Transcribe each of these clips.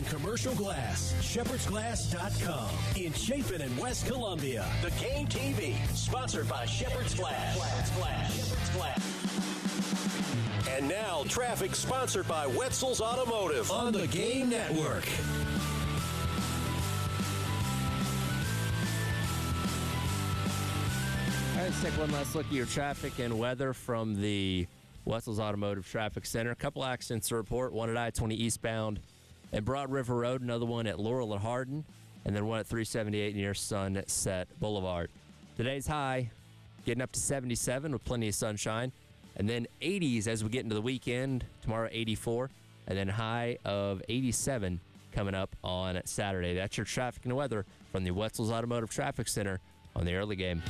commercial glass. ShepherdsGlass.com. In Chapin and West Columbia. The Game TV. Sponsored by Shepherd's Glass. Shepherd's Glass. And now, traffic sponsored by Wetzel's Automotive on the Game Network. All right, let's take one last look at your traffic and weather from the Wetzel's Automotive Traffic Center. A couple accidents to report, one at I-20 eastbound at Broad River Road, another one at Laurel and Hardin, and then one at 378 near Sunset Boulevard. Today's high getting up to 77 with plenty of sunshine, and then 80s as we get into the weekend. Tomorrow 84, and then high of 87 coming up on Saturday. That's your traffic and weather from the Wetzel's Automotive Traffic Center on the early game.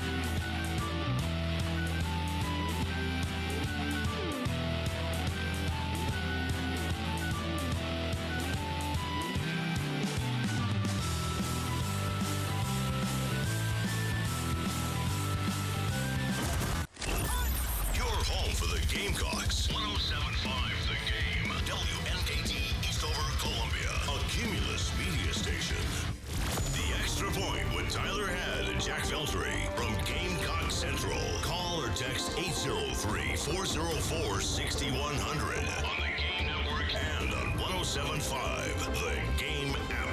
Gamecocks. 107.5 The Game. WNKT Eastover, Columbia. A Cumulus media station. The Extra Point with Tyler Head and Jack Veltri from Gamecock Central. Call or text 803-404-6100 on the Game Network and on 107.5 The Game app.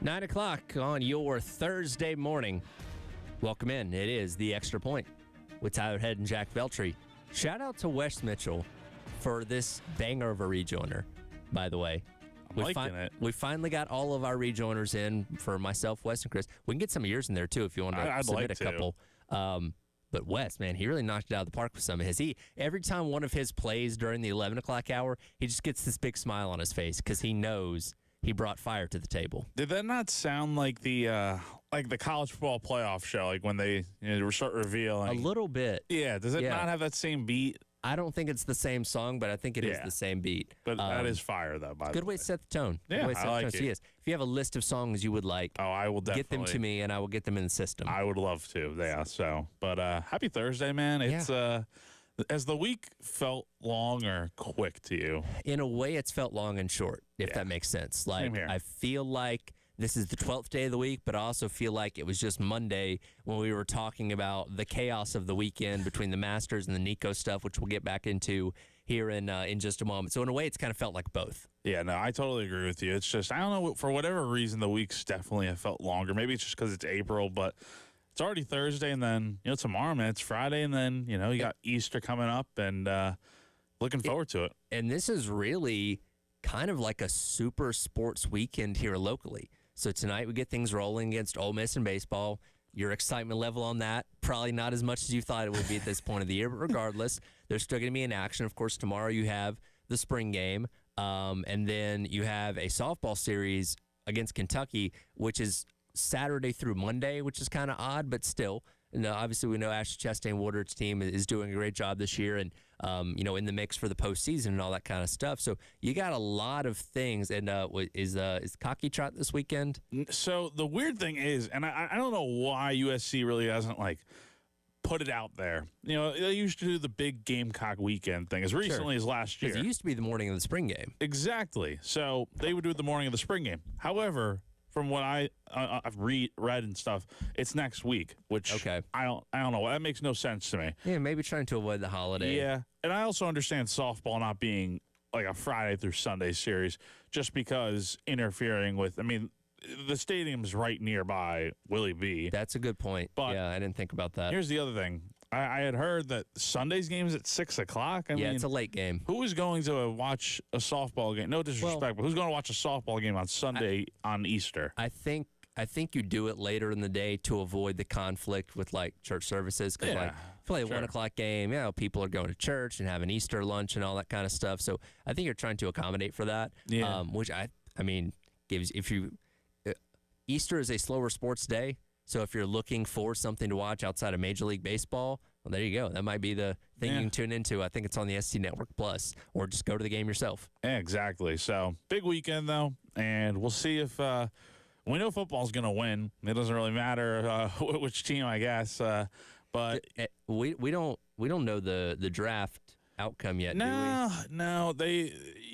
9 o'clock on your Thursday morning. Welcome in. It is The Extra Point with Tyler Head and Jack Veltri. Shout out to Wes Mitchell for this banger of a rejoiner, by the way. We finally got all of our rejoiners in for myself, Wes, and Chris. We can get some of yours in there, too, if you want to submit a couple. But Wes, man, he really knocked it out of the park with some of his. Every time one of his plays during the 11 o'clock hour, he just gets this big smile on his face because he knows he brought fire to the table. Did that not sound like the college football playoff show, like when they start revealing? A little bit. Yeah. Does it not have that same beat? I don't think it's the same song, but I think it is the same beat. But that is fire, though, by the way. Good way to set the tone. Yeah, I like it. So yes, if you have a list of songs you would like, I will definitely get them to me, and I will get them in the system. I would love to, yeah. So, but happy Thursday, man. It's has the week felt long or quick to you? In a way, it's felt long and short, if that makes sense. Like, I feel like this is the 12th day of the week, but I also feel like it was just Monday when we were talking about the chaos of the weekend between the Masters and the Nico stuff, which we'll get back into here in just a moment. So in a way, it's kind of felt like both. Yeah, no, I totally agree with you. It's just, I don't know, for whatever reason, the weeks definitely have felt longer. Maybe it's just because it's April, but it's already Thursday, and then, tomorrow, man, it's Friday, and then, you got Easter coming up, and looking forward to it. And this is really kind of like a super sports weekend here locally. So tonight we get things rolling against Ole Miss in baseball. Your excitement level on that, probably not as much as you thought it would be at this point of the year, but regardless, they're still going to be in action. Of course, tomorrow you have the spring game, and then you have a softball series against Kentucky, which is Saturday through Monday, which is kind of odd, but still. Obviously, we know Ashley Chastain-Woodard's team is doing a great job this year and, in the mix for the postseason and all that kind of stuff. So you got a lot of things. And is Cocky Trot this weekend? So the weird thing is, and I don't know why USC really hasn't, put it out there. They used to do the big Gamecock weekend thing as recently as last year. Because it used to be the morning of the spring game. Exactly. So they would do it the morning of the spring game. However, from what I've read and stuff, it's next week, which I don't know. That makes no sense to me. Yeah, maybe trying to avoid the holiday. Yeah, and I also understand softball not being like a Friday through Sunday series, just because interfering with. I mean, the stadium's right nearby Willie B. That's a good point. But yeah, I didn't think about that. Here's the other thing. I had heard that Sunday's game's at 6 o'clock. I mean, it's a late game. Who is going to watch a softball game? No disrespect, but who's going to watch a softball game on Sunday on Easter? I think you do it later in the day to avoid the conflict with church services. Because play a 1 o'clock game, people are going to church and having Easter lunch and all that kind of stuff. So I think you're trying to accommodate for that. Yeah. Which I mean gives Easter is a slower sports day. So if you're looking for something to watch outside of Major League Baseball, well, there you go. That might be the thing you can tune into. I think it's on the SC Network Plus, or just go to the game yourself. Yeah, exactly. So big weekend, though. and we'll see if we know football's going to win. It doesn't really matter which team, I guess. But we don't know the draft outcome yet. No.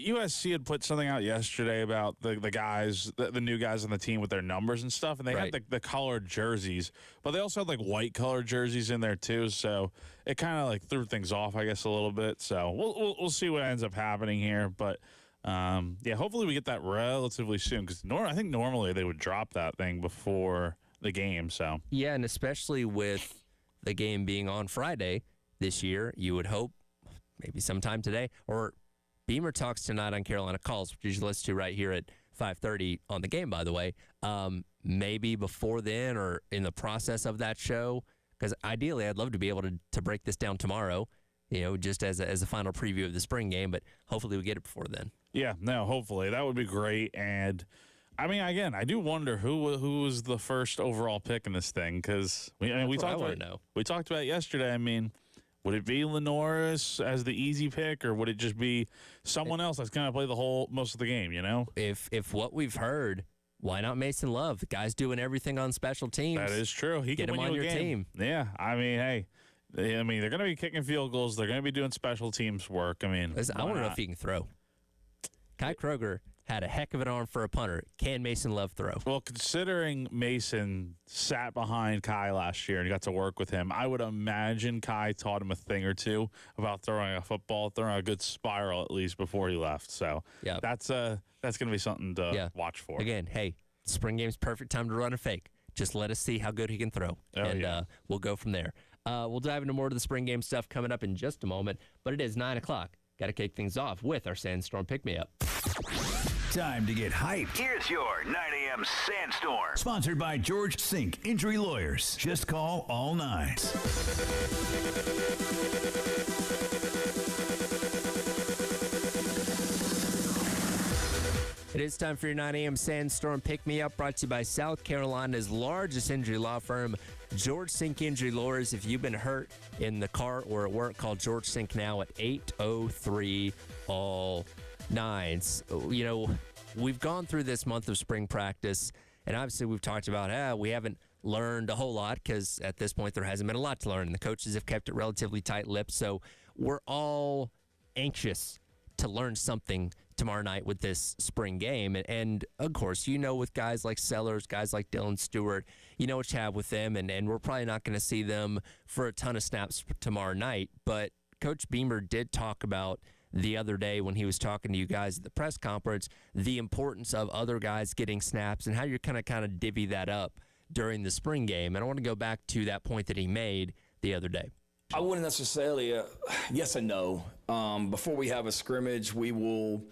USC had put something out yesterday about the guys, the new guys on the team with their numbers and stuff, and they had the colored jerseys, but they also had like white colored jerseys in there too. So it kind of like threw things off, I guess, a little bit. So we'll see what ends up happening here, but. Hopefully we get that relatively soon because I think normally they would drop that thing before the game. So yeah, and especially with the game being on Friday this year, you would hope maybe sometime today or Beamer talks tonight on Carolina Calls, which you listen to right here at 5:30 on the game. By the way, maybe before then or in the process of that show, because ideally I'd love to be able to break this down tomorrow. Just as a final preview of the spring game, but hopefully we get it before then. Yeah, no, hopefully. That would be great. And, I mean, again, I do wonder who was the first overall pick in this thing because we talked about it yesterday. I mean, would it be Lenoris as the easy pick or would it just be someone else that's going to play most of the game, If what we've heard, why not Mason Love? The guy's doing everything on special teams. That is true. He Get can him win on you a your game. team. Yeah, I mean, hey. they're going to be kicking field goals. They're going to be doing special teams work. I mean, I want to know if he can throw. Kai Kroger had a heck of an arm for a punter. Can Mason Love throw? Well, considering Mason sat behind Kai last year and got to work with him, I would imagine Kai taught him a thing or two about throwing a football, throwing a good spiral at least before he left. So that's going to be something to watch for. Again, hey, spring game's perfect time to run a fake. Just let us see how good he can throw, we'll go from there. We'll dive into more of the spring game stuff coming up in just a moment, but it is 9 o'clock. Got to kick things off with our Sandstorm Pick-Me-Up. Time to get hyped. Here's your 9 a.m. Sandstorm. Sponsored by George Sink Injury Lawyers. Just call all nines. It is time for your 9 a.m. Sandstorm Pick-Me-Up, brought to you by South Carolina's largest injury law firm, George Sink Injury Lawyers. If you've been hurt in the car or at work, call George Sink now at 803 all nines. We've gone through this month of spring practice, and obviously we've talked about we haven't learned a whole lot because at this point there hasn't been a lot to learn, and the coaches have kept it relatively tight-lipped. So we're all anxious to learn something tomorrow night with this spring game. And of course, with guys like Sellers, guys like Dylan Stewart, what you have with them, and we're probably not going to see them for a ton of snaps tomorrow night. But Coach Beamer did talk about the other day when he was talking to you guys at the press conference, the importance of other guys getting snaps and how you're kind of divvy that up during the spring game. And I want to go back to that point that he made the other day. I wouldn't necessarily, yes and no. Before we have a scrimmage, we will,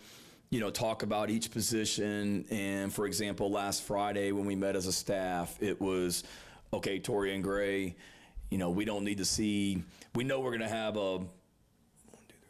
talk about each position. And for example, last Friday when we met as a staff, it was, okay, Torian Gray, we don't need to see, we know we're going to have a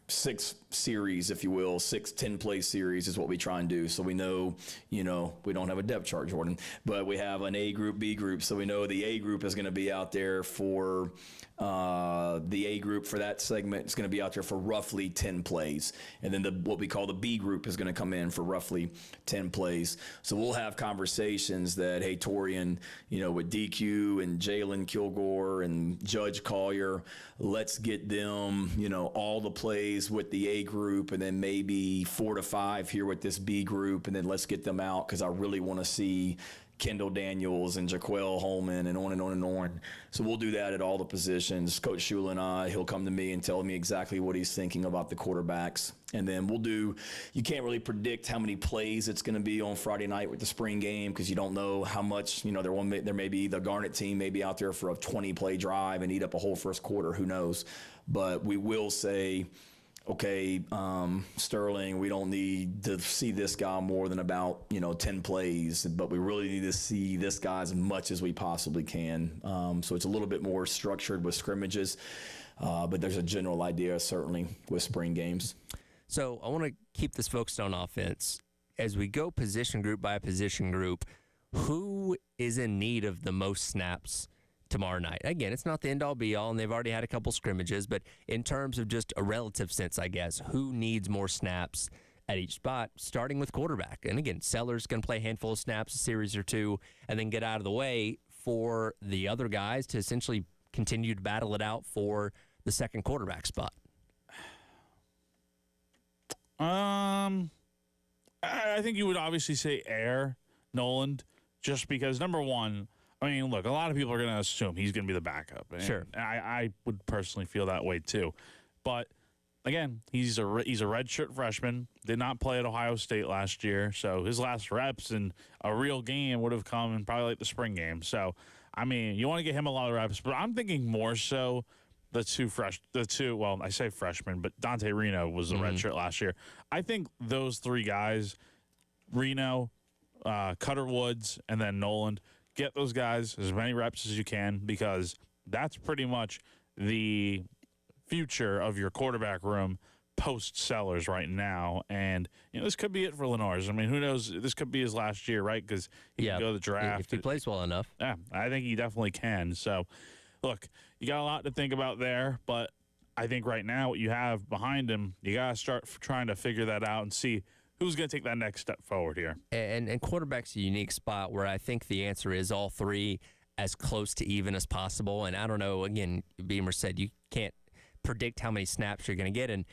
6 series, if you will, 6 10-play series is what we try and do. So we know, we don't have a depth chart, Jordan, but we have an A group, B group. So we know the A group is going to be out there for the A group for that segment is going to be out there for roughly 10 plays. And then what we call the B group is going to come in for roughly 10 plays. So we'll have conversations that, hey, Torian, with DQ and Jalen Kilgore and Judge Collier, let's get them, all the plays with the A group and then maybe 4 to 5 here with this B group. And then let's get them out because I really want to see Kendall Daniels and Jaquel Holman and on and on and on. So we'll do that at all the positions. Coach Shula and he'll come to me and tell me exactly what he's thinking about the quarterbacks. And then you can't really predict how many plays it's going to be on Friday night with the spring game because you don't know how much, there may be the Garnet team may be out there for a 20-play drive and eat up a whole first quarter. Who knows? But we will say, okay, Sterling, we don't need to see this guy more than about, 10 plays, but we really need to see this guy as much as we possibly can. So it's a little bit more structured with scrimmages, but there's a general idea, certainly, with spring games. So I want to keep this focused on offense. As we go position group by position group, who is in need of the most snaps tomorrow night? Again, it's not the end-all be-all, and they've already had a couple scrimmages, but in terms of just a relative sense, I guess, who needs more snaps at each spot, starting with quarterback. And again, Sellers going to play a handful of snaps, a series or two, and then get out of the way for the other guys to essentially continue to battle it out for the second quarterback spot. I think you would obviously say Noland, just because, number one, I mean, look, a lot of people are going to assume he's going to be the backup. And Sure. I would personally feel that way too. But again, he's a redshirt freshman, did not play at Ohio State last year, so his last reps in a real game would have come in probably like the spring game. So, I mean, you want to get him a lot of reps, but I'm thinking more so I say freshmen, but Dante Reno was the redshirt last year. I think those three guys, Reno, Cutter Woods, and then Noland, get those guys as many reps as you can, because that's pretty much the future of your quarterback room post Sellers right now. And this could be it for Lenoir. I mean, who knows? This could be his last year, right? Because he can go to the draft if he plays well enough. Yeah, I think he definitely can. So, look, you got a lot to think about there, but I think right now what you have behind him, you got to start trying to figure that out and see who's going to take that next step forward here. And quarterback's a unique spot where I think the answer is all three as close to even as possible. And I don't know, again, Beamer said you can't predict how many snaps you're going to get. And,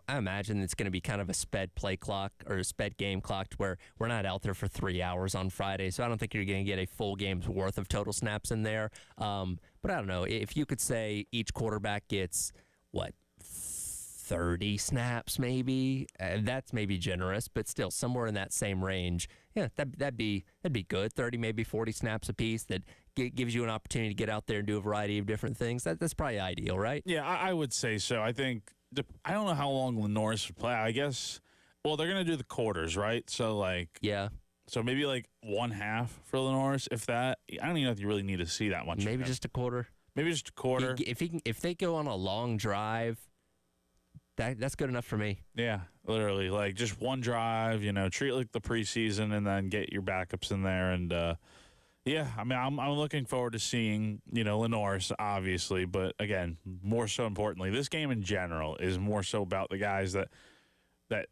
I imagine it's going to be kind of a sped play clock or a sped game clock to where we're not out there for 3 hours on Friday. So I don't think you're going to get a full game's worth of total snaps in there. But I don't know. If you could say each quarterback gets, 30 snaps maybe? That's maybe generous, but still somewhere in that same range. Yeah, that'd be good. 30, maybe 40 snaps apiece that gives you an opportunity to get out there and do a variety of different things. That's probably ideal, right? Yeah, I would say so. I think I don't know how long Lenoir would play. I guess, well, they're going to do the quarters, right? So, yeah. So maybe one half for Lenoir, if that. I don't even know if you really need to see that much. Maybe just a quarter. Maybe just a quarter. If they go on a long drive, that's good enough for me. Yeah, literally, just one drive. Treat it like the preseason, and then get your backups in there. And yeah, I mean, I'm looking forward to seeing Lenoir, obviously, but again, more so importantly, this game in general is more so about the guys that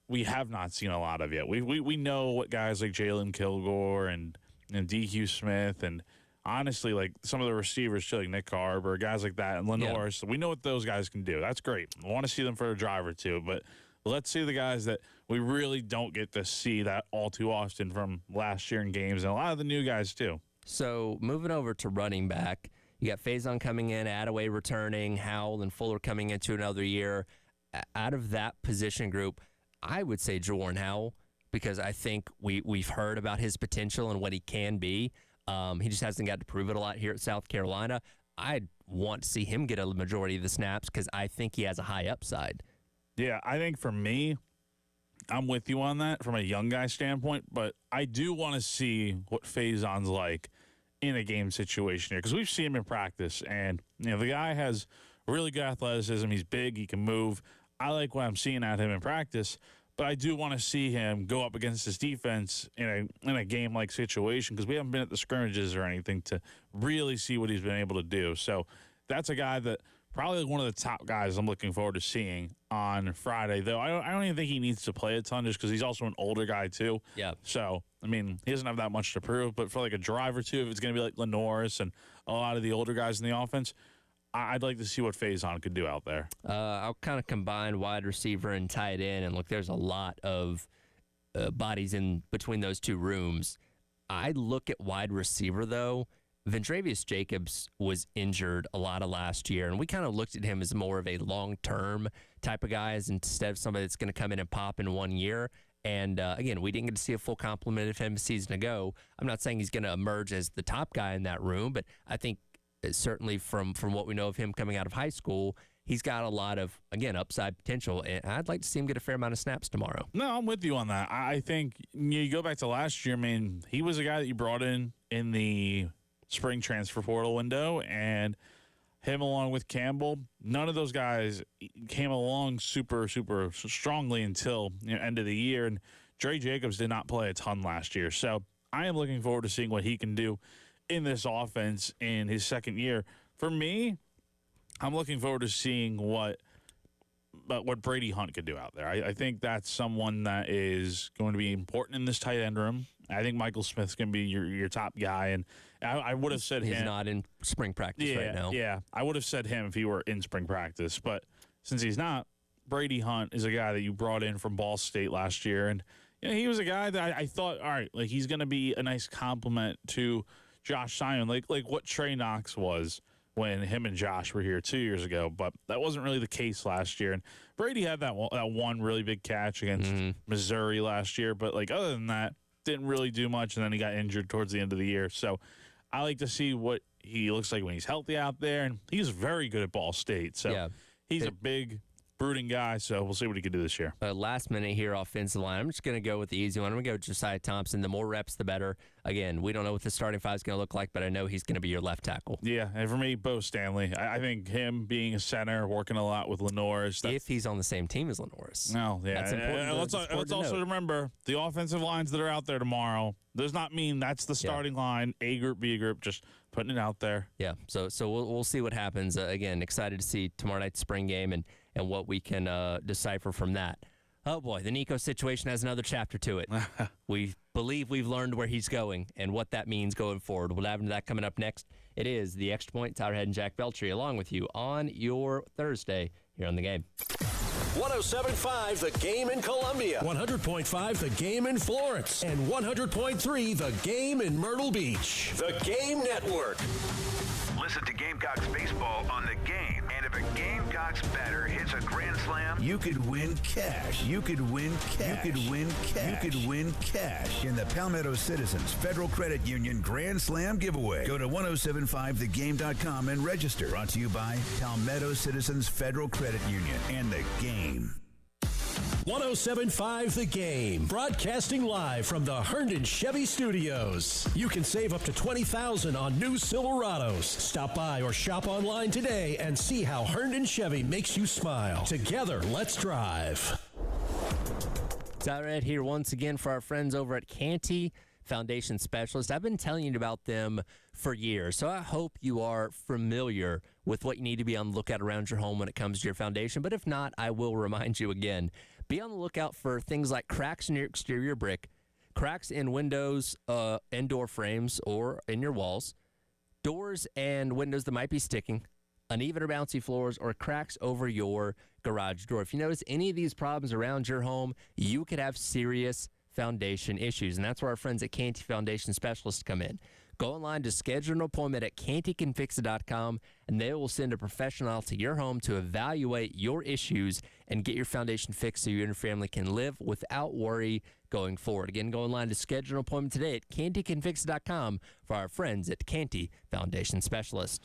we have not seen a lot of yet. We know what guys like Jalen Kilgore and DQ Smith and honestly, some of the receivers too, like Nick Harbor, guys like that, and Lenoir. Yeah. So we know what those guys can do. That's great. I want to see them for a drive or two, but let's see the guys that we really don't get to see that all too often from last year in games, and a lot of the new guys too. So moving over to running back, you got Faison coming in, Attaway returning, Howell and Fuller coming into another year. Out of that position group, I would say Jordan Howell, because I think we've heard about his potential and what he can be. He just hasn't got to prove it a lot here at South Carolina. I'd want to see him get a majority of the snaps because I think he has a high upside. Yeah, I think for me, I'm with you on that from a young guy standpoint, but I do want to see what Faison's like in a game situation here, because we've seen him in practice, and the guy has really good athleticism. He's big, he can move. I like what I'm seeing at him in practice, but I do want to see him go up against his defense in a game-like situation, because we haven't been at the scrimmages or anything to really see what he's been able to do. So that's a guy that probably one of the top guys I'm looking forward to seeing on Friday, though I don't even think he needs to play a ton just because he's also an older guy too. Yeah. So, I mean, he doesn't have that much to prove, but for a drive or two, if it's going to be like Lenoir and a lot of the older guys in the offense, I'd like to see what Faison could do out there. I'll kind of combine wide receiver and tight end, and look, there's a lot of bodies in between those two rooms. I look at wide receiver, though. Ventravius Jacobs was injured a lot of last year, and we kind of looked at him as more of a long-term type of guy instead of somebody that's going to come in and pop in 1 year. And, again, we didn't get to see a full complement of him a season ago. I'm not saying he's going to emerge as the top guy in that room, but I think certainly from what we know of him coming out of high school, he's got a lot of, again, upside potential, and I'd like to see him get a fair amount of snaps tomorrow. No, I'm with you on that. I think you go back to last year, I mean, he was a guy that you brought in the spring transfer portal window, and him along with Campbell, none of those guys came along super, super strongly until end of the year, and Dre Jacobs did not play a ton last year. So I am looking forward to seeing what he can do in this offense in his second year. For me, I'm looking forward to seeing what about what Brady Hunt could do out there. I think that's someone that is going to be important in this tight end room. I think Michael Smith's going to be your top guy, and I would have said he's him. not in spring practice right now. Yeah, I would have said him if he were in spring practice, but since he's not, Brady Hunt is a guy that you brought in from Ball State last year, and he was a guy that I thought, all right, like he's going to be a nice compliment to Josh Simon, like what Trey Knox was when him and Josh were here 2 years ago, but that wasn't really the case last year. And Brady had that one really big catch against Missouri last year, but like other than that, didn't really do much, and then he got injured towards the end of the year. So I like to see what he looks like when he's healthy out there, and he's very good at Ball State. So he's a big, brooding guy, so we'll see what he can do this year. Last minute here, offensive line. I'm just going to go with the easy one. I'm going to go with Josiah Thompson. The more reps, the better. Again, we don't know what the starting five is going to look like, but I know he's going to be your left tackle. Yeah, and for me, Bo Stanley. I think him being a center, working a lot with Lenoris. If he's on the same team as Lenoris. No, yeah. That's important. Let's also remember the offensive lines that are out there tomorrow does not mean that's the starting line, A group, B group, just putting it out there. Yeah, so we'll see what happens. Again, excited to see tomorrow night's spring game and what we can decipher from that. Oh, boy, the Nico situation has another chapter to it. We believe we've learned where he's going and what that means going forward. We'll dive into that coming up next. It is The Extra Point. Tyler Head and Jack Beltry along with you on your Thursday here on The Game. 107.5 The Game in Columbia, 100.5 The Game in Florence, and 100.3 The Game in Myrtle Beach. The Game Network. Listen to Gamecocks baseball on The Game. And if a Gamecocks batter hits a grand slam, you could win cash. You could win cash. You could win cash. You could win cash in the Palmetto Citizens Federal Credit Union Grand Slam giveaway. Go to 1075thegame.com and register. Brought to you by Palmetto Citizens Federal Credit Union and The Game. 107.5 The Game, broadcasting live from the Herndon Chevy Studios. You can save up to $20,000 on new Silverados. Stop by or shop online today and see how Herndon Chevy makes you smile. Together, let's drive. Tyler Ed here once again for our friends over at Canty Foundation Specialist. I've been telling you about them for years, so I hope you are familiar with what you need to be on the lookout around your home when it comes to your foundation. But if not, I will remind you again. Be on the lookout for things like cracks in your exterior brick, cracks in windows and door frames or in your walls, doors and windows that might be sticking, uneven or bouncy floors, or cracks over your garage door. If you notice any of these problems around your home, you could have serious foundation issues, and that's where our friends at Canty Foundation Specialists come in. Go online to schedule an appointment at cantycanfixit.com, and they will send a professional out to your home to evaluate your issues and get your foundation fixed so you and your family can live without worry going forward. Again, go online to schedule an appointment today at cantycanfixit.com for our friends at Canty Foundation Specialist.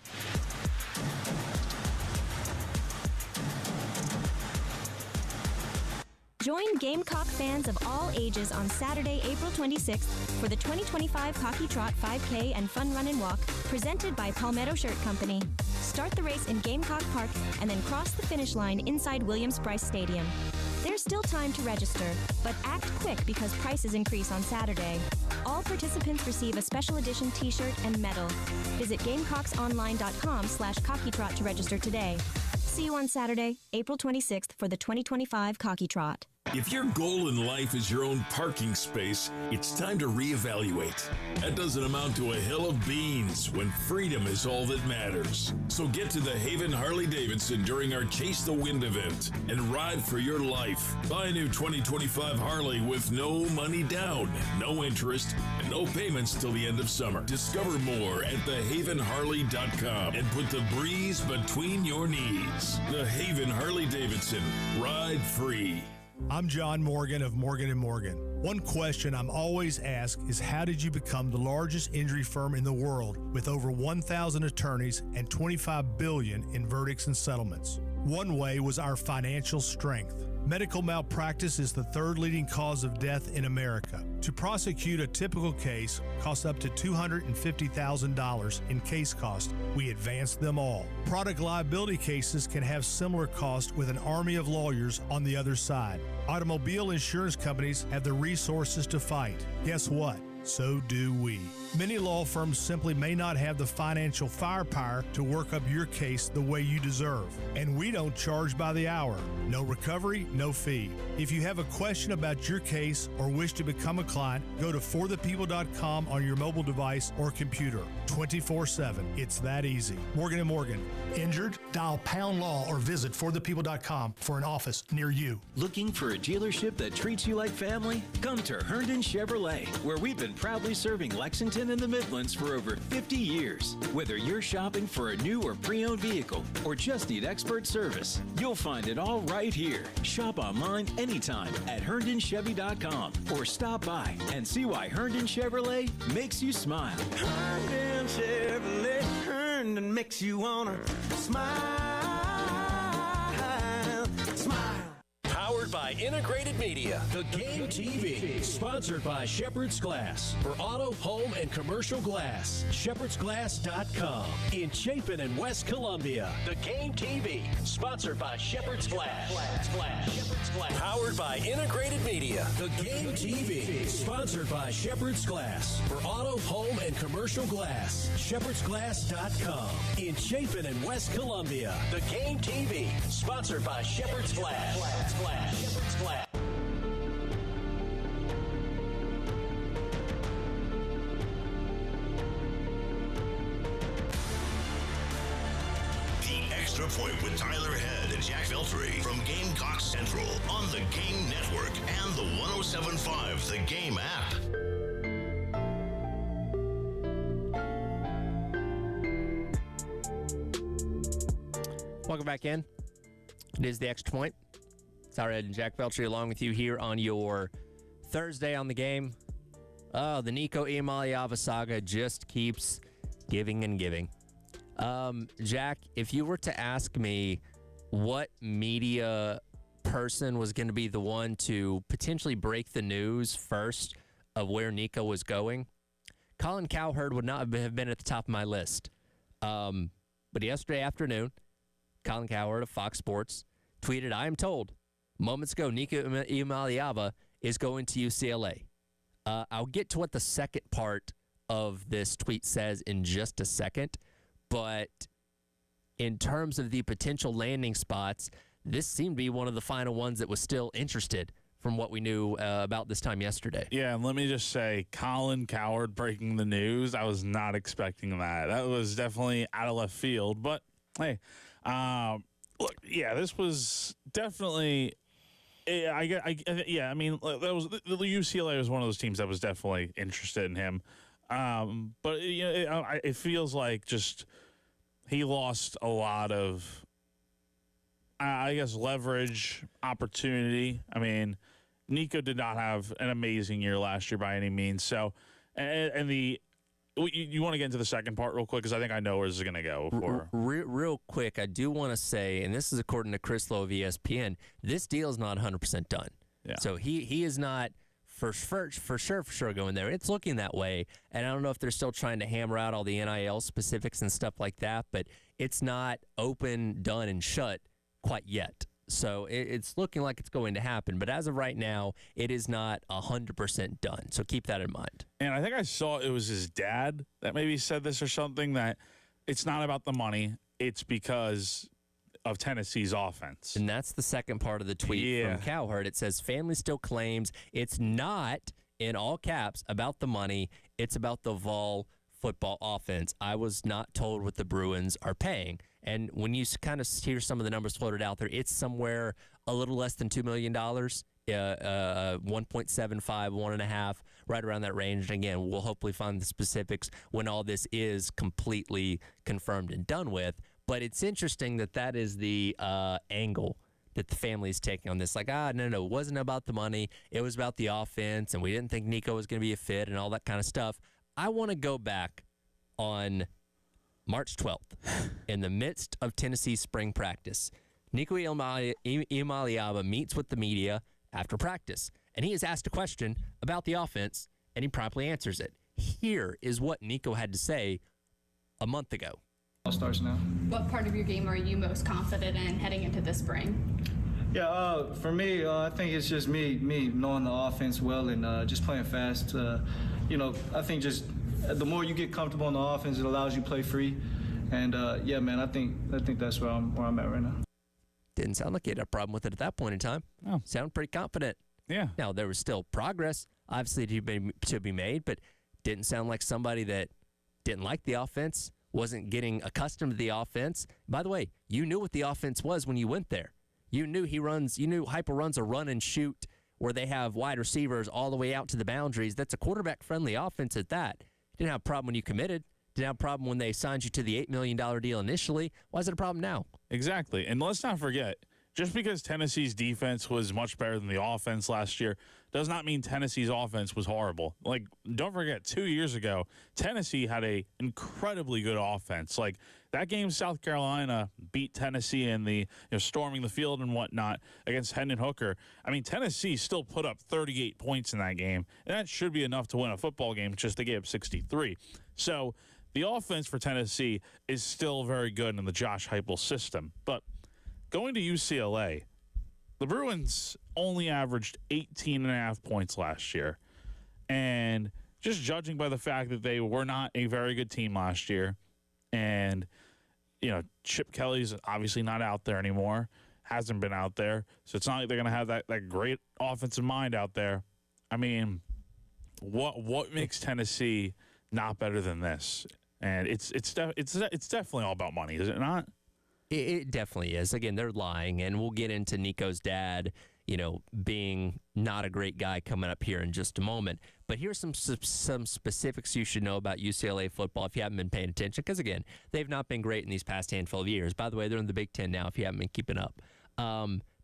Join Gamecock fans of all ages on Saturday, April 26th for the 2025 Cocky Trot 5K and Fun Run and Walk presented by Palmetto Shirt Company. Start the race in Gamecock Park and then cross the finish line inside Williams-Brice Stadium. There's still time to register, but act quick because prices increase on Saturday. All participants receive a special edition t-shirt and medal. Visit GamecocksOnline.com/CockyTrot to register today. See you on Saturday, April 26th for the 2025 Cocky Trot. If your goal in life is your own parking space, it's time to reevaluate. That doesn't amount to a hill of beans when freedom is all that matters. So get to the Haven Harley-Davidson during our Chase the Wind event and ride for your life. Buy a new 2025 Harley with no money down, no interest, and no payments till the end of summer. Discover more at thehavenharley.com and put the breeze between your knees. The Haven Harley-Davidson. Ride free. I'm John Morgan of Morgan & Morgan. One question I'm always asked is how did you become the largest injury firm in the world with over 1,000 attorneys and $25 billion in verdicts and settlements? One way was our financial strength. Medical malpractice is the third leading cause of death in America. To prosecute a typical case costs up to $250,000 in case costs. We advance them all. Product liability cases can have similar costs with an army of lawyers on the other side. Automobile insurance companies have the resources to fight. Guess what? So do we. Many law firms simply may not have the financial firepower to work up your case the way you deserve. And we don't charge by the hour. No recovery, no fee. If you have a question about your case or wish to become a client, go to forthepeople.com on your mobile device or computer. 24/7. It's that easy. Morgan & Morgan. Injured? Dial pound law or visit forthepeople.com for an office near you. Looking for a dealership that treats you like family? Come to Herndon Chevrolet, where we've been proudly serving Lexington and the Midlands for over 50 years. Whether you're shopping for a new or pre-owned vehicle or just need expert service, you'll find it all right here. Shop online anytime at HerndonChevy.com or stop by and see why Herndon Chevrolet makes you smile. Herndon Chevrolet, Herndon makes you wanna smile, smile. Powered by Integrated Media, the Game TV, sponsored by Shepherd's Glass. For auto, home, and commercial glass, shepherdsglass.com. In Chapin and West Columbia, the Game TV, sponsored by Shepherd's Glass. Shepherd's Glass. Powered by Integrated Media, the Game TV, sponsored by Shepherd's Glass. For auto, home, and commercial glass, shepherdsglass.com. In Chapin and West Columbia, the Game TV, sponsored by Shepherd's Glass. Shepherd's Glass. The Extra Point with Tyler Head and Jack Veltri from Gamecock Central on the Game Network and the 107.5 The Game app. Welcome back in. It is the Extra Point. Tyler Head and Jack Veltri along with you here on your Thursday on the Game. Oh, the Nico Iamaleava saga just keeps giving and giving. Jack, if you were to ask me what media person was going to be the one to potentially break the news first of where Nico was going, Colin Cowherd would not have been at the top of my list. But yesterday afternoon, Colin Cowherd of Fox Sports tweeted, "I am told moments ago Nico Iamaleava is going to UCLA." I'll get to what the second part of this tweet says in just a second, but in terms of the potential landing spots, this seemed to be one of the final ones that was still interested from what we knew about this time yesterday. Yeah, and let me just say, Colin Cowherd breaking the news, I was not expecting that. That was definitely out of left field, but hey, look, yeah, this was definitely... I mean, that was the UCLA was one of those teams that was definitely interested in him, but it feels like just he lost a lot of, I guess, leverage, opportunity. I mean, Nico did not have an amazing year last year by any means. So, you want to get into the second part real quick because I think I know where this is going to go. Real quick, I do want to say, and this is according to Chris Lowe of ESPN, this deal is not 100% done. Yeah. So he is not for sure going there. It's looking that way, and I don't know if they're still trying to hammer out all the NIL specifics and stuff like that, but it's not open, done, and shut quite yet. So it's looking like it's going to happen. But as of right now, it is not 100% done. So keep that in mind. And I think I saw it was his dad that maybe said this or something, that it's not about the money. It's because of Tennessee's offense. And that's the second part of the tweet from Cowherd. It says, family still claims it's not, in all caps, about the money. It's about the Vol football offense. I was not told what the Bruins are paying. And when you kind of hear some of the numbers floated out there, it's somewhere a little less than $2 million, 1.75, 1.5, right around that range. And again, we'll hopefully find the specifics when all this is completely confirmed and done with. But it's interesting that is the angle that the family is taking on this. Like, no, it wasn't about the money. It was about the offense, and we didn't think Nico was going to be a fit and all that kind of stuff. I want to go back on March 12th, in the midst of Tennessee spring practice. Nico Iamaleava meets with the media after practice, and he is asked a question about the offense, and he promptly answers it. Here is what Nico had to say a month ago. All starts now. What part of your game are you most confident in heading into this spring? Yeah, for me, I think it's just me knowing the offense well and just playing fast. I think just the more you get comfortable on the offense, it allows you to play free. And yeah, man, I think that's where I'm at right now. Didn't sound like you had a problem with it at that point in time. Oh. Sound pretty confident. Yeah. Now, there was still progress, obviously, to be made, but didn't sound like somebody that didn't like the offense, wasn't getting accustomed to the offense. By the way, you knew what the offense was when you went there. You knew Hyper runs a run and shoot where they have wide receivers all the way out to the boundaries. That's a quarterback-friendly offense at that. Didn't have a problem when you committed. Didn't have a problem when they signed you to the $8 million deal initially. Why is it a problem now? Exactly. And let's not forget, just because Tennessee's defense was much better than the offense last year does not mean Tennessee's offense was horrible. Like, don't forget, 2 years ago, Tennessee had a incredibly good offense. Like, that game, South Carolina beat Tennessee in the storming the field and whatnot against Hendon Hooker. I mean, Tennessee still put up 38 points in that game, and that should be enough to win a football game, just they gave up 63. So the offense for Tennessee is still very good in the Josh Heupel system. But going to UCLA, the Bruins only averaged 18.5 points last year. And just judging by the fact that they were not a very good team last year, and, Chip Kelly's obviously not out there anymore, hasn't been out there, so it's not like they're going to have that great offensive mind out there. I mean, what makes Tennessee not better than this? And it's definitely all about money, is it not? It definitely is. Again, they're lying, and we'll get into Nico's dad, being not a great guy coming up here in just a moment. But here's some specifics you should know about UCLA football if you haven't been paying attention, because, again, they've not been great in these past handful of years. By the way, they're in the Big Ten now if you haven't been keeping up.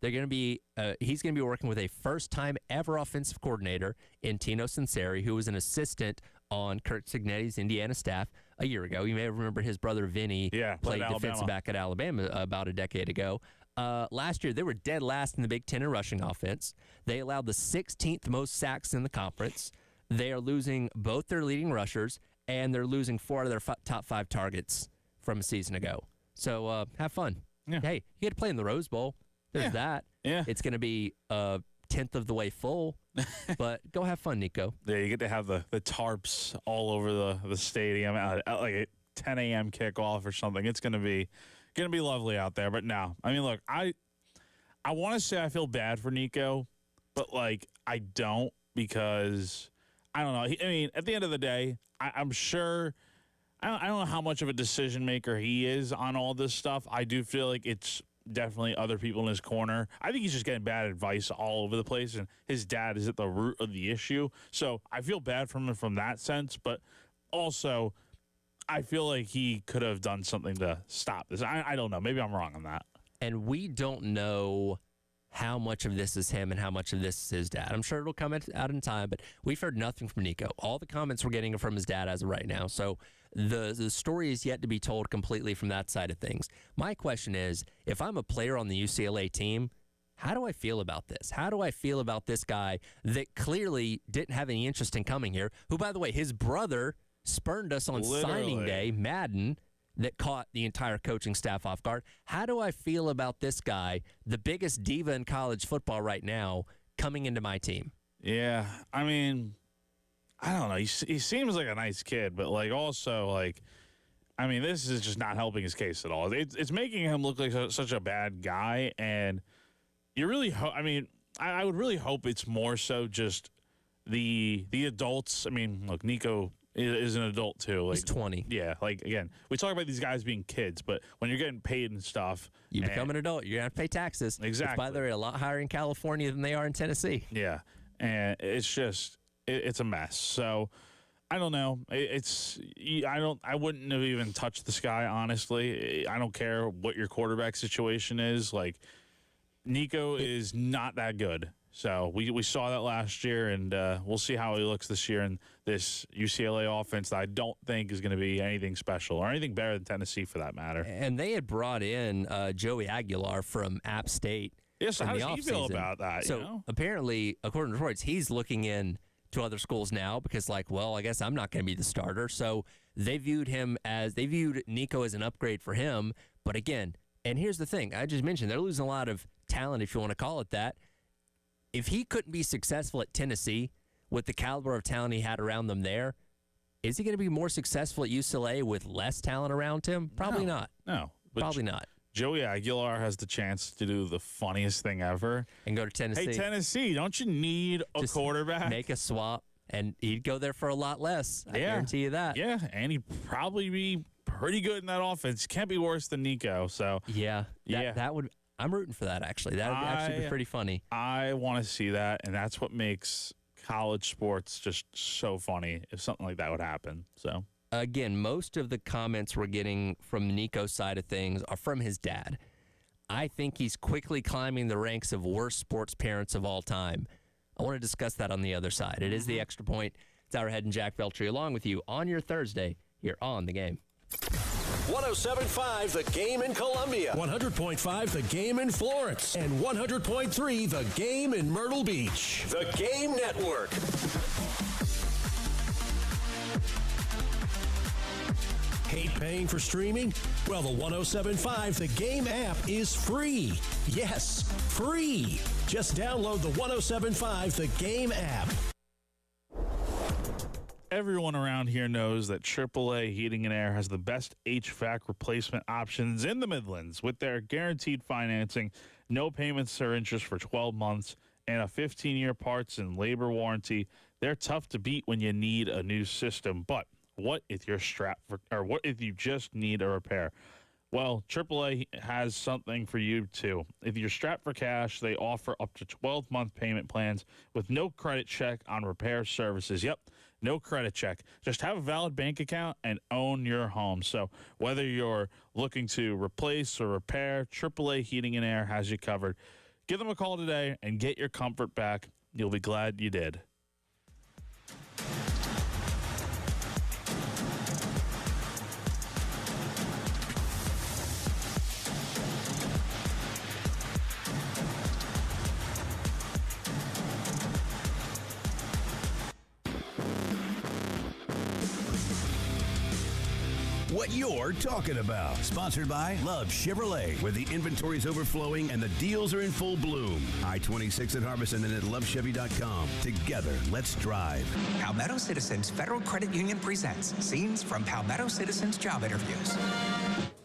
They're going to be he's going to be working with a first-time ever offensive coordinator in Tino Sinceri, who was an assistant on Kirk Cignetti's Indiana staff a year ago. You may remember his brother Vinny played defensive back at Alabama about a decade ago. Last year, they were dead last in the Big Ten in rushing offense. They allowed the 16th most sacks in the conference. They are losing both their leading rushers, and they're losing 4 out of their top 5 targets from a season ago. So have fun. Yeah. Hey, you get to play in the Rose Bowl. There's that. Yeah. It's going to be a 10th of the way full, but go have fun, Nico. Yeah, you get to have the tarps all over the stadium at like a 10 a.m. kickoff or something. It's going to be lovely out there. But no, I mean, look, I want to say I feel bad for Nico, but like I don't, because I don't know. I mean, at the end of the day, I'm sure. I don't know how much of a decision maker he is on all this stuff. I do feel like it's definitely other people in his corner. I think he's just getting bad advice all over the place, and his dad is at the root of the issue. So I feel bad from him from that sense, but also I feel like he could have done something to stop this. I don't know. Maybe I'm wrong on that. And we don't know how much of this is him and how much of this is his dad. I'm sure it'll come out in time, but we've heard nothing from Nico. All the comments we're getting are from his dad as of right now. So the story is yet to be told completely from that side of things. My question is, if I'm a player on the UCLA team, how do I feel about this? How do I feel about this guy that clearly didn't have any interest in coming here, who, by the way, his brother spurned us on signing day, Madden, that caught the entire coaching staff off guard? How do I feel about this guy, the biggest diva in college football right now, coming into my team? Yeah, I mean, I don't know. He seems like a nice kid, but like also like, I mean, this is just not helping his case at all. It's making him look like such a bad guy, and you really I would really hope it's more so just the adults. I mean, look, Nico is an adult too. Like, he's 20. Yeah, like again, we talk about these guys being kids, but when you're getting paid and stuff, you become an adult. You're gonna have to pay taxes. Exactly. Which, by the way, a lot higher in California than they are in Tennessee. Yeah, and it's just it's a mess. So I don't know. I wouldn't have even touched this guy, honestly. I don't care what your quarterback situation is. Like, Nico is not that good. So we saw that last year, and we'll see how he looks this year in this UCLA offense that I don't think is going to be anything special or anything better than Tennessee for that matter. And they had brought in Joey Aguilar from App State. Yeah, so how does he feel about that? So apparently, according to reports, he's looking in to other schools now because, like, well, I guess I'm not going to be the starter. So they viewed Nico as an upgrade for him. But again, and here's the thing, I just mentioned they're losing a lot of talent, if you want to call it that. If he couldn't be successful at Tennessee with the caliber of talent he had around them there, Is he going to be more successful at UCLA with less talent around him? Probably not. No. Probably not. Joey Aguilar has the chance to do the funniest thing ever. And go to Tennessee. Hey, Tennessee, don't you need a quarterback? Make a swap, and he'd go there for a lot less. I guarantee you that. Yeah, and he'd probably be pretty good in that offense. Can't be worse than Nico. So that would. I'm rooting for that, actually. That would actually be pretty funny. I want to see that, and that's what makes college sports just so funny if something like that would happen. So again, most of the comments we're getting from Nico's side of things are from his dad. I think he's quickly climbing the ranks of worst sports parents of all time. I want to discuss that on the other side. It is the Extra Point. It's our head and Jack Beltry along with you on your Thursday here on The Game. 107.5 The Game in Columbia, 100.5 The Game in Florence, and 100.3 The Game in Myrtle Beach. The Game Network. Hate paying for streaming? Well, the 107.5 The Game app is free. Yes, free. Just download the 107.5 The Game app. Everyone around here knows that AAA Heating and Air has the best HVAC replacement options in the Midlands with their guaranteed financing, no payments or interest for 12 months, and a 15-year parts and labor warranty. They're tough to beat when you need a new system, but what if you're strapped for, or what if you just need a repair? Well, AAA has something for you, too. If you're strapped for cash, they offer up to 12-month payment plans with no credit check on repair services. Yep, no credit check. Just have a valid bank account and own your home. So whether you're looking to replace or repair, AAA Heating and Air has you covered. Give them a call today and get your comfort back. You'll be glad you did. What you're talking about. Sponsored by Love Chevrolet, where the inventory's overflowing and the deals are in full bloom. I-26 at Harbison and at lovechevy.com. Together, let's drive. Palmetto Citizens Federal Credit Union presents scenes from Palmetto Citizens job interviews.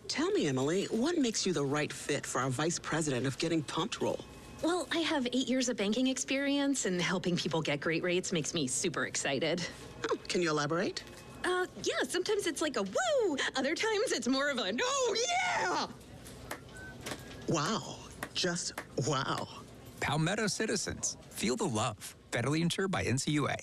Tell me, Emily, what makes you the right fit for our vice president of Getting Pumped role? Well, I have 8 years of banking experience, and helping people get great rates makes me super excited. Oh, can you elaborate? Yeah, sometimes it's like a woo. Other times it's more of a, oh, yeah! Wow. Just wow. Palmetto Citizens. Feel the love. Federally insured by NCUA.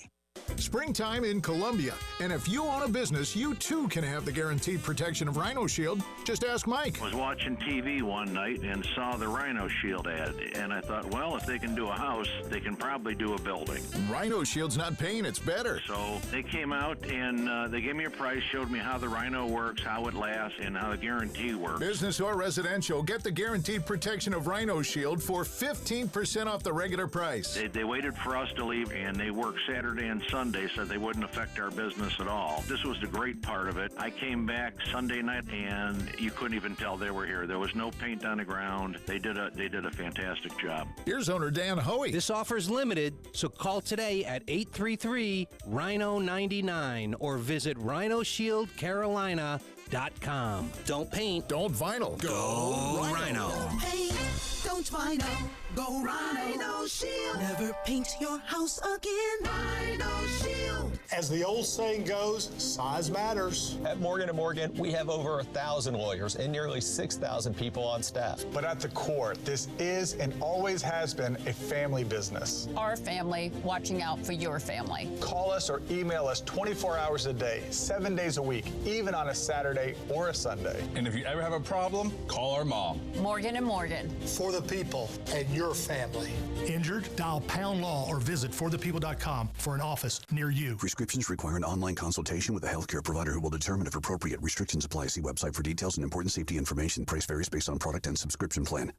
Springtime in Columbia. And if you own a business, you too can have the guaranteed protection of Rhino Shield. Just ask Mike. I was watching TV one night and saw the Rhino Shield ad. And I thought, well, if they can do a house, they can probably do a building. Rhino Shield's not pain, it's better. So they came out and they gave me a price, showed me how the Rhino works, how it lasts, and how the guarantee works. Business or residential, get the guaranteed protection of Rhino Shield for 15% off the regular price. They waited for us to leave, and they worked Saturday and Sunday so they wouldn't affect our business at all. This was the great part of it. I came back Sunday night, and you couldn't even tell they were here. There was no paint on the ground. They did a fantastic job. Here's owner Dan Hoey. This offer is limited, so call today at 833-RHINO-99 or visit RhinoShieldCarolina.com. Don't paint. Don't vinyl. Go Rhino. Don't paint. Don't vinyl. Go Rhino Shield. Never paint your house again. Rhino Shield. As the old saying goes, size matters. At Morgan & Morgan, we have over 1,000 lawyers and nearly 6,000 people on staff. But at the core, this is and always has been a family business. Our family watching out for your family. Call us or email us 24 hours a day, 7 days a week, even on a Saturday or a Sunday. And if you ever have a problem, call our mom. Morgan & Morgan. For the people and your family. Injured? Dial Pound Law or visit forthepeople.com for an office near you. Prescriptions require an online consultation with a healthcare provider who will determine if appropriate. Restrictions apply. See website for details and important safety information. Price varies based on product and subscription plan.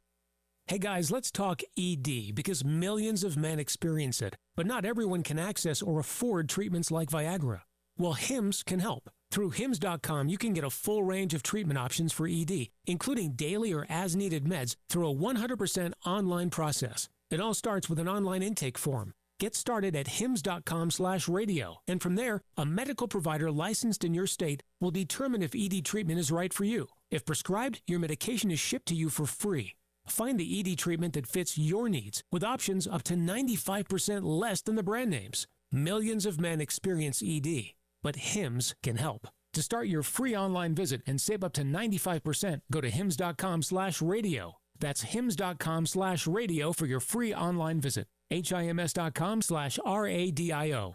Hey guys, let's talk ED because millions of men experience it, but not everyone can access or afford treatments like Viagra. Well, HIMS can help. Through HIMS.com, you can get a full range of treatment options for ED, including daily or as-needed meds through a 100% online process. It all starts with an online intake form. Get started at hims.com/radio. And from there, a medical provider licensed in your state will determine if ED treatment is right for you. If prescribed, your medication is shipped to you for free. Find the ED treatment that fits your needs with options up to 95% less than the brand names. Millions of men experience ED, but Hims can help. To start your free online visit and save up to 95%, go to hims.com/radio. That's hims.com/radio for your free online visit. HIMS.com/RADIO.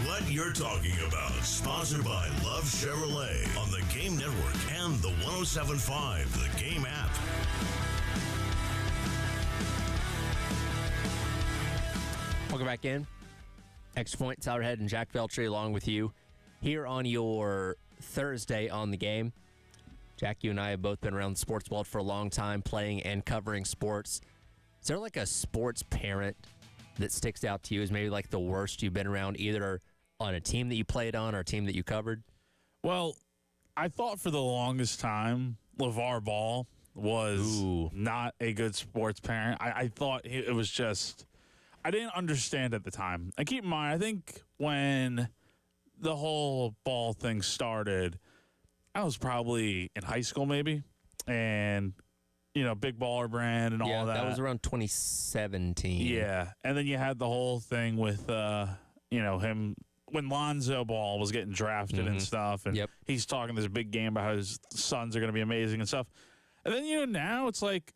What You're Talking About, sponsored by Love Chevrolet on the Game Network and the 107.5 The Game app. Welcome back in. Extra Point, Tyler Head and Jack Veltri along with you here on your Thursday on the Game. Jack, you and I have both been around the sports world for a long time, playing and covering sports. Is there like a sports parent that sticks out to you as maybe like the worst you've been around, either on a team that you played on or a team that you covered? Well, I thought for the longest time LeVar Ball was not a good sports parent. I thought it was just, I didn't understand at the time. And keep in mind, I think when the whole Ball thing started, I was probably in high school maybe, and Big Baller Brand and all that. That was around 2017. Yeah, and then you had the whole thing with him when Lonzo Ball was getting drafted and stuff, and he's talking this big game about how his sons are going to be amazing and stuff. And then now it's like,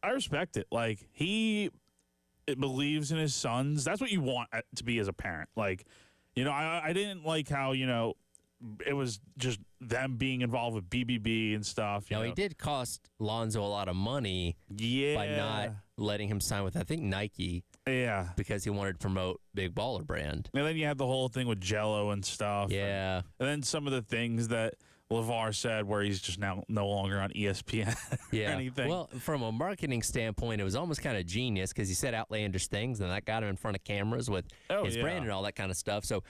I respect it. Like, it believes in his sons. That's what you want to be as a parent. Like, I didn't like how it was just them being involved with BBB and stuff. He did cost Lonzo a lot of money by not letting him sign with, I think, Nike. Yeah. Because he wanted to promote Big Baller Brand. And then you had the whole thing with Jell-O and stuff. Yeah. And then some of the things that LeVar said where he's just now no longer on ESPN or anything. Well, from a marketing standpoint, it was almost kind of genius because he said outlandish things, and that got him in front of cameras with his brand and all that kind of stuff. So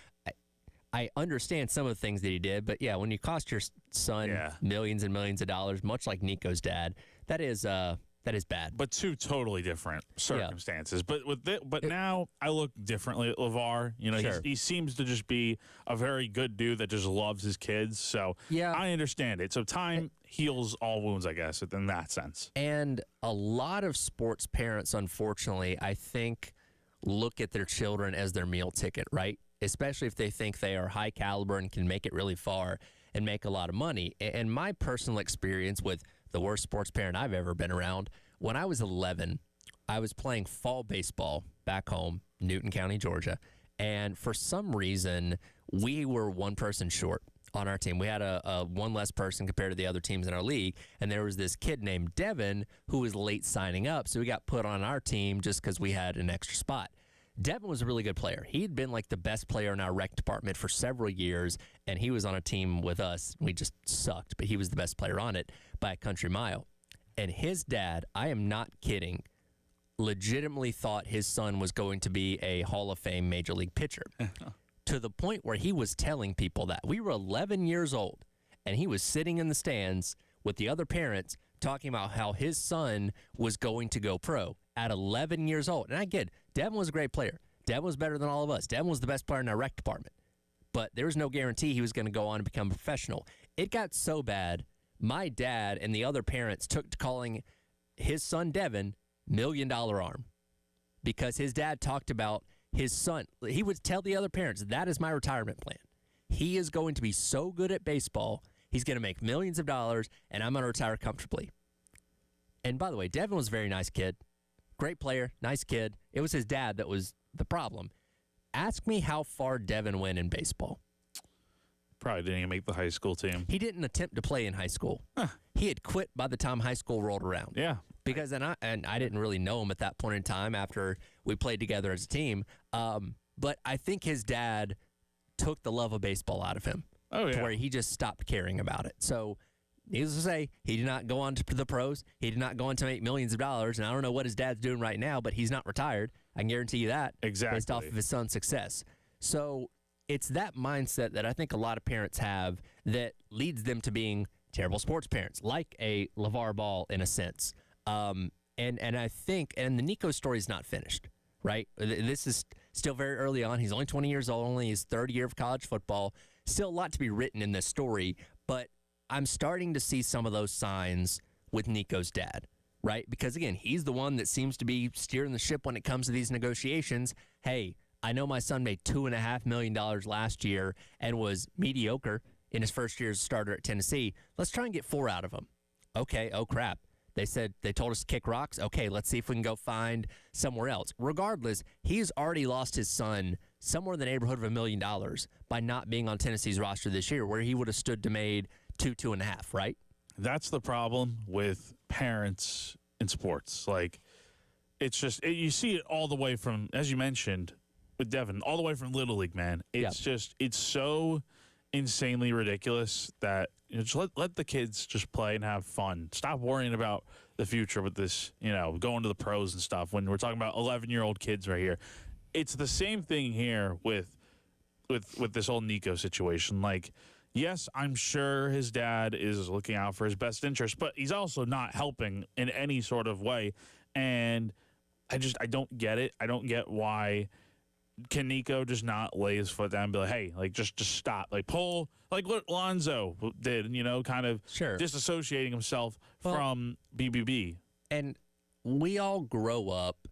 I understand some of the things that he did, but when you cost your son millions and millions of dollars, much like Nico's dad, that is bad. But two totally different circumstances. But but now I look differently at LeVar. He seems to just be a very good dude that just loves his kids. So I understand it. So time heals all wounds, I guess, in that sense. And a lot of sports parents, unfortunately, I think, look at their children as their meal ticket, right? Especially if they think they are high caliber and can make it really far and make a lot of money. And my personal experience with the worst sports parent I've ever been around, when I was 11, I was playing fall baseball back home, Newton County, Georgia. And for some reason, we were one person short on our team. We had a one less person compared to the other teams in our league. And there was this kid named Devin who was late signing up. So he got put on our team just because we had an extra spot. Devin was a really good player. He'd been like the best player in our rec department for several years, and he was on a team with us. We just sucked, but he was the best player on it by a country mile. And his dad, I am not kidding, legitimately thought his son was going to be a Hall of Fame Major League pitcher to the point where he was telling people that. We were 11 years old, and he was sitting in the stands with the other parents talking about how his son was going to go pro at 11 years old. And I get it. Devin was a great player. Devin was better than all of us. Devin was the best player in our rec department. But there was no guarantee he was going to go on and become a professional. It got so bad, my dad and the other parents took to calling his son Devin $1 Million Arm because his dad talked about his son. He would tell the other parents, that is my retirement plan. He is going to be so good at baseball, he's going to make millions of dollars, and I'm going to retire comfortably. And by the way, Devin was a very nice kid. Great player, nice kid. It was his dad that was the problem. Ask me how far Devin went in baseball. Probably didn't even make the high school team. He didn't attempt to play in high school. He had quit by the time high school rolled around. Yeah. Because I didn't really know him at that point in time after we played together as a team. But I think his dad took the love of baseball out of him. Oh, yeah. To where he just stopped caring about it. So, needless to say, he did not go on to the pros. He did not go on to make millions of dollars. And I don't know what his dad's doing right now, but he's not retired. I can guarantee you that. Exactly. Based off of his son's success. So it's that mindset that I think a lot of parents have that leads them to being terrible sports parents, like a LeVar Ball in a sense. And I think, and the Nico story is not finished, right? This is still very early on. He's only 20 years old, only his third year of college football. Still a lot to be written in this story, but I'm starting to see some of those signs with Nico's dad, right? Because, again, he's the one that seems to be steering the ship when it comes to these negotiations. Hey, I know my son made $2.5 million last year and was mediocre in his first year as a starter at Tennessee. Let's try and get 4 out of him. Okay, oh, crap. They told us to kick rocks. Okay, let's see if we can go find somewhere else. Regardless, he's already lost his son somewhere in the neighborhood of $1 million by not being on Tennessee's roster this year, where he would have stood to made 2.5, right? That's the problem with parents in sports. Like, it's just, you see it all the way from, as you mentioned, with Devin, all the way from Little League, man. It's just, it's so insanely ridiculous that just let the kids just play and have fun. Stop worrying about the future with this, going to the pros and stuff when we're talking about 11-year-old kids right here. It's the same thing here with this whole Nico situation. Like, yes, I'm sure his dad is looking out for his best interest, but he's also not helping in any sort of way. And I don't get it. I don't get why. Can Nico just not lay his foot down and be like, hey, like, just stop. Like, pull, like what Lonzo did, kind of disassociating himself from BBB. And we all grow up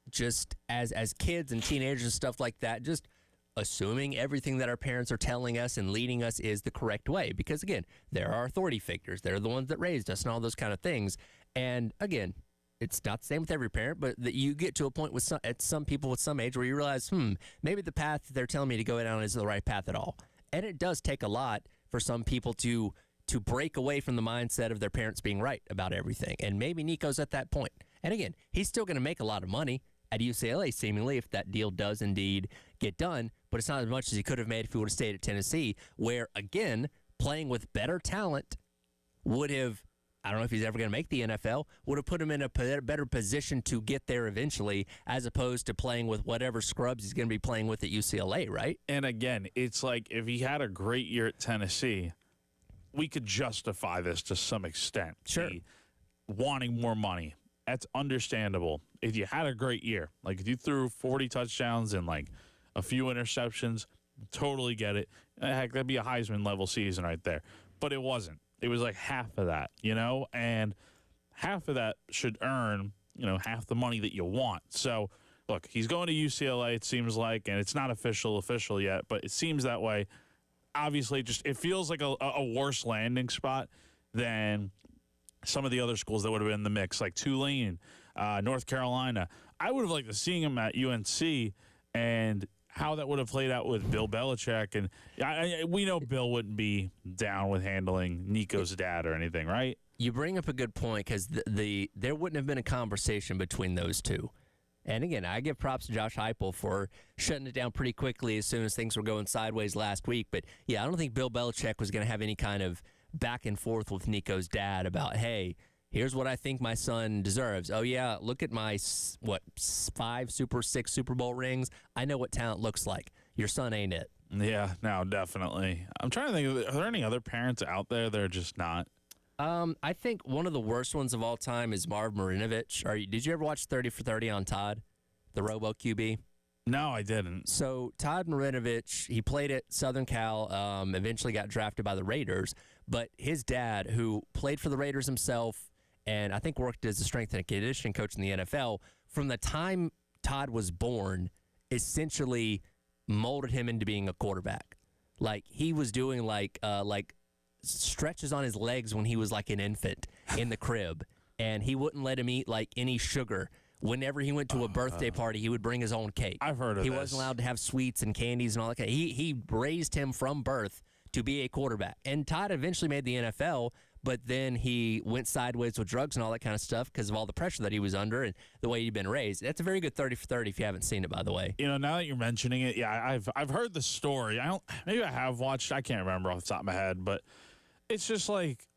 just as kids and teenagers and stuff like that, just assuming everything that our parents are telling us and leading us is the correct way. Because, again, there are authority figures. They're the ones that raised us and all those kind of things. And, again, it's not the same with every parent, but that you get to a point with some people with some age where you realize, maybe the path they're telling me to go down isn't the right path at all. And it does take a lot for some people to break away from the mindset of their parents being right about everything. And maybe Nico's at that point. And again, he's still going to make a lot of money at UCLA, seemingly, if that deal does indeed get done. But it's not as much as he could have made if he would have stayed at Tennessee, where, again, playing with better talent would have, I don't know if he's ever going to make the NFL, would have put him in a better position to get there eventually, as opposed to playing with whatever scrubs he's going to be playing with at UCLA, right? And again, it's like if he had a great year at Tennessee, we could justify this to some extent. Sure. Wanting more money. That's understandable. If you had a great year, like if you threw 40 touchdowns and like a few interceptions, totally get it. Heck, that'd be a Heisman level season right there. But it wasn't. It was like half of that, and half of that should earn, half the money that you want. So, look, he's going to UCLA, it seems like, and it's not official yet, but it seems that way. Obviously, it feels like a worse landing spot than some of the other schools that would have been in the mix, like Tulane, North Carolina. I would have liked to see him at UNC, and how that would have played out with Bill Belichick. And we know Bill wouldn't be down with handling Nico's dad or anything, right? You bring up a good point, because there wouldn't have been a conversation between those two. And again, I give props to Josh Heupel for shutting it down pretty quickly as soon as things were going sideways last week. But yeah, I don't think Bill Belichick was going to have any kind of back and forth with Nico's dad about, hey, here's what I think my son deserves. Oh, yeah, look at my, 6 Super Bowl rings. I know what talent looks like. Your son ain't it. Yeah, no, definitely. I'm trying to think, are there any other parents out there that are just not? I think one of the worst ones of all time is Marv Marinovich. Did you ever watch 30 for 30 on Todd, the Robo QB? No, I didn't. So Todd Marinovich, he played at Southern Cal, eventually got drafted by the Raiders, but his dad, who played for the Raiders himself, and I think worked as a strength and conditioning coach in the NFL, from the time Todd was born, essentially molded him into being a quarterback. Like, he was doing like stretches on his legs when he was like an infant in the crib, and he wouldn't let him eat like any sugar. Whenever he went to a birthday party, he would bring his own cake. I've heard of He this. wasn't allowed to have sweets and candies and all that kind of, he raised him from birth to be a quarterback. And Todd eventually made the NFL, but then he went sideways with drugs and all that kind of stuff because of all the pressure that he was under and the way he'd been raised. That's a very good 30 for 30 if you haven't seen it, by the way. Now that you're mentioning it, yeah, I've heard the story. Maybe I have watched. I can't remember off the top of my head, but it's just like,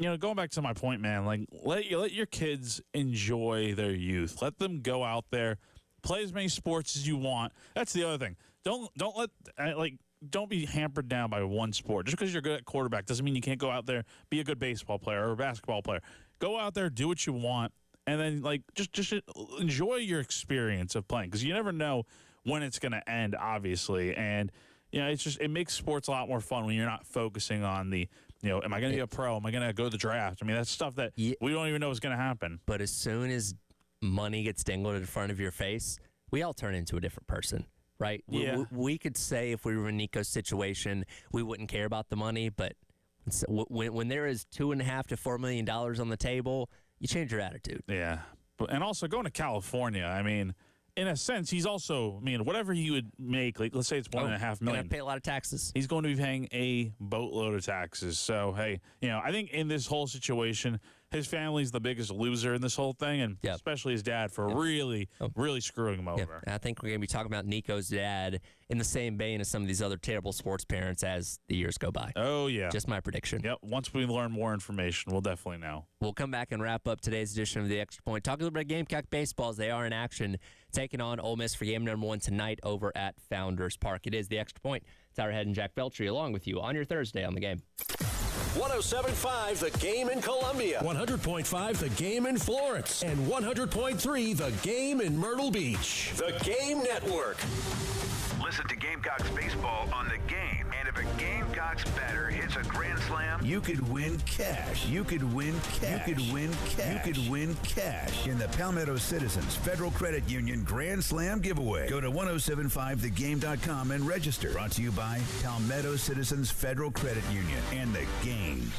going back to my point, man, like let your kids enjoy their youth. Let them go out there, play as many sports as you want. That's the other thing. Don't let don't be hampered down by one sport. Just because you're good at quarterback doesn't mean you can't go out there, be a good baseball player or a basketball player. Go out there, do what you want, and then like just enjoy your experience of playing, because you never know when it's going to end, obviously. And it makes sports a lot more fun when you're not focusing on the, am I going to be a pro? Am I going to go to the draft? I mean, that's stuff that we don't even know is going to happen. But as soon as money gets dangled in front of your face, we all turn into a different person, right? Yeah. We could say if we were in Nico's situation, we wouldn't care about the money, but when there is $2.5 to $4 million on the table, you change your attitude. Yeah. And also going to California, I mean, in a sense, he's also, whatever he would make, like let's say it's $1.5 million. Gonna pay a lot of taxes. He's going to be paying a boatload of taxes. So, hey, I think in this whole situation, his family's the biggest loser in this whole thing, and especially his dad for really screwing him over. And I think we're going to be talking about Nico's dad in the same vein as some of these other terrible sports parents as the years go by. Oh, yeah. Just my prediction. Yep. Once we learn more information, we'll definitely know. We'll come back and wrap up today's edition of The Extra Point. Talk a little bit of Gamecock baseball as they are in action, taking on Ole Miss for game number 1 tonight over at Founders Park. It is The Extra Point. Tyler Head and Jack Beltry along with you on your Thursday on The Game. 107.5 The Game in Columbia, 100.5 The Game in Florence, and 100.3 The Game in Myrtle Beach. The Game Network. Listen to Gamecocks baseball on The Game. And if a Gamecocks batter hits a grand slam, you could win cash. You could win cash. You could win cash. You could win cash in the Palmetto Citizens Federal Credit Union Grand Slam Giveaway. Go to 1075thegame.com and register. Brought to you by Palmetto Citizens Federal Credit Union and The Game.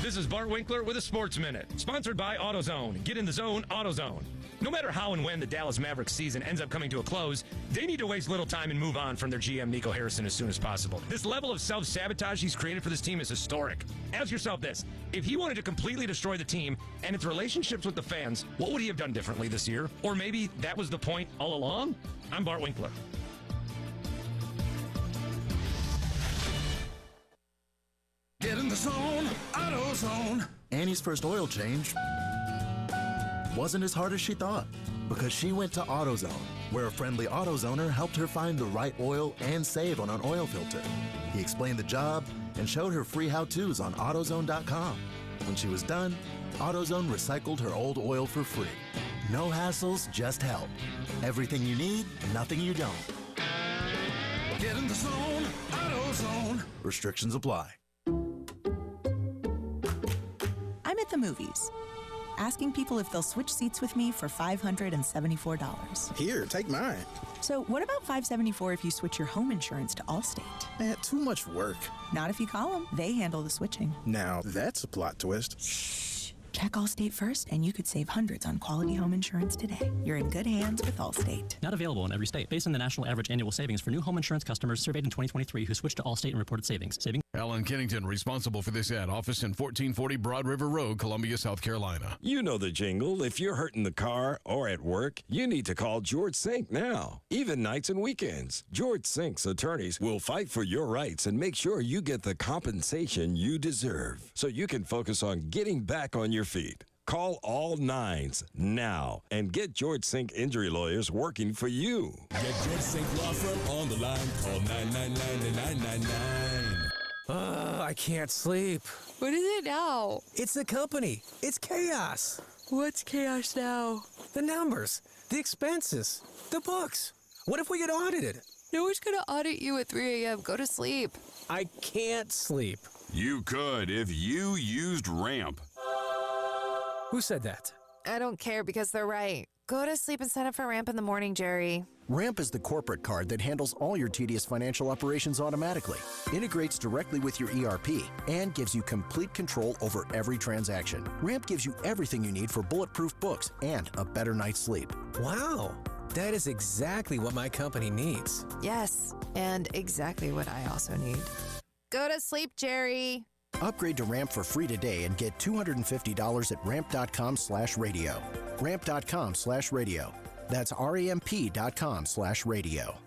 This is Bart Winkler with a Sports Minute, sponsored by AutoZone. Get in the zone, AutoZone. No matter how and when the Dallas Mavericks season ends up coming to a close, they need to waste little time and move on from their GM, Nico Harrison, as soon as possible. This level of self-sabotage he's created for this team is historic. Ask yourself this. If he wanted to completely destroy the team and its relationships with the fans, what would he have done differently this year? Or maybe that was the point all along? I'm Bart Winkler. Get in the zone, AutoZone. Annie's first oil change wasn't as hard as she thought, because she went to AutoZone, where a friendly AutoZoner helped her find the right oil and save on an oil filter. He explained the job and showed her free how-tos on AutoZone.com. When she was done, AutoZone recycled her old oil for free. No hassles, just help. Everything you need, nothing you don't. Get in the zone, AutoZone. Restrictions apply. I'm at the movies, asking people if they'll switch seats with me for $574. Here, take mine. So what about $574 if you switch your home insurance to Allstate? Too much work. Not if you call them. They handle the switching. Now, that's a plot twist. Shh. Check Allstate first, and you could save hundreds on quality home insurance today. You're in good hands with Allstate. Not available in every state. Based on the national average annual savings for new home insurance customers surveyed in 2023 who switched to Allstate and reported savings. Alan Kennington, responsible for this ad. Office in 1440 Broad River Road, Columbia, South Carolina. You know the jingle. If you're hurt in the car or at work, you need to call George Sink now. Even nights and weekends. George Sink's attorneys will fight for your rights and make sure you get the compensation you deserve, so you can focus on getting back on your feet. Call all nines now and get George Sink injury lawyers working for you. Get George Sink Law Firm on the line. Call 999-9999. I can't sleep. What is it now? It's the company. It's chaos. What's chaos now? The numbers, the expenses, the books. What if we get audited? No one's gonna audit you at 3 a.m. Go to sleep. I can't sleep. You could if you used Ramp. Who said that? I don't care because they're right. Go to sleep and sign up for Ramp in the morning, Jerry. Ramp is the corporate card that handles all your tedious financial operations automatically, integrates directly with your ERP, and gives you complete control over every transaction. Ramp gives you everything you need for bulletproof books and a better night's sleep. Wow, that is exactly what my company needs. Yes, and exactly what I also need. Go to sleep, Jerry. Upgrade to Ramp for free today and get $250 at ramp.com/radio. Ramp.com/radio. That's ramp.com/radio.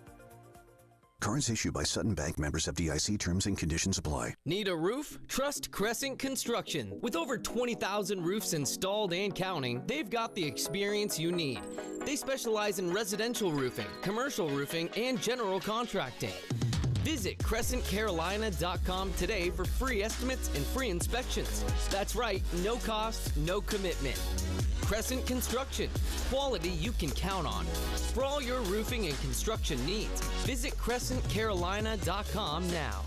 Cards issued by Sutton Bank, members FDIC. Terms and conditions apply. Need a roof? Trust Crescent Construction. With over 20,000 roofs installed and counting, they've got the experience you need. They specialize in residential roofing, commercial roofing, and general contracting. Visit CrescentCarolina.com today for free estimates and free inspections. That's right, no cost, no commitment. Crescent Construction, quality you can count on. For all your roofing and construction needs, visit CrescentCarolina.com now.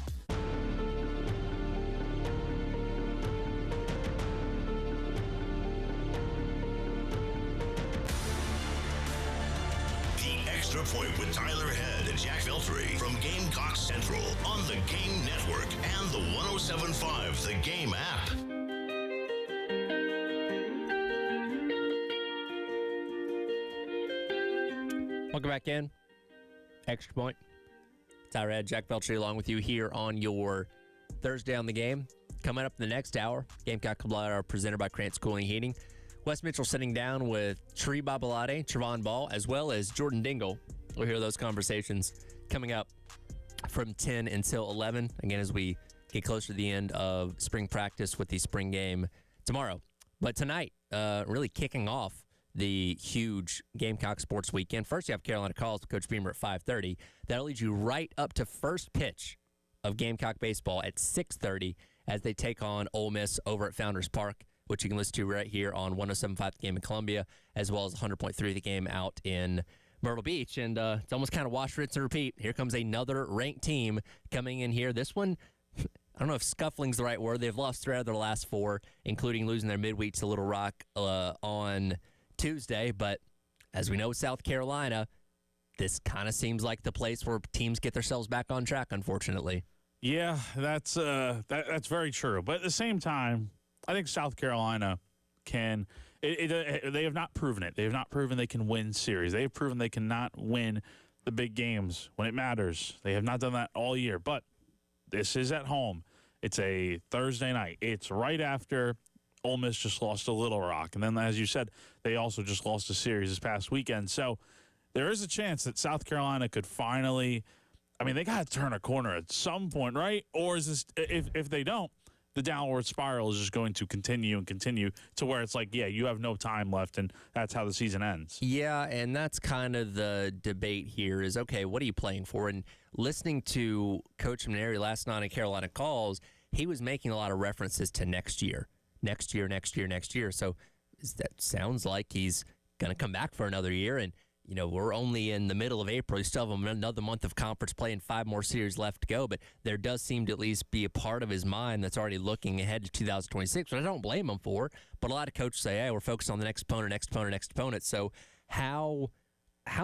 Extra Point with Tyler Head and Jack Veltri from Gamecock Central on the Game Network and the 107.5 The Game app. Welcome back in. Extra Point. Tyler Head, Jack Veltri along with you here on your Thursday on the Game. Coming up in the next hour, Gamecock Couple Hour presented by Krantz Cooling and Heating. Wes Mitchell sitting down with Tree Babalade, Trevon Ball, as well as Jordan Dingle. We'll hear those conversations coming up from 10 until 11, again, as we get closer to the end of spring practice with the spring game tomorrow. But tonight, really kicking off the huge Gamecock sports weekend. First, you have Carolina Calls with Coach Beamer at 5:30. That'll lead you right up to first pitch of Gamecock baseball at 6:30 as they take on Ole Miss over at Founders Park, which you can listen to right here on 107.5 The Game in Columbia, as well as 100.3 The Game out in Myrtle Beach. And it's almost kind of wash, rinse, and repeat. Here comes another ranked team coming in here. This one, I don't know if scuffling's the right word. They've lost 3 out of their last 4, including losing their midweek to Little Rock on Tuesday. But as we know with South Carolina, this kind of seems like the place where teams get themselves back on track, unfortunately. Yeah, that's very true. But at the same time, I think South Carolina can they have not proven it. They have not proven they can win series. They have proven they cannot win the big games when it matters. They have not done that all year. But this is at home. It's a Thursday night. It's right after Ole Miss just lost to Little Rock. And then, as you said, they also just lost a series this past weekend. So there is a chance that South Carolina could finally – I mean, they got to turn a corner at some point, right? Or is this – if they don't, the downward spiral is just going to continue and continue to where it's like, yeah, you have no time left, and that's how the season ends. Yeah, and that's kind of the debate here is, okay, what are you playing for? And listening to Coach Maneri last night in Carolina Calls, he was making a lot of references to next year. Next year. So that sounds like he's going to come back for another year. And, you know, we're only in the middle of April. You still have another month of conference play and 5 more series left to go. But there does seem to at least be a part of his mind that's already looking ahead to 2026, which I don't blame him for. But a lot of coaches say, hey, we're focused on the next opponent. So how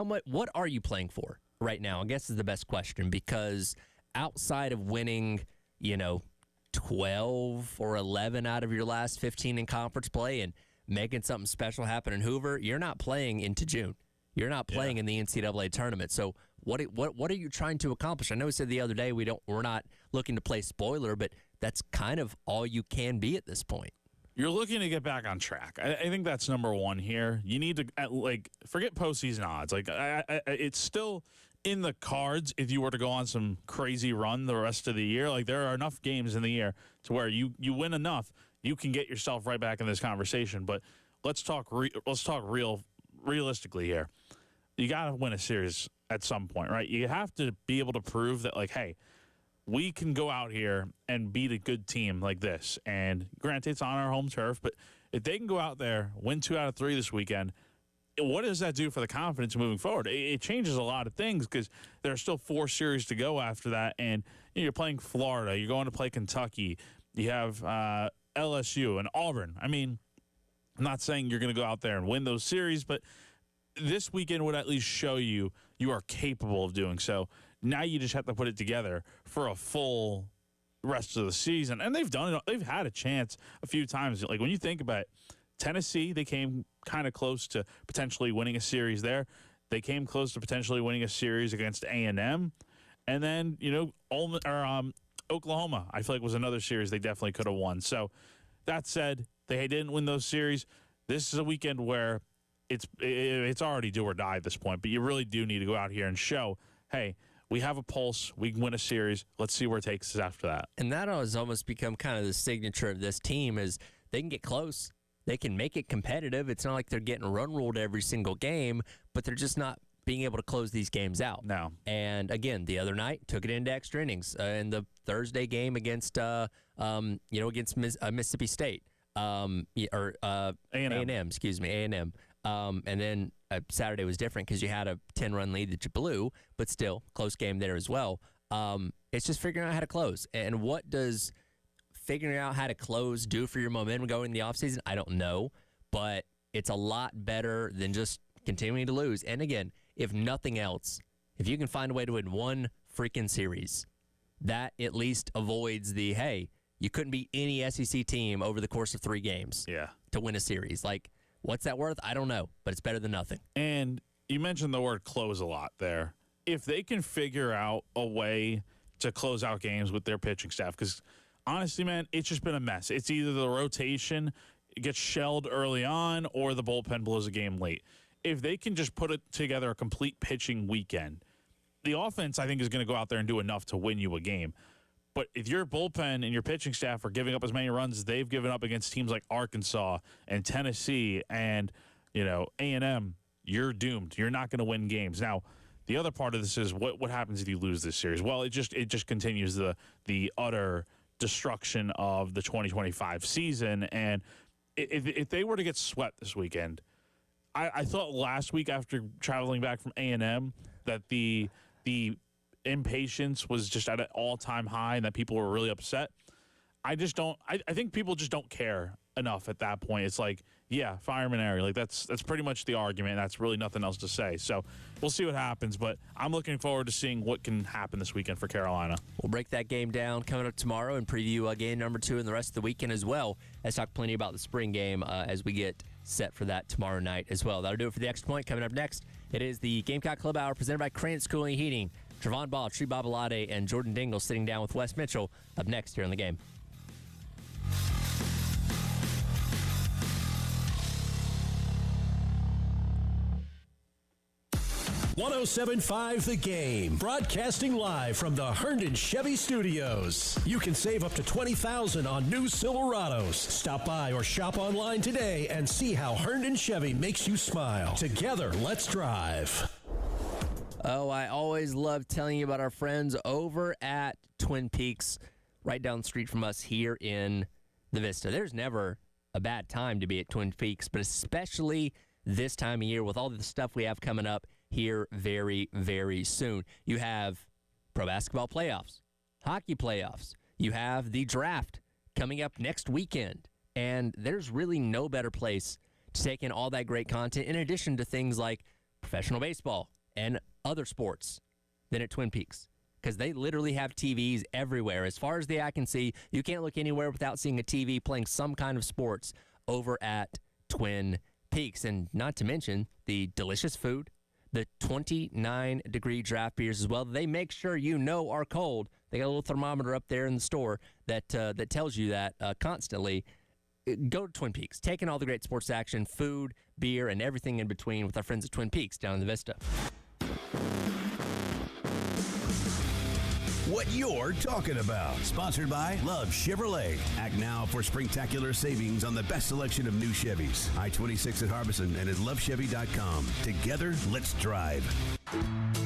much, what are you playing for right now, I guess is the best question. Because outside of winning, 12 or 11 out of your last 15 in conference play and making something special happen in Hoover, you're not playing into June. You're not playing in the NCAA tournament. So what are you trying to accomplish? I know we said the other day we're not looking to play spoiler, but that's kind of all you can be at this point. You're looking to get back on track. I think that's number one here. You need to forget postseason odds. It's still in the cards if you were to go on some crazy run the rest of the year. Like, there are enough games in the year to where you win enough, you can get yourself right back in this conversation. But let's talk realistically here. You got to win a series at some point, right? You have to be able to prove that, like, hey, we can go out here and beat a good team like this. And granted, it's on our home turf, but if they can go out there, win 2 out of 3 this weekend, what does that do for the confidence moving forward? It changes a lot of things because there are still 4 series to go after that. And you're playing Florida. You're going to play Kentucky. You have LSU and Auburn. I mean, I'm not saying you're going to go out there and win those series, but this weekend would at least show you are capable of doing so. Now you just have to put it together for a full rest of the season. And they've done it. They've had a chance a few times. Like, when you think about it, Tennessee, they came kind of close to potentially winning a series there. They came close to potentially winning a series against A&M. And then, Oklahoma, I feel like, was another series they definitely could have won. So that said, they didn't win those series. This is a weekend where it's already do or die at this point, but you really do need to go out here and show, hey, we have a pulse. We can win a series. Let's see where it takes us after that. And that has almost become kind of the signature of this team is they can get close. They can make it competitive. It's not like they're getting run ruled every single game, but they're just not being able to close these games out. No. And again, the other night took it into extra innings in the Thursday game against Mississippi State or A&M. Excuse me, A&M. And then Saturday was different because you had a 10-run lead that you blew, but still close game there as well. It's just figuring out how to close. And what does figuring out how to close do for your momentum going in the offseason? I don't know, but it's a lot better than just continuing to lose. And again, if nothing else, if you can find a way to win one freaking series, that at least avoids the, hey, you couldn't beat any SEC team over the course of 3 games to win a series. Like, what's that worth? I don't know, but it's better than nothing. And you mentioned the word close a lot there. If they can figure out a way to close out games with their pitching staff, because honestly, man, it's just been a mess. It's either the rotation gets shelled early on or the bullpen blows a game late. If they can just put it together a complete pitching weekend, the offense, I think, is going to go out there and do enough to win you a game. But if your bullpen and your pitching staff are giving up as many runs as they've given up against teams like Arkansas and Tennessee and, A&M, you're doomed. You're not going to win games. Now, the other part of this is what happens if you lose this series? Well, it just continues the utter destruction of the 2025 season. And if they were to get swept this weekend, I thought last week after traveling back from A&M that the impatience was just at an all-time high and that people were really upset. I think people just don't care enough at that point. It's like, yeah, fireman area. Like that's pretty much the argument. That's really nothing else to say. So we'll see what happens, but I'm looking forward to seeing what can happen this weekend for Carolina. We'll break that game down coming up tomorrow and preview game number 2 and the rest of the weekend as well. Let's talk plenty about the spring game as we get set for that tomorrow night as well. That'll do it for the Extra Point. Coming up next, it is the Gamecock Club Hour presented by Krantz Cooling Heating. Trevon Ball, Tree Babalade, and Jordan Dingle sitting down with Wes Mitchell up next here on the game. 107.5 The Game, broadcasting live from the Herndon Chevy Studios. You can save up to $20,000 on new Silverados. Stop by or shop online today and see how Herndon Chevy makes you smile. Together, let's drive. Oh, I always love telling you about our friends over at Twin Peaks, right down the street from us here in the Vista. There's never a bad time to be at Twin Peaks, but especially this time of year with all the stuff we have coming up here very, very soon. You have pro basketball playoffs, hockey playoffs. You have the draft coming up next weekend. And there's really no better place to take in all that great content in addition to things like professional baseball and other sports than at Twin Peaks, because they literally have TVs everywhere. As far as the eye can see, you can't look anywhere without seeing a TV playing some kind of sports over at Twin Peaks. And not to mention the delicious food, the 29-degree draft beers as well. They make sure you know are cold. They got a little thermometer up there in the store that tells you that constantly. Go to Twin Peaks, taking all the great sports action, food, beer, and everything in between with our friends at Twin Peaks down in the Vista. What you're talking about. Sponsored by Love Chevrolet. Act now for springtacular savings on the best selection of new Chevys. I-26 at Harbison and at lovechevy.com. Together, let's drive.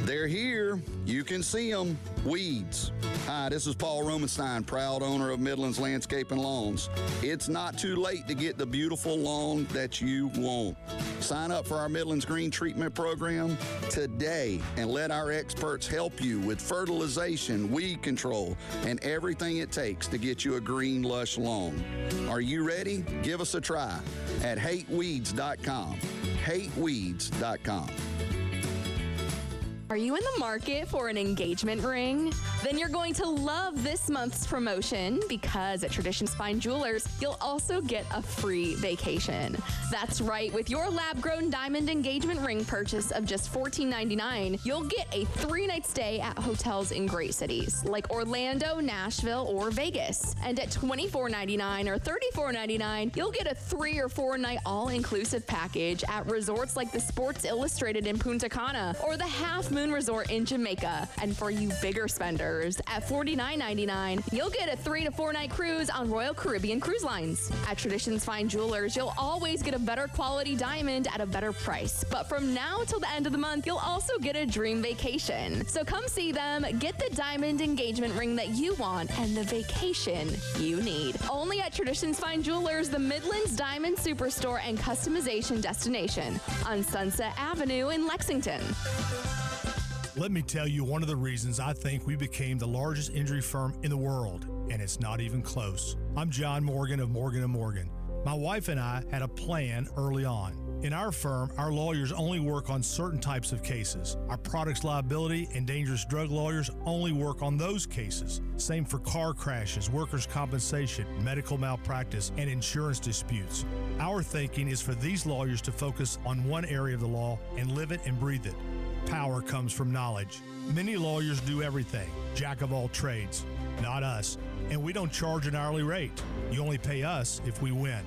They're here. You can see them. Weeds. Hi, this is Paul Romenstein, proud owner of Midlands Landscape and Lawns. It's not too late to get the beautiful lawn that you want. Sign up for our Midlands Green Treatment Program today and let our experts help you with fertilization, weed control, and everything it takes to get you a green, lush lawn. Are you ready? Give us a try at hateweeds.com. hateweeds.com. Are you in the market for an engagement ring? Then you're going to love this month's promotion, because at Traditions Fine Jewelers, you'll also get a free vacation. That's right, with your lab-grown diamond engagement ring purchase of just $14.99, you'll get a 3-night stay at hotels in great cities like Orlando, Nashville, or Vegas. And at $24.99 or $34.99, you'll get a 3 or 4-night all-inclusive package at resorts like the Sports Illustrated in Punta Cana or the Half Moon Resort in Jamaica. And for you bigger spenders, At $49.99, you'll get a 3 to 4 night cruise on Royal Caribbean Cruise Lines. At Traditions Fine Jewelers, you'll always get a better quality diamond at a better price. But from now till the end of the month, you'll also get a dream vacation. So come see them, get the diamond engagement ring that you want, and the vacation you need. Only at Traditions Fine Jewelers, the Midlands Diamond Superstore and Customization Destination on Sunset Avenue in Lexington. Let me tell you one of the reasons I think we became the largest injury firm in the world, and it's not even close. I'm John Morgan of Morgan & Morgan. My wife and I had a plan early on. In our firm, our lawyers only work on certain types of cases. Our products liability and dangerous drug lawyers only work on those cases. Same for car crashes, workers' compensation, medical malpractice, and insurance disputes. Our thinking is for these lawyers to focus on one area of the law and live it and breathe it. Power comes from knowledge. Many lawyers do everything, jack of all trades. Not us. And we don't charge an hourly rate. You only pay us if we win.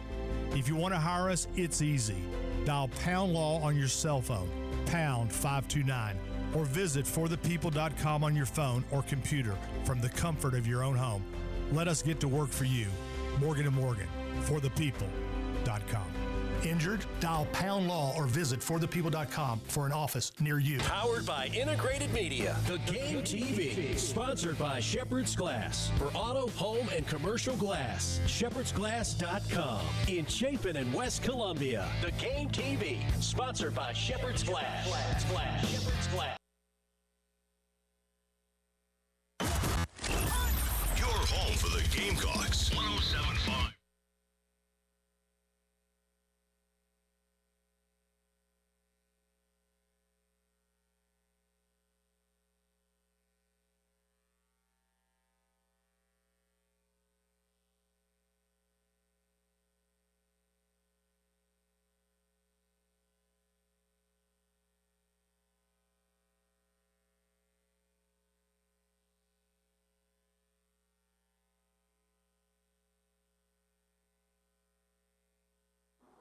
If you want to hire us, it's easy. Dial Pound Law on your cell phone, pound 529, or visit forthepeople.com on your phone or computer from the comfort of your own home. Let us get to work for you. Morgan & Morgan, forthepeople.com. Injured? Dial Pound Law or visit forthepeople.com for an office near you. Powered by Integrated Media. The Game TV. Sponsored by Shepherd's Glass. For auto, home, and commercial glass. ShepherdsGlass.com. In Chapin and West Columbia. The Game TV. Sponsored by Shepherd's Glass. Shepherd's Glass. Your home for the Gamecocks. 107.5.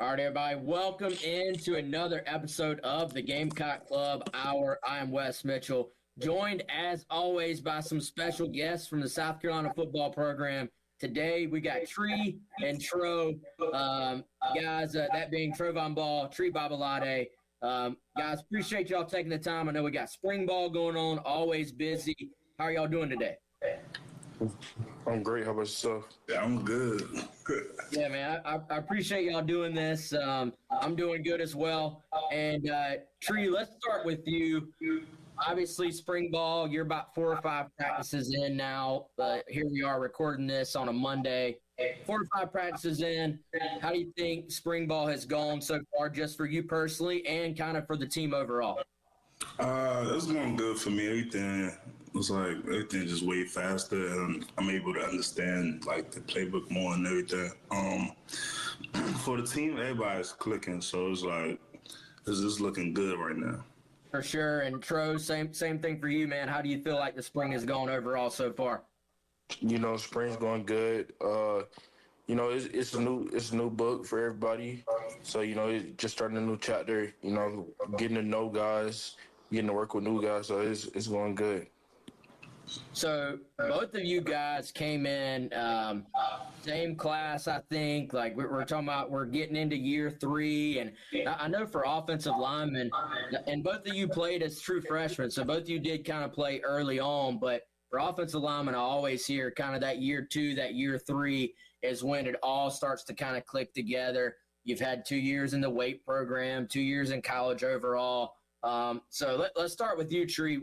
All right, everybody, welcome into another episode of the Gamecock Club Hour. I am Wes Mitchell, joined as always by some special guests from the South Carolina football program. Today we got Tree and Tro, guys, that being Trovon Ball, Tree Babalade. Guys, appreciate y'all taking the time. I know we got spring ball going on, always busy. How are y'all doing today? I'm great. How about yourself? Yeah, I'm good. Yeah, man, I appreciate y'all doing this. I'm doing good as well. And Tree, let's start with you. Obviously, spring ball, you're about 4 or 5 practices in now. Here we are recording this on a Monday. 4 or 5 practices in. How do you think spring ball has gone so far, just for you personally and kind of for the team overall? It's going good for me. Everything just way faster, and I'm able to understand like the playbook more and everything. For the team, everybody's clicking, so it's just looking good right now. For sure. And Tro, same thing for you, man. How do you feel like the spring has gone overall so far? Spring's going good. It's a new book for everybody. So, it's just starting a new chapter, getting to know guys, getting to work with new guys. So it's going good. So both of you guys came in same class, I think. Like we're talking about, we're getting into year 3, and I know for offensive linemen, and both of you played as true freshmen, so both of you did kind of play early on. But for offensive linemen, I always hear kind of that year 2, that year 3 is when it all starts to kind of click together. You've had 2 years in the weight program, 2 years in college overall. So let's start with you, Tree.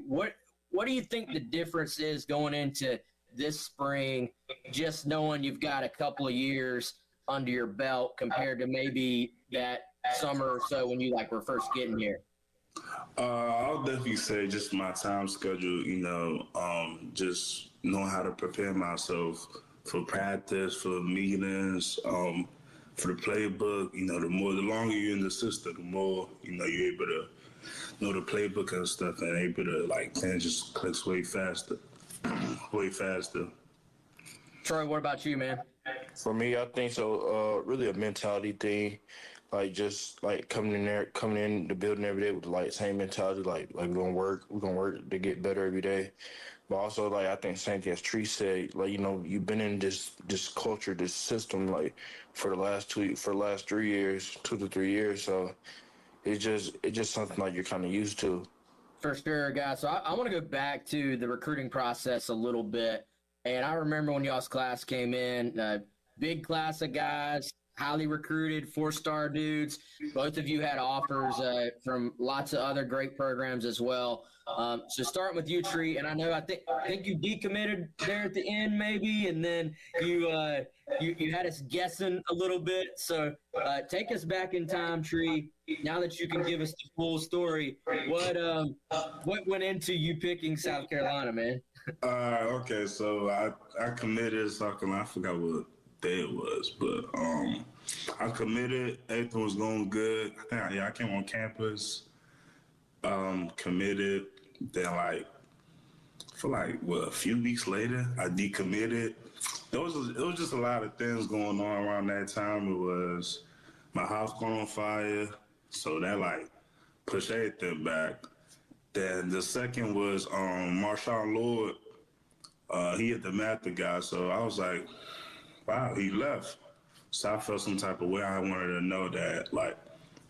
What do you think the difference is going into this spring, just knowing you've got a couple of years under your belt compared to maybe that summer or so when you were first getting here? I'll definitely say just my time schedule, just knowing how to prepare myself for practice, for meetings, for the playbook. The longer you're in the system, the more, you're able to know the playbook and stuff, and able to things just clicks way faster. Troy, what about you, man? For me, I think so. Really a mentality thing, coming in the building every day with the same mentality. We're gonna work to get better every day. But also, like, I think same thing as Tree said, like, you know, you've been in this culture, this system, like, for the last 2 to 3 years. So it's just something like you're kind of used to. For sure, guys. So I want to go back to the recruiting process a little bit. And I remember when y'all's class came in, big class of guys, highly recruited, 4-star dudes. Both of you had offers from lots of other great programs as well. So starting with you, Tree, and I think you decommitted there at the end maybe, and then you had us guessing a little bit. So take us back in time, Tree. Now that you can give us the full story, what went into you picking South Carolina, man? Okay, so I committed to South Carolina. I forgot what day it was, but I committed. Everything was going good. I came on campus, committed. Then a few weeks later, I decommitted. It was just a lot of things going on around that time. It was my house going on fire, so that pushed everything back. Then the second was Marshawn Lord. He had the math guy, so I was like, wow, he left. So I felt some type of way. I wanted to know that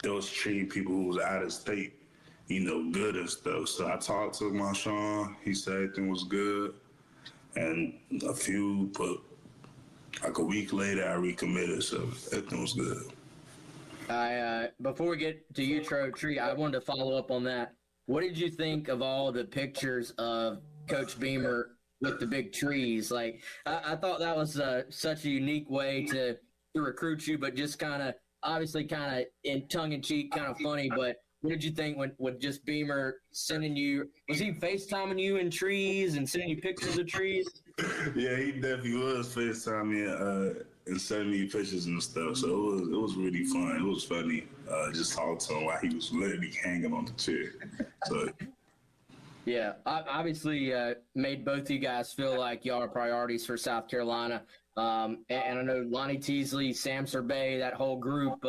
they was treating people who was out of state, good and stuff. So I talked to Marshawn. He said everything was good. And a week later, I recommitted, so everything was good. Before we get to you, Tree, I wanted to follow up on that. What did you think of all the pictures of Coach Beamer with the big trees? I thought that was such a unique way to recruit you, but just obviously in tongue-in-cheek, kind of funny. But what did you think when just Beamer sending you, was he FaceTiming you in trees and sending you pictures of trees? Yeah, he definitely was FaceTiming and sending me pictures and stuff. So it was really fun. It was funny just talking to him while he was literally hanging on the chair. So. Yeah, obviously made both of you guys feel like y'all are priorities for South Carolina. And I know Lonnie Teasley, Sam Sorbet, that whole group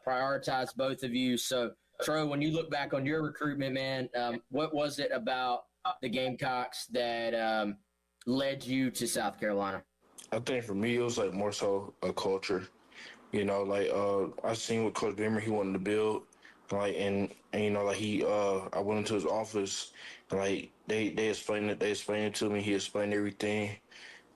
prioritized both of you. So, Tro, when you look back on your recruitment, man, what was it about the Gamecocks that led you to South Carolina? I think for me, it was more so a culture. I seen what Coach Beamer he wanted to build. I went into his office, and they explained it. They explained it to me. He explained everything,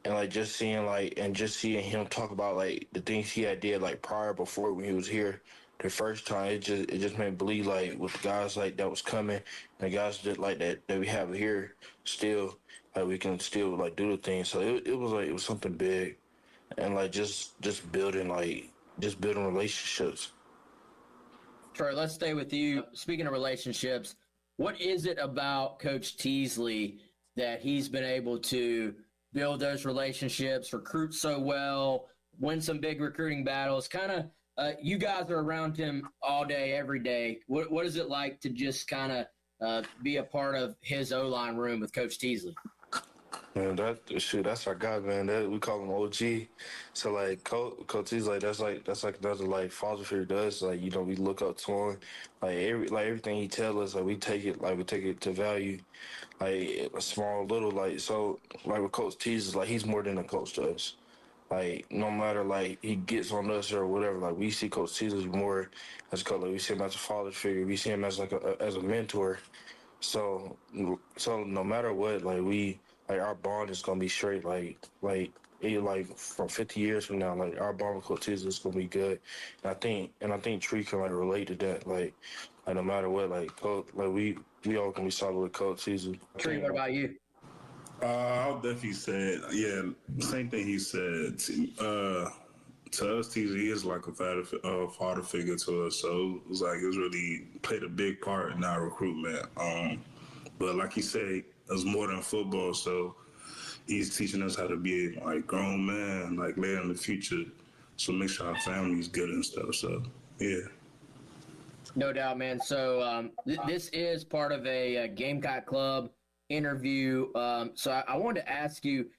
and just seeing him talk about the things he had did prior before when he was here the first time. It just made me believe with the guys that was coming, and the guys that we have here still we can still do the thing. So it was something big, and just building relationships. Troy, let's stay with you. Speaking of relationships, what is it about Coach Teasley that he's been able to build those relationships, recruit so well, win some big recruiting battles? You guys are around him all day, every day. What is it like to just be a part of his O-line room with Coach Teasley? Man, that's our guy, man. We call him OG. So Coach is that's another father figure to us. We look up to him. Everything he tells us, we take it to value. A small little with Coach Teasley, he's more than a coach to us. No matter he gets on us or whatever, we see Coach Teasley more as a coach. We see him as a father figure. We see him as as a mentor. So no matter what, our bond is gonna be straight. From 50 years from now, our bond with Coach Teasley is gonna be good. And I think Tree can relate to that. No matter what, Coach, we all gonna be solid with Coach Teasley. Tree, what about you? I'll definitely say, same thing he said. To us, Teasley is a father figure to us. So it was really played a big part in our recruitment. But like he said, it's more than football. So he's teaching us how to be a grown man, later in the future. So make sure our family's good and stuff. So yeah. No doubt, man. So this is part of a Gamecock Club interview. So I wanted to ask you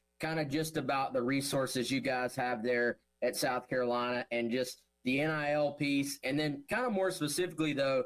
just about the resources you guys have there at South Carolina and just the NIL piece. And then more specifically, though,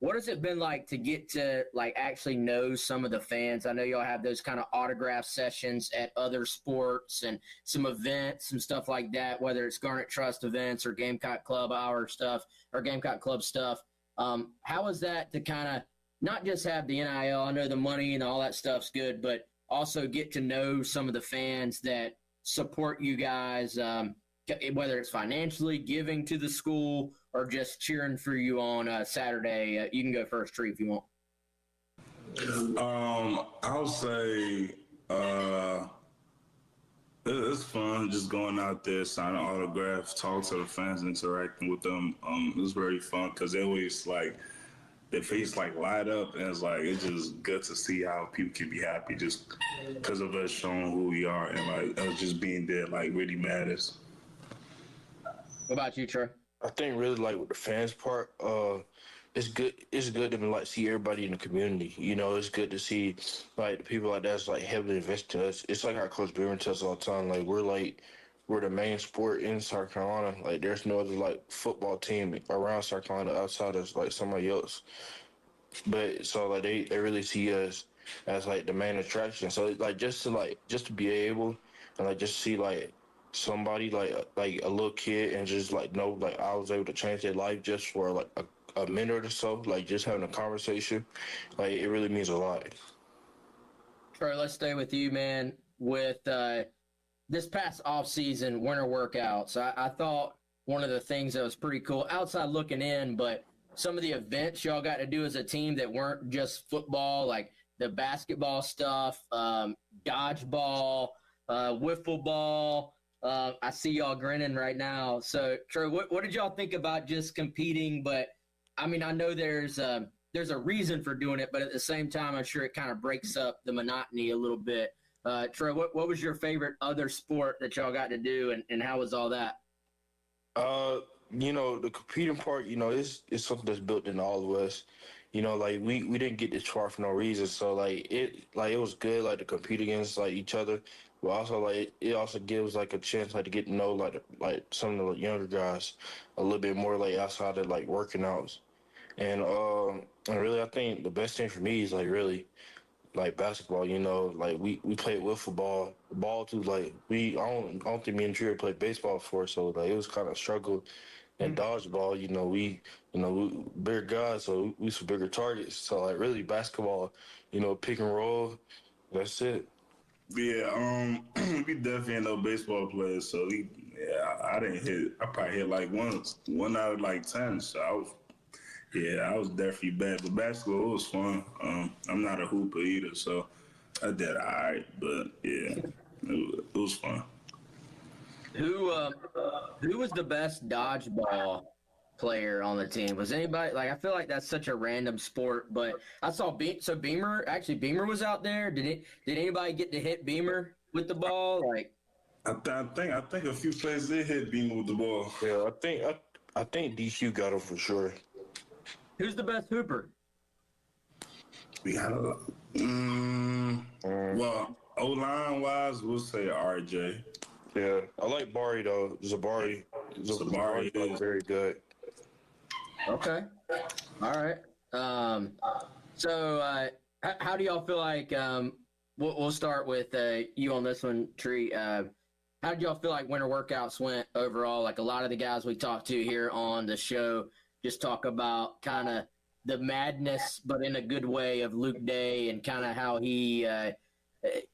what has it been like to get to like actually know some of the fans? I know y'all have those kind of autograph sessions at other sports and some events and stuff like that, whether it's Garnet Trust events or Gamecock Club Hour stuff or Gamecock Club stuff. How is that to kind of not just have the NIL? I know the money and all that stuff's good, but also get to know some of the fans that support you guys, whether it's financially giving to the school or just cheering for you on Saturday. You can go first, Tree, if you want. I'll say it's fun just going out there, signing autographs, talking to the fans, interacting with them. It's very fun because they always like their face like light up, and it's like it's just good to see how people can be happy just because of us showing who we are, and like us just being there like really matters. What about you, Trey? I think really like with the fans part, it's good. It's good to like see everybody in the community. You know, it's good to see like the people like that's like heavily invested in us. It's like our Coach Beamer tells us all the time. Like we're the main sport in South Carolina. Like there's no other like football team around South Carolina outside of like somebody else. But so like they really see us as like the main attraction. So like just to be able and like just see like somebody like a little kid and just like know like I was able to change their life just for like a minute or so, like just having a conversation, like it really means a lot. Troy, let's stay with you, man. With this past off-season winter workouts, I thought one of the things that was pretty cool, outside looking in, but some of the events y'all got to do as a team that weren't just football, like the basketball stuff, dodgeball, wiffle ball. I see y'all grinning right now. So, Troy, what did y'all think about just competing? But I mean, I know there's a reason for doing it, but at the same time, I'm sure it kind of breaks up the monotony a little bit. Troy, what was your favorite other sport that y'all got to do, and how was all that? You know, the competing part, you know, it's something that's built in all of us. You know, like we didn't get this far for no reason. So it was good like to compete against like each other, but also like it also gives like a chance like to get to know like some of the younger guys a little bit more like outside of like working out. And really I think the best thing for me is like really like basketball. You know, like we played wiffle ball too. Like I don't think me and Drew played baseball before, so like it was kind of struggle. And dodgeball, you know, we bigger guys, so we some bigger targets. So like really basketball, you know, pick and roll, that's it. Yeah, we definitely ain't no baseball players, so I didn't hit. I probably hit like one out of like 10. So I was definitely bad. But basketball was fun. I'm not a hooper either, so I did all right. But yeah, it was fun. Who was the best dodgeball player on the team? Was anybody like? I feel like that's such a random sport, but I saw Beamer was out there. Did anybody get to hit Beamer with the ball? Like, I think a few players did hit Beamer with the ball. Yeah, I think DQ got him for sure. Who's the best hooper? We got a well, O-line wise, we'll say RJ. Yeah, I like Bari though. Zabari is very good. Okay, all right. So how do y'all feel like? We'll start with you on this one, Tree. How did y'all feel like winter workouts went overall? Like a lot of the guys we talked to here on the show just talk about kind of the madness, but in a good way, of Luke Day and kind of how he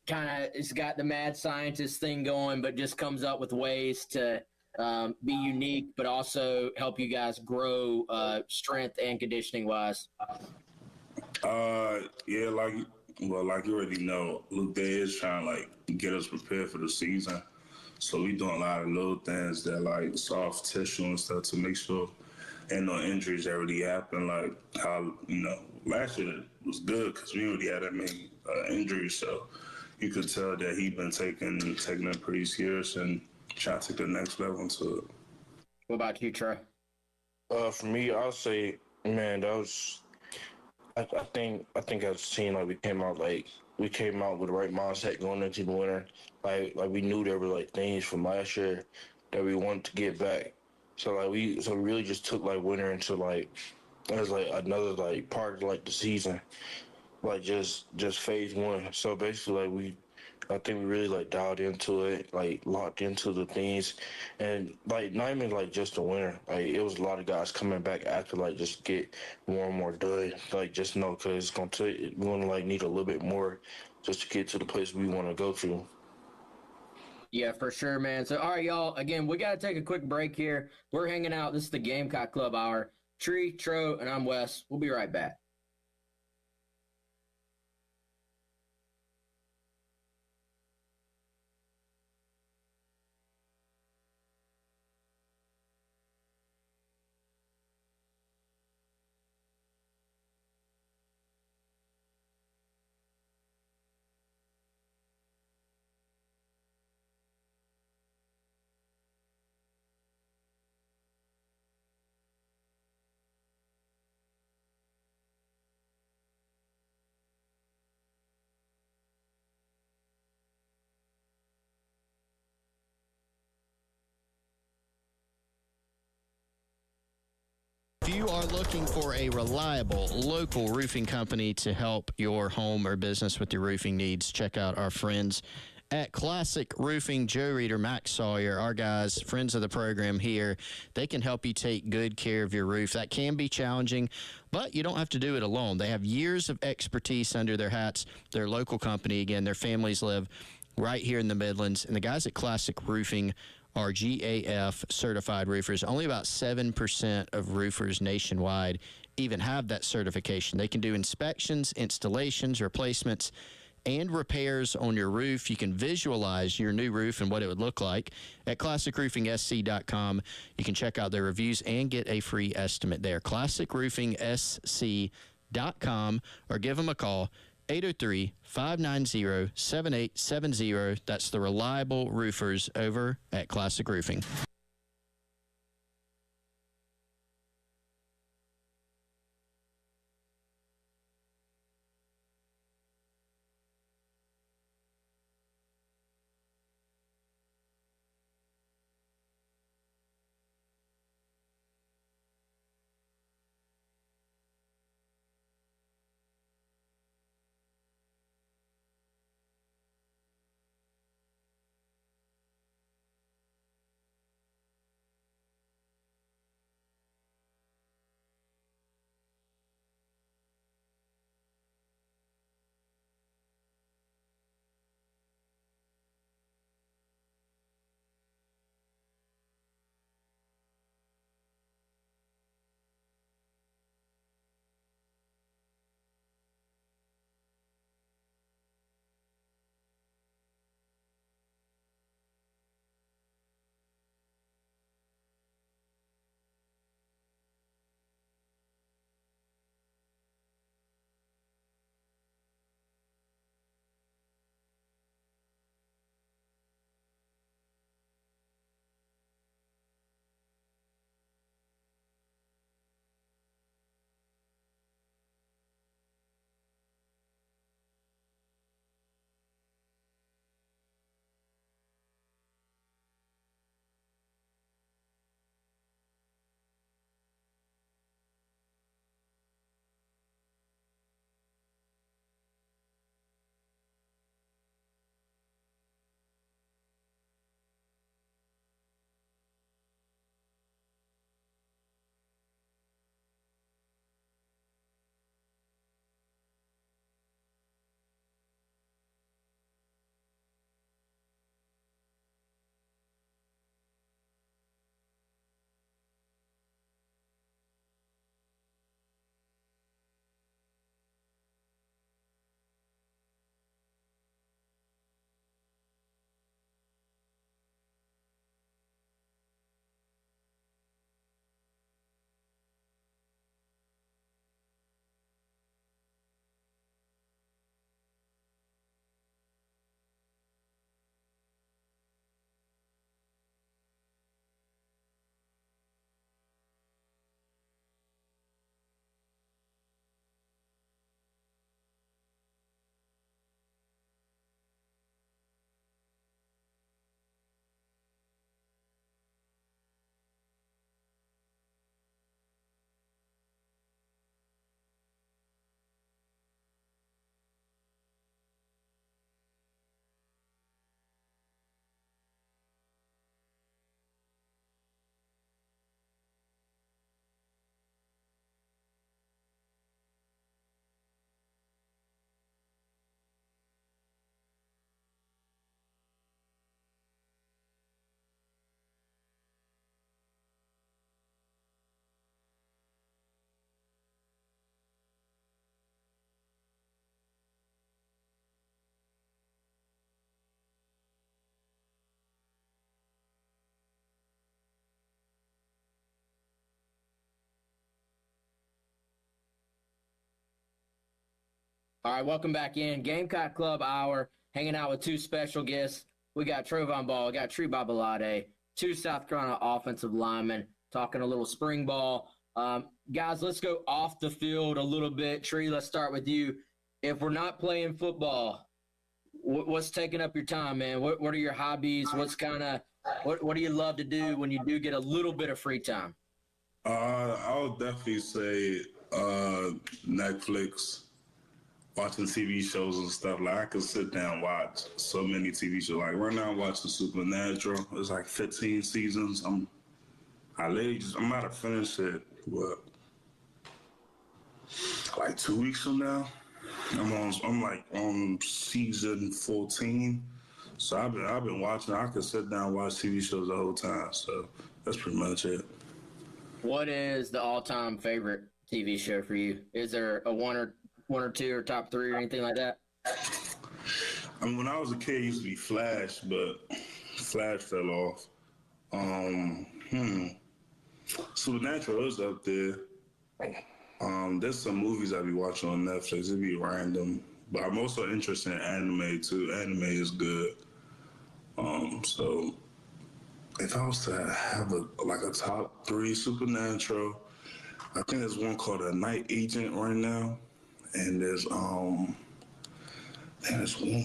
kind of has got the mad scientist thing going, but just comes up with ways to be unique, but also help you guys grow strength and conditioning wise. Yeah, like you already know, Luke Day is trying to like get us prepared for the season. So we doing a lot of little things that like soft tissue and stuff to make sure ain't no injuries that really happen. Like how, you know, last year was good because we already had that many injuries. So you could tell that he been taking it pretty serious and trying to take the next level into it. What about you, Trey? For me, I'll say, man, that was. I think as a team, like we came out with the right mindset going into the winter. Like we knew there were like things from last year that we wanted to get back. So we really just took like winter into like as like another like part of like the season, like just phase one. So basically, like I think we really like dialed into it, like locked into the things, and like not even like just the winter. Like it was a lot of guys coming back after like just get more and more done. Like just know because it's gonna take we're gonna like need a little bit more just to get to the place we want to go to. Yeah, for sure, man. So, all right, y'all. Again, we got to take a quick break here. We're hanging out. This is the Gamecock Club Hour. Tree, Tro, and I'm Wes. We'll be right back. If you are looking for a reliable local roofing company to help your home or business with your roofing needs, check out our friends at Classic Roofing. Joe Reeder, Max Sawyer, our guys, friends of the program here. They can help you take good care of your roof. That can be challenging, but you don't have to do it alone. They have years of expertise under their hats. They're a local company. Again, their families live right here in the Midlands. And the guys at Classic Roofing are GAF certified roofers. Only about 7% of roofers nationwide even have that certification. They can do inspections, installations, replacements, and repairs on your roof. You can visualize your new roof and what it would look like at classicroofingsc.com. You can check out their reviews and get a free estimate there. classicroofingsc.com, or give them a call, 803-590-7870. That's the reliable roofers over at Classic Roofing. All right, welcome back in. Gamecock Club Hour, hanging out with two special guests. We got Trovon Ball, we got Tree Babalade, two South Carolina offensive linemen, talking a little spring ball. Guys, let's go off the field a little bit. Tree, let's start with you. If we're not playing football, what's taking up your time, man? What are your hobbies? What do you love to do when you do get a little bit of free time? I would definitely say Netflix, watching TV shows and stuff. Like, I could sit down and watch so many TV shows. Like, right now I'm watching Supernatural. It's like 15 seasons. I'm about to finish it, but like 2 weeks from now, I'm like on season 14. So I've been watching. I could sit down and watch TV shows the whole time. So that's pretty much it. What is the all-time favorite TV show for you? Is there a one or two or top three or anything like that? I mean, when I was a kid, it used to be Flash, but Flash fell off. Supernatural is up there. There's some movies I be watching on Netflix. It'd be random, but I'm also interested in anime too. Anime is good. So if I was to have a top three, Supernatural, I think there's one called A Night Agent right now, and there's one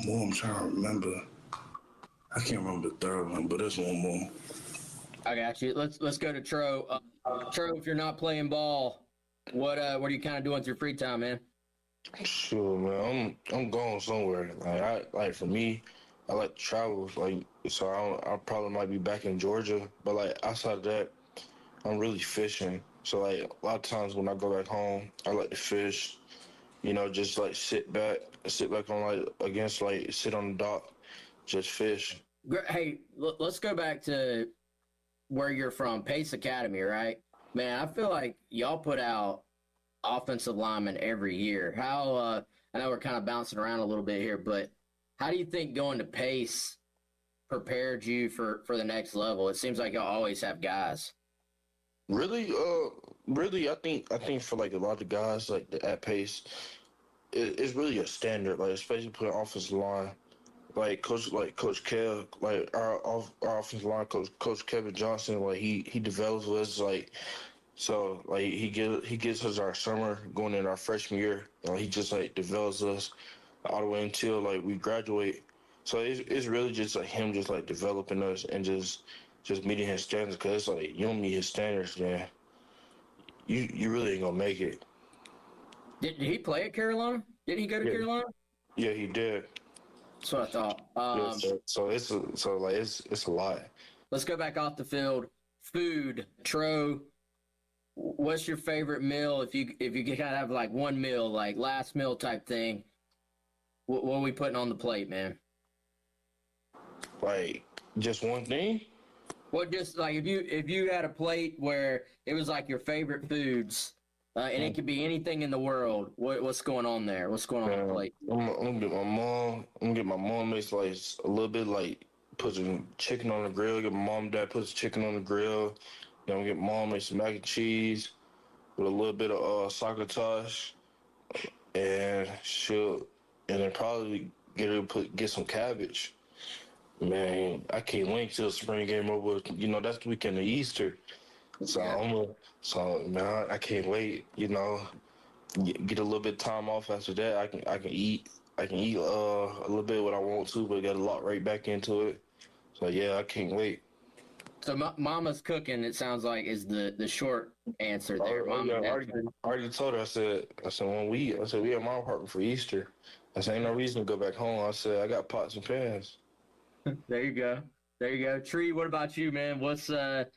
more I'm trying to remember. I can't remember the third one, but there's one more. I got you. Let's go to Tro. Tro, if you're not playing ball, what are you kind of doing with your free time, man? Sure, man. I'm going somewhere. Like for me, I like to travel. Like, so I probably might be back in Georgia, but like outside of that, I'm really fishing. So like a lot of times when I go back home, I like to fish. You know, just like sit back on sit on the dock, just fish. Hey, let's go back to where you're from, Pace Academy, right? Man, I feel like y'all put out offensive linemen every year. How I know we're kind of bouncing around a little bit here, but how do you think going to Pace prepared you for the next level? It seems like y'all always have guys. Really, I think for like a lot of guys like at Pace, it's really a standard. Like especially putting offensive line, like Coach Kev, like our offensive line Coach Kevin Johnson, like he develops us like. So like he gives us our summer going in our freshman year. He just like develops us all the way until like we graduate. So it's really just like him just like developing us and just meeting his standards. Cause it's like you don't meet his standards, man. You really ain't gonna make it. Did he play at Carolina? Did he go to Carolina? Yeah, he did. That's what I thought. So it's a lot. Let's go back off the field. Food, Tro. What's your favorite meal? If you could kind of have like one meal, like last meal type thing, what are we putting on the plate, man? Like just one thing? Well, just like if you had a plate where it was like your favorite foods, and it could be anything in the world. What's going on there? What's going on the plate? I'm gonna get my mom. I'm gonna get my mom makes like a little bit like put some chicken on the grill. Get my mom and dad put some chicken on the grill. Then I'm gonna get mom make some mac and cheese with a little bit of succotash, and then probably get some cabbage. Man, I can't wait till spring game over. You know, that's the weekend of Easter. So man, I can't wait. You know, get a little bit of time off after that. I can eat a little bit what I want to, but get a lot right back into it. So yeah, I can't wait. So Mama's cooking. It sounds like is the short answer there. I already told her. I said when we at my apartment for Easter. I said ain't no reason to go back home. I said I got pots and pans. There you go. Tree, what about you, man? What's the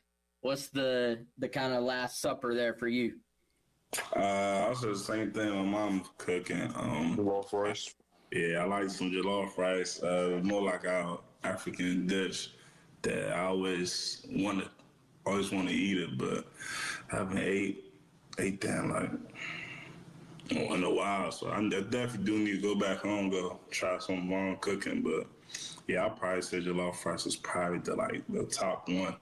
kind of last supper there for you? I said the same thing. My mom's cooking. Jollof rice. Yeah, I like some jollof rice. More like our African dish that I always want to eat it, but I haven't ate that like in a while. So I definitely do need to go back home, go try some mom cooking. But yeah, I'll probably say jollof rice is probably the top one.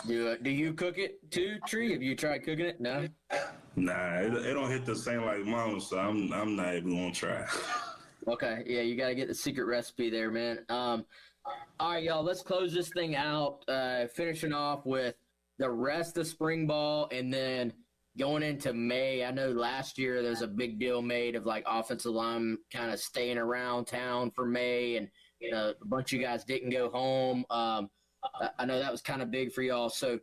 Do you cook it too, Tree? Have you tried cooking it? No. Nah, it don't hit the same like mom, so I'm not even gonna try. Okay, yeah, you got to get the secret recipe there, man. All right, y'all, let's close this thing out. Finishing off with the rest of spring ball, and then going into May. I know last year there's a big deal made of like offensive line kind of staying around town for May, and a bunch of you guys didn't go home. I know that was kind of big for y'all. So,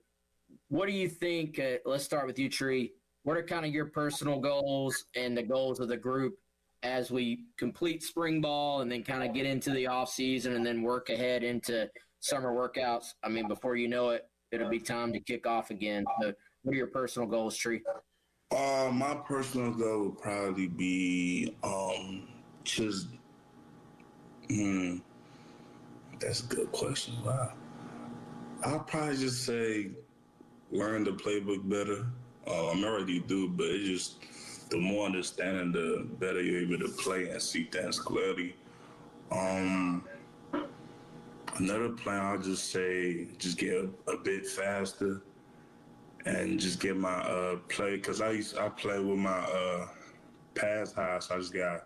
what do you think? Let's start with you, Tree. What are kind of your personal goals and the goals of the group as we complete spring ball and then kind of get into the off season and then work ahead into summer workouts? I mean, before you know it, it'll be time to kick off again. So, what are your personal goals, Tree? My personal goal would probably be just. That's a good question. Wow. I'll probably just say learn the playbook better. I'm already do, but it's just the more understanding, the better you're able to play and see things clearly. Another plan, I'll just say, just get a bit faster and just get my play, because I play with my pass high, so I just got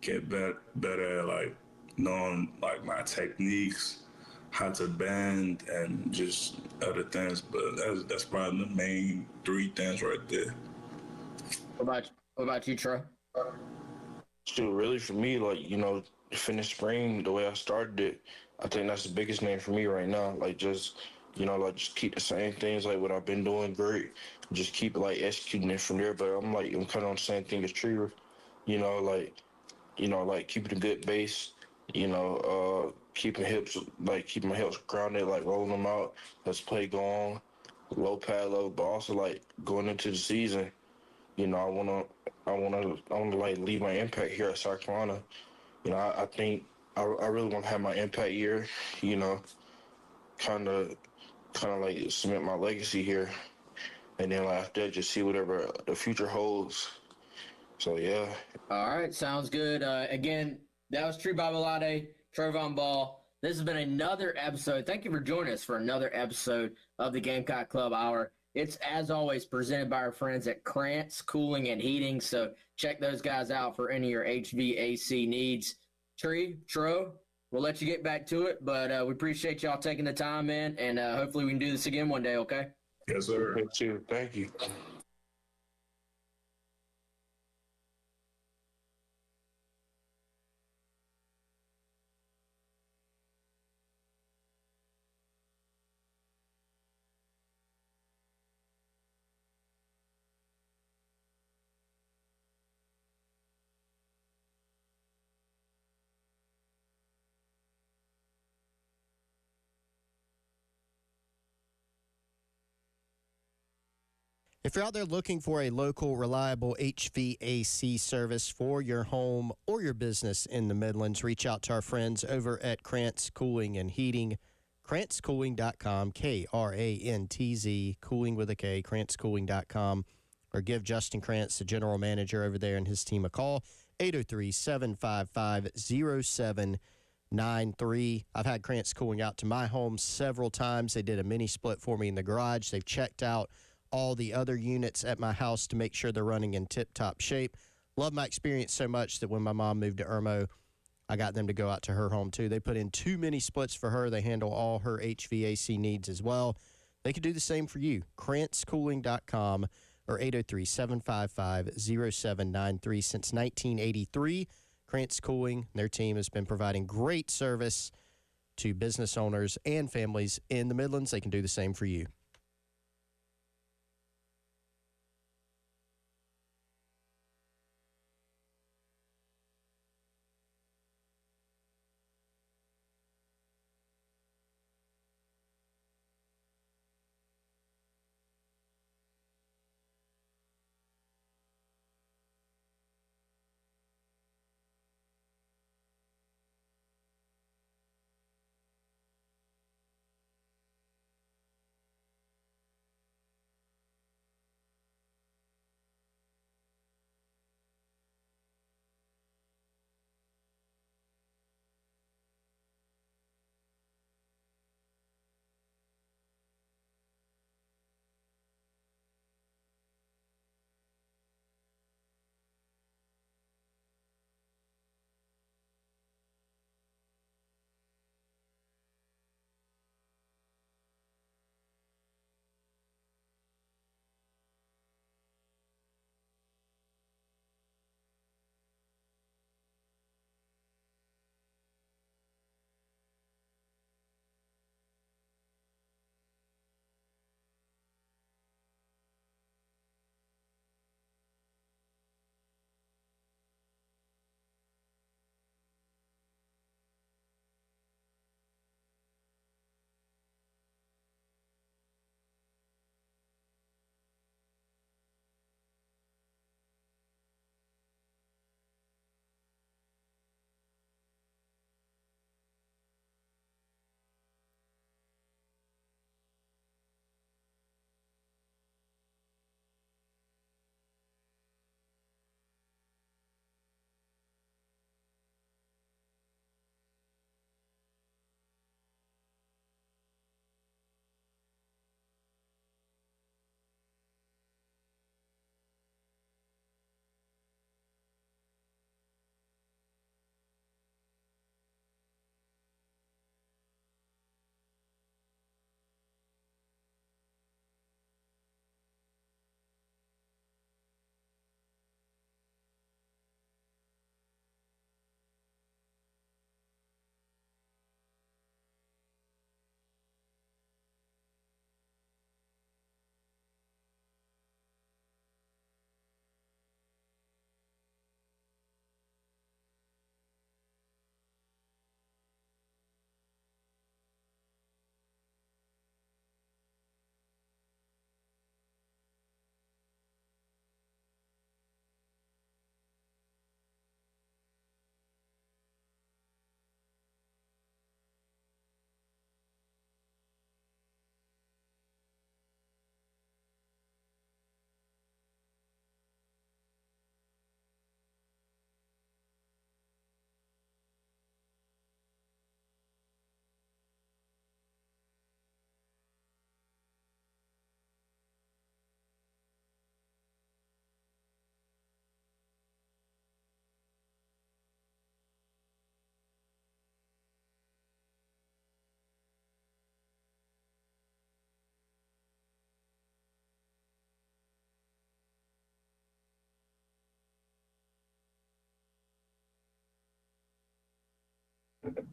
to get better at, like, knowing, like, my techniques, how to bend, and just other things. But that's probably the main three things right there. What about you, Troy? Still, really, for me, like, finish spring the way I started it, I think that's the biggest thing for me right now. Like, just, just keep the same things like what I've been doing great. Just keep, like, executing it from there. But I'm kind of on the same thing as Trevor. Keeping a good base, keeping my hips grounded, like rolling them out. Let's play go on, low pad low, but also like going into the season, I wanna like leave my impact here at South Carolina. I think I really want to have my impact year, kind of like cement my legacy here, and then like after that, just see whatever the future holds. So yeah. All right, sounds good. Again, that was Tree Babalade, Trevon Ball. This has been another episode. Thank you for joining us for another episode of the Gamecock Club Hour. It's, as always, presented by our friends at Krantz Cooling and Heating. So check those guys out for any of your HVAC needs. Tree, Tro, we'll let you get back to it, but we appreciate y'all taking the time in, and hopefully we can do this again one day, okay? Yes, sir. Thank you. If you're out there looking for a local, reliable HVAC service for your home or your business in the Midlands, reach out to our friends over at Krantz Cooling and Heating, KrantzCooling.com, Krantz, cooling with a K, KrantzCooling.com, or give Justin Krantz, the general manager over there, and his team a call, 803-755-0793. I've had Krantz Cooling out to my home several times. They did a mini split for me in the garage. They've checked out all the other units at my house to make sure they're running in tip-top shape. Love my experience so much that when my mom moved to Irmo, I got them to go out to her home too. They put in 2 mini splits for her. They handle all her HVAC needs as well. They could do the same for you. KrantzCooling.com or 803-755-0793. Since 1983, Krantz Cooling, their team has been providing great service to business owners and families in the Midlands. They can do the same for you.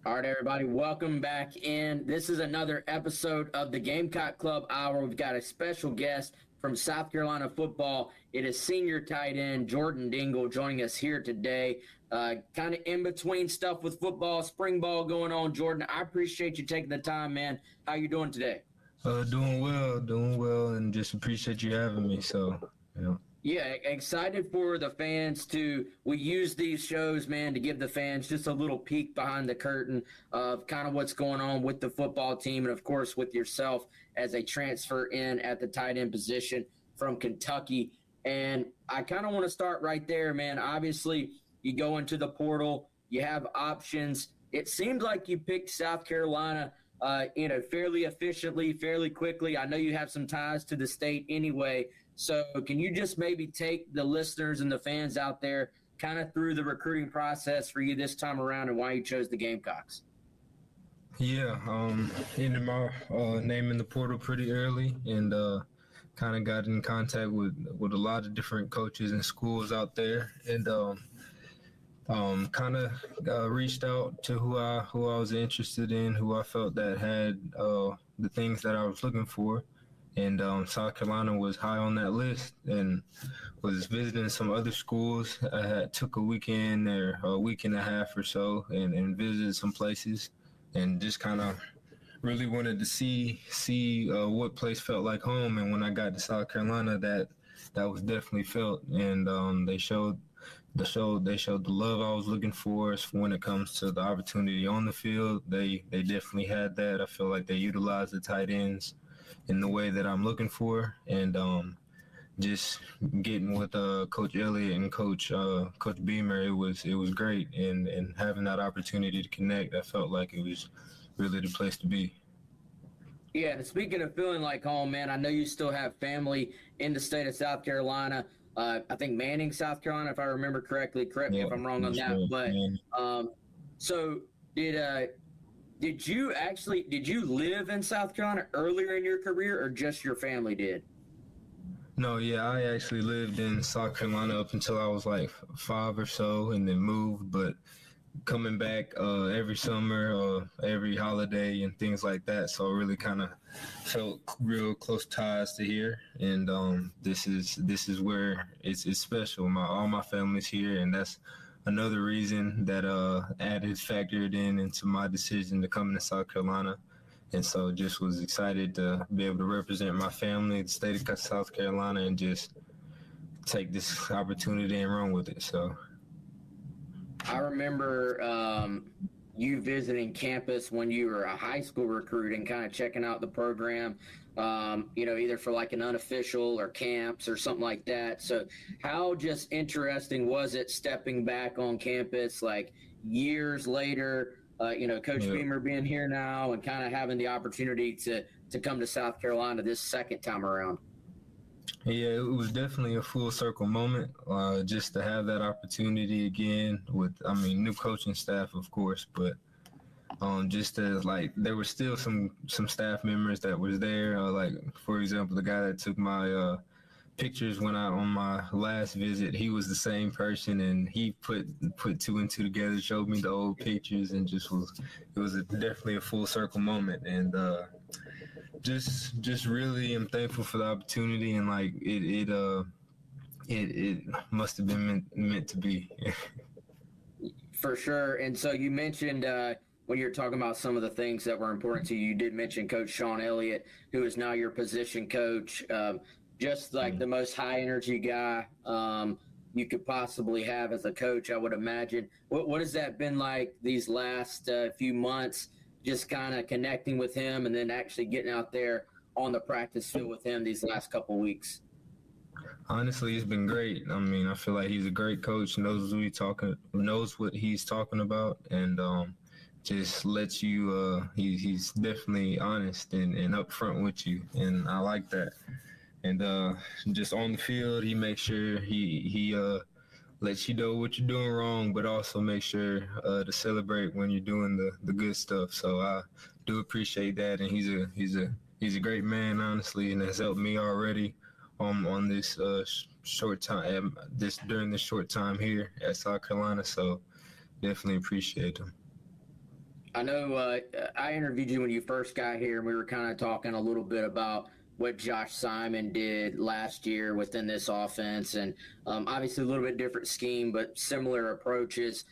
All right, everybody, welcome back in. This is another episode of the Gamecock Club Hour. We've got a special guest from South Carolina football. It is senior tight end Jordan Dingle joining us here today. Kind of in between stuff with football, spring ball going on. Jordan, I appreciate you taking the time, man. How you doing today? Doing well, and just appreciate you having me. So, Yeah, excited for the fans we use these shows, man, to give the fans just a little peek behind the curtain of kind of what's going on with the football team and, of course, with yourself as a transfer in at the tight end position from Kentucky. And I kind of want to start right there, man. Obviously, you go into the portal, you have options. It seemed like you picked South Carolina, fairly efficiently, fairly quickly. I know you have some ties to the state anyway. So can you just maybe take the listeners and the fans out there kind of through the recruiting process for you this time around and why you chose the Gamecocks? Yeah, ended my name in the portal pretty early and kind of got in contact with a lot of different coaches and schools out there, and kind of reached out to who I was interested in, who I felt that had the things that I was looking for. And South Carolina was high on that list, and was visiting some other schools. I took a weekend or a week and a half or so and visited some places, and just kind of really wanted to see what place felt like home. And when I got to South Carolina, that was definitely felt. And they showed the love I was looking for when it comes to the opportunity on the field. They definitely had that. I feel like they utilized the tight ends in the way that I'm looking for, and just getting with Coach Elliott and Coach Beamer, it was great, and having that opportunity to connect, I felt like it was really the place to be. Yeah, and speaking of feeling like home, man, I know you still have family in the state of South Carolina. I think Manning, South Carolina, if I remember correctly. Correct me if I'm wrong on that. Right. But so did you live in South Carolina earlier in your career, or just your family did? No, yeah, I actually lived in South Carolina up until I was like 5 or so, and then moved. But coming back every summer, every holiday, and things like that, so I really kind of felt real close ties to here. And this is where it's special. All my family's here, and that's another reason that factored into my decision to come to South Carolina. And so just was excited to be able to represent my family, the state of South Carolina, and just take this opportunity and run with it. So I remember you visiting campus when you were a high school recruit and kind of checking out the program, either for like an unofficial or camps or something like that. So how just interesting was it stepping back on campus like years later, Coach Beamer being here now and kind of having the opportunity to come to South Carolina this second time around? Yeah, it was definitely a full circle moment, just to have that opportunity again with, new coaching staff, of course, but just as there were still some staff members that was there, like for example, the guy that took my pictures on my last visit, he was the same person, and he put two and two together, showed me the old pictures, and it was definitely a full circle moment. And just really am thankful for the opportunity, and it must have been meant to be. For sure. And so you mentioned when you're talking about some of the things that were important to you, you did mention Coach Sean Elliott, who is now your position coach. Just like the most high energy guy you could possibly have as a coach, I would imagine. What has that been like these last few months, just kind of connecting with him and then actually getting out there on the practice field with him these last couple of weeks? Honestly, it's been great. I feel like he's a great coach, knows what he's talking about, and just lets you, he's definitely honest and upfront with you, and I like that. And just on the field, he makes sure he lets you know what you're doing wrong, but also make sure to celebrate when you're doing the good stuff. So I do appreciate that, and he's a great man, honestly, and has helped me already on this short time during this short time here at South Carolina. So definitely appreciate him. I know I interviewed you when you first got here, and we were kind of talking a little bit about what Josh Simon did last year within this offense, and obviously a little bit different scheme, but similar approaches.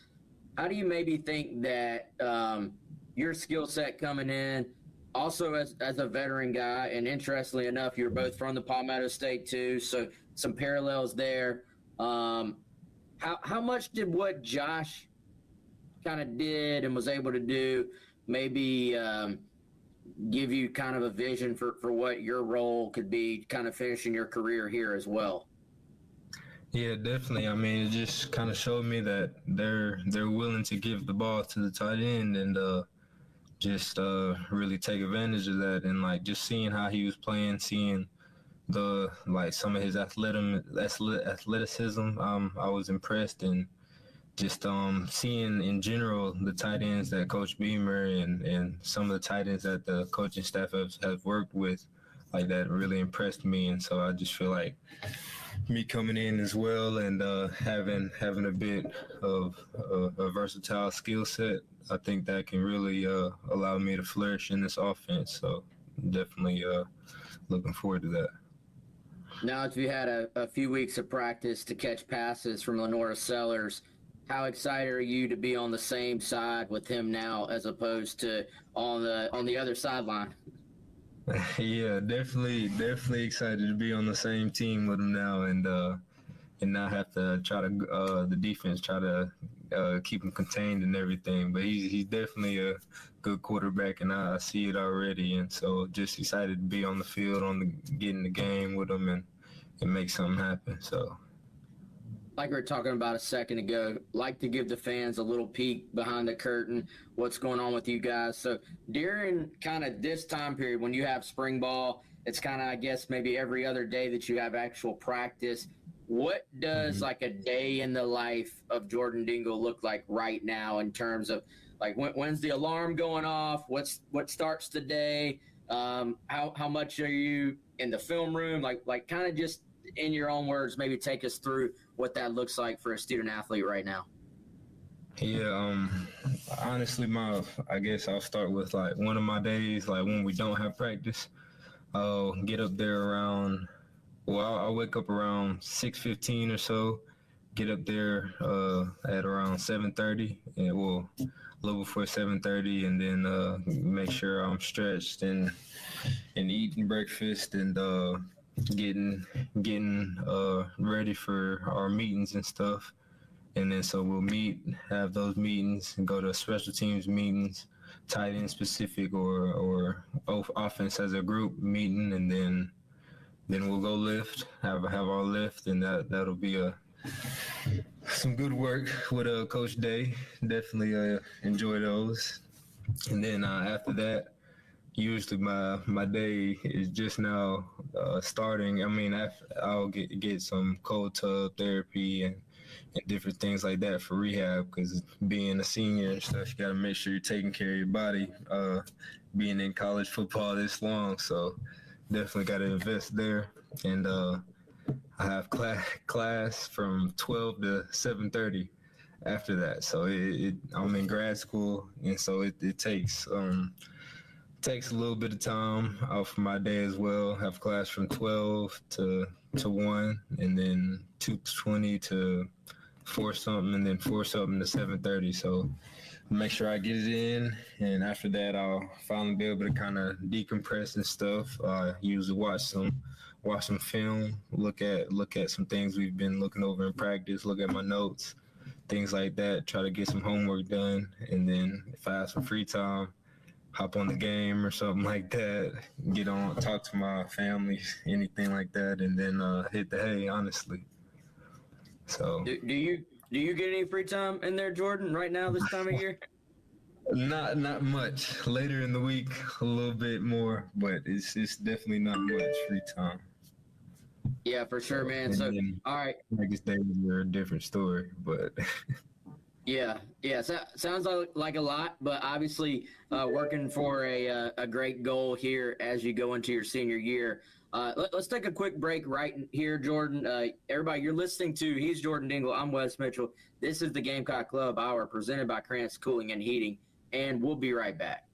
How do you maybe think that your skill set coming in, also as a veteran guy, and interestingly enough, you're both from the Palmetto State too, so some parallels there. How much did what Josh kind of did and was able to do maybe give you kind of a vision for what your role could be kind of finishing your career here as well? Yeah, definitely. I mean, it just kind of showed me that they're willing to give the ball to the tight end and just really take advantage of that. And like just seeing how he was playing, seeing the some of his athleticism, I was impressed. And just seeing in general the tight ends that Coach Beamer and some of the tight ends that the coaching staff has worked with, like that really impressed me. And so I just feel like me coming in as well and having a bit of a versatile skill set, I think that can really allow me to flourish in this offense. So definitely looking forward to that. Now, if you had a few weeks of practice to catch passes from Lenora Sellers, how excited are you to be on the same side with him now as opposed to on the other sideline? Yeah, definitely excited to be on the same team with him now and not have to try to the defense try to keep him contained and everything. But he's definitely a good quarterback, and I see it already. And so just excited to be on the field, getting the game with him and make something happen. So. Like we were talking about a second ago, like to give the fans a little peek behind the curtain, what's going on with you guys. So during kind of this time period when you have spring ball, it's kind of, I guess, maybe every other day that you have actual practice. What does like a day in the life of Jordan Dingle look like right now in terms of like when's the alarm going off? What starts the day? How much are you in the film room? Like kind of just in your own words, maybe take us through what that looks like for a student athlete right now. Yeah, honestly, I guess I'll start with like one of my days, like when we don't have practice, I'll get up there around, I'll wake up around 6:15 or so, get up there at around 7:30, and a little before 7:30, and then make sure I'm stretched and eating breakfast and getting ready for our meetings and stuff. And then so we'll have those meetings and go to special teams meetings, tight end specific or offense as a group meeting, and then we'll go lift, have our lift, and that'll be some good work with Coach Day. Definitely enjoy those. And then after that, usually my day is just now starting. I mean, I'll get some cold tub therapy and different things like that for rehab, because being a senior and stuff, you got to make sure you're taking care of your body, being in college football this long. So definitely got to invest there. And I have class from 12 to 7:30 after that. So I'm in grad school, and so it takes a little bit of time off my day as well. Have class from 12 to 1, and then 2:20 to 4 something, and then 4 something to 7:30. So make sure I get it in, and after that I'll finally be able to kind of decompress and stuff. Usually watch some film, look at some things we've been looking over in practice, look at my notes, things like that, try to get some homework done, and then if I have some free time, hop on the game or something like that, get on, talk to my family, anything like that, and then hit the hay, honestly. So do you get any free time in there, Jordan, right now this time of year? Not much. Later in the week, a little bit more, but it's definitely not much free time. Yeah, for sure, man. So, all right. Next days are a different story, but. Yeah. Sounds like a lot, but obviously working for a great goal here as you go into your senior year. Let's take a quick break right here, Jordan. Everybody, you're listening to, he's Jordan Dingle, I'm Wes Mitchell. This is the Gamecock Club Hour presented by Krantz Cooling and Heating. and we'll be right back.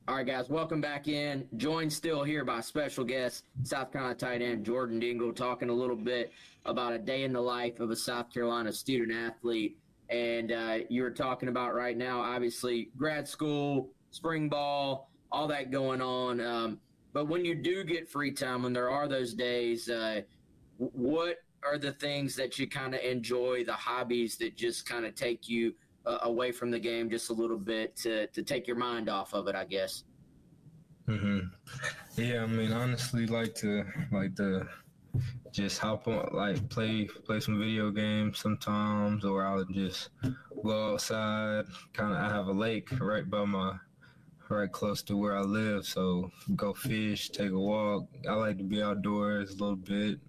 All right, guys, welcome back in. Joined still here by special guest, South Carolina tight end Jordan Dingle, talking a little bit about a day in the life of a South Carolina student athlete. And you were talking about right now, obviously, grad school, spring ball, all that going on. But when you do get free time, when there are those days, what are the things that you kind of enjoy, the hobbies that just kind of take you away from the game just a little bit to take your mind off of it, I guess? Yeah, I mean, honestly, like to just hop on, like play some video games sometimes, or I'll just go outside. I have a lake right close to where I live, so go fish, take a walk. I like to be outdoors a little bit.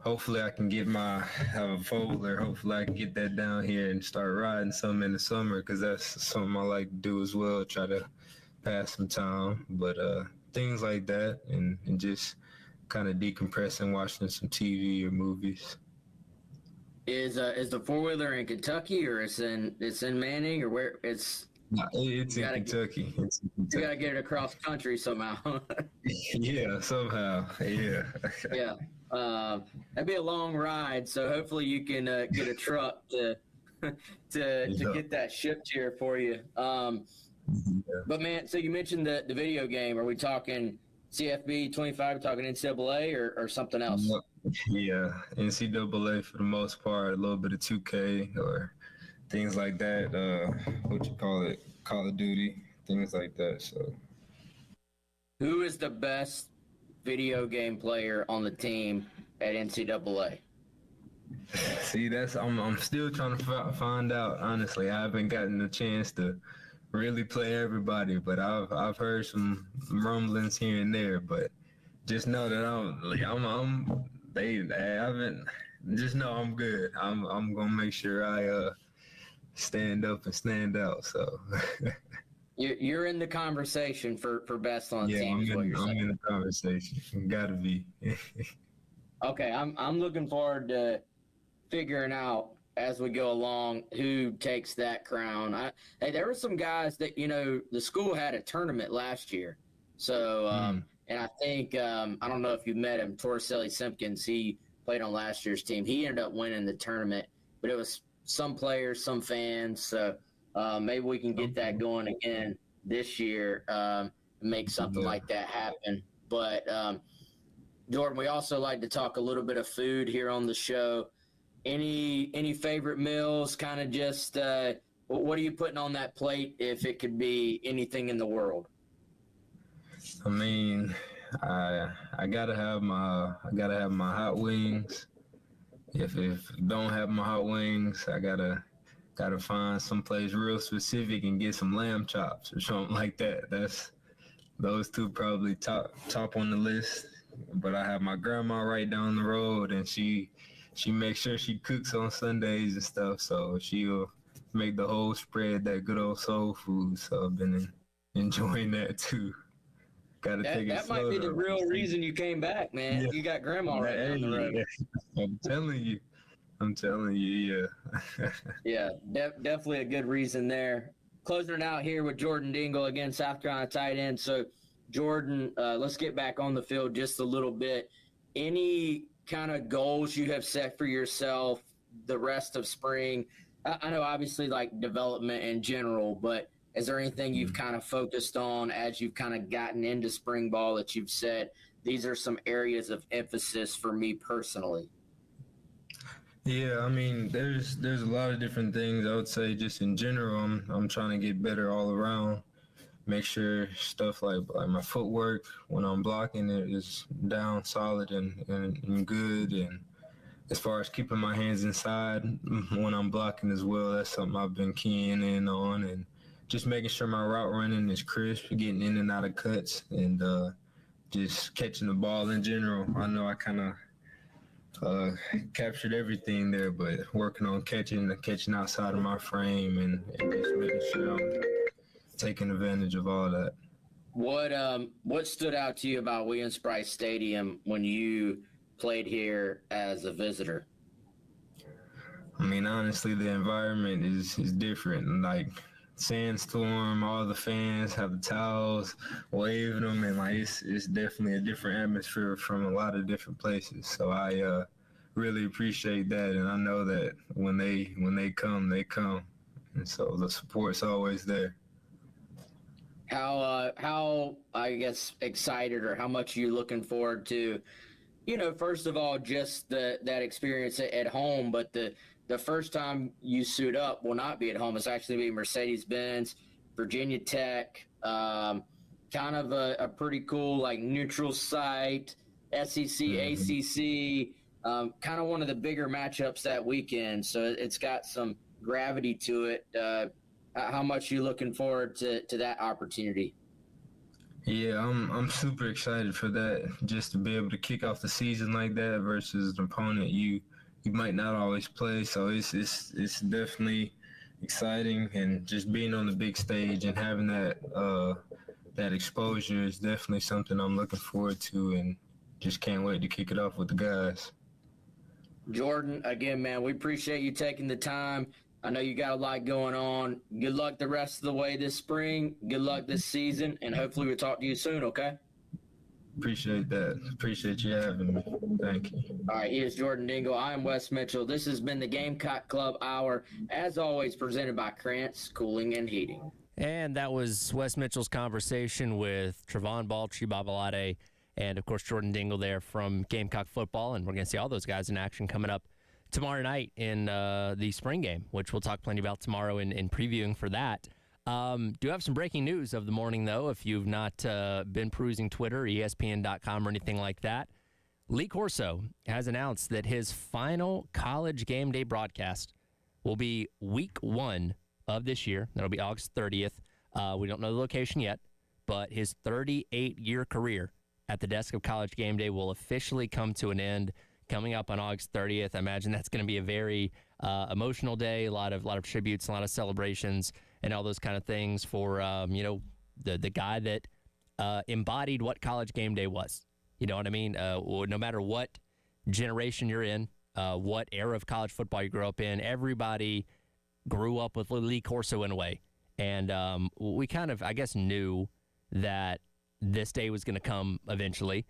Hopefully I can have a four-wheeler. Hopefully I can get that down here and start riding some in the summer, because that's something I like to do as well, try to pass some time. But things like that, and just kind of decompressing, watching some TV or movies. Is the four-wheeler in Kentucky, or it's in Manning, or where it's? No, it's in Kentucky. You gotta get it across country somehow. Yeah, somehow. Yeah. Yeah. That'd be a long ride, so hopefully you can get a truck to get that shipped here for you. But man, so you mentioned the video game. Are we talking CFB 25? Talking NCAA or something else? Yeah, NCAA for the most part. A little bit of 2K or things like that. What you call it? Call of Duty, things like that. So, who is the best video game player on the team at NCAA? See, I'm still trying to find out. Honestly, I haven't gotten the chance to really play everybody, but I've heard some rumblings here and there. But just know that just know I'm good. I'm gonna make sure I stand up and stand out. So you're in the conversation for best on the team. I'm in the conversation. Gotta be. Okay, I'm looking forward to figuring out as we go along who takes that crown. Hey, there were some guys that the school had a tournament last year, so and I think I don't know if you met him, Torricelli Simpkins. He played on last year's team. He ended up winning the tournament, but it was some players, some fans. So maybe we can get that going again this year, and make something like that happen. But Jordan, we also like to talk a little bit of food here on the show. Any favorite meals? Kind of just what are you putting on that plate if it could be anything in the world? I mean, I gotta have my hot wings. If don't have my hot wings, I gotta find someplace real specific and get some lamb chops or something like that. Those two probably top on the list. But I have my grandma right down the road, and she makes sure she cooks on Sundays and stuff, so she'll make the whole spread, that good old soul food. So I've been enjoying that too. Gotta take it slow. That might be the real reason you came back, man. Yeah. You got grandma right down the road. I'm telling you, yeah. Yeah, definitely a good reason there. Closing it out here with Jordan Dingle, again, South Carolina tight end. So, Jordan, let's get back on the field just a little bit. Any kind of goals you have set for yourself the rest of spring? I know obviously like development in general, but is there anything you've kind of focused on as you've kind of gotten into spring ball that you've said, these are some areas of emphasis for me personally? Yeah, I mean, there's a lot of different things. I would say just in general, I'm trying to get better all around. Make sure stuff like my footwork when I'm blocking it is down solid and good. And as far as keeping my hands inside when I'm blocking as well, that's something I've been keying in on. And just making sure my route running is crisp, getting in and out of cuts, and just catching the ball in general. I know I kind of captured everything there, but working on catching outside of my frame and just making sure I'm taking advantage of all that. What stood out to you about Williams-Brice Stadium when you played here as a visitor? I mean, honestly, the environment is different. Like sandstorm, all the fans have the towels, waving them, and like it's definitely a different atmosphere from a lot of different places. So I really appreciate that, and I know that when they come, they come, and so the support's always there. How I guess excited, or how much are you looking forward to, first of all, just that experience at home, but the first time you suit up will not be at home. It's actually be Mercedes-Benz, Virginia Tech, kind of a pretty cool, like, neutral site. SEC, ACC, kind of one of the bigger matchups that weekend. So it's got some gravity to it. How much are you looking forward to that opportunity? Yeah, I'm super excited for that. Just to be able to kick off the season like that versus an opponent you might not always play. So it's definitely exciting, and just being on the big stage and having that exposure is definitely something I'm looking forward to, and just can't wait to kick it off with the guys. Jordan, again, man, we appreciate you taking the time. I know you got a lot going on. Good luck the rest of the way this spring. Good luck this season, and hopefully we'll talk to you soon, okay? Appreciate that. Appreciate you having me. Thank you. All right, here's Jordan Dingle. I am Wes Mitchell. This has been the Gamecock Club Hour, as always, presented by Krantz Cooling and Heating. And that was Wes Mitchell's conversation with Trevon Baltry, Babalade, and, of course, Jordan Dingle there from Gamecock Football. And we're going to see all those guys in action coming up tomorrow night in the spring game, which we'll talk plenty about tomorrow in previewing for that. Do have some breaking news of the morning, though, if you've not been perusing Twitter, ESPN.com, or anything like that. Lee Corso has announced that his final College Game Day broadcast will be week 1 of this year. That'll be August 30th. We don't know the location yet, but his 38-year career at the desk of College Game Day will officially come to an end coming up on August 30th. I imagine that's going to be a very emotional day, a lot of tributes, a lot of celebrations, and all those kind of things for the guy that embodied what College Game Day was. You know what I mean? No matter what generation you're in, what era of college football you grew up in, everybody grew up with Lee Corso in a way. And we kind of, I guess, knew that this day was going to come eventually.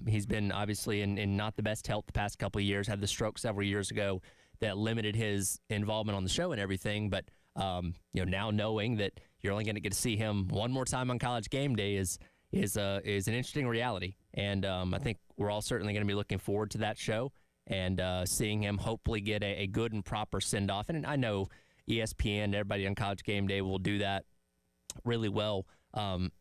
He's been obviously in not the best health the past couple of years, had the stroke several years ago that limited his involvement on the show and everything. But, now knowing that you're only going to get to see him one more time on College Game Day is an interesting reality. And I think we're all certainly going to be looking forward to that show and seeing him hopefully get a good and proper send-off. And I know ESPN and everybody on College Game Day will do that really well,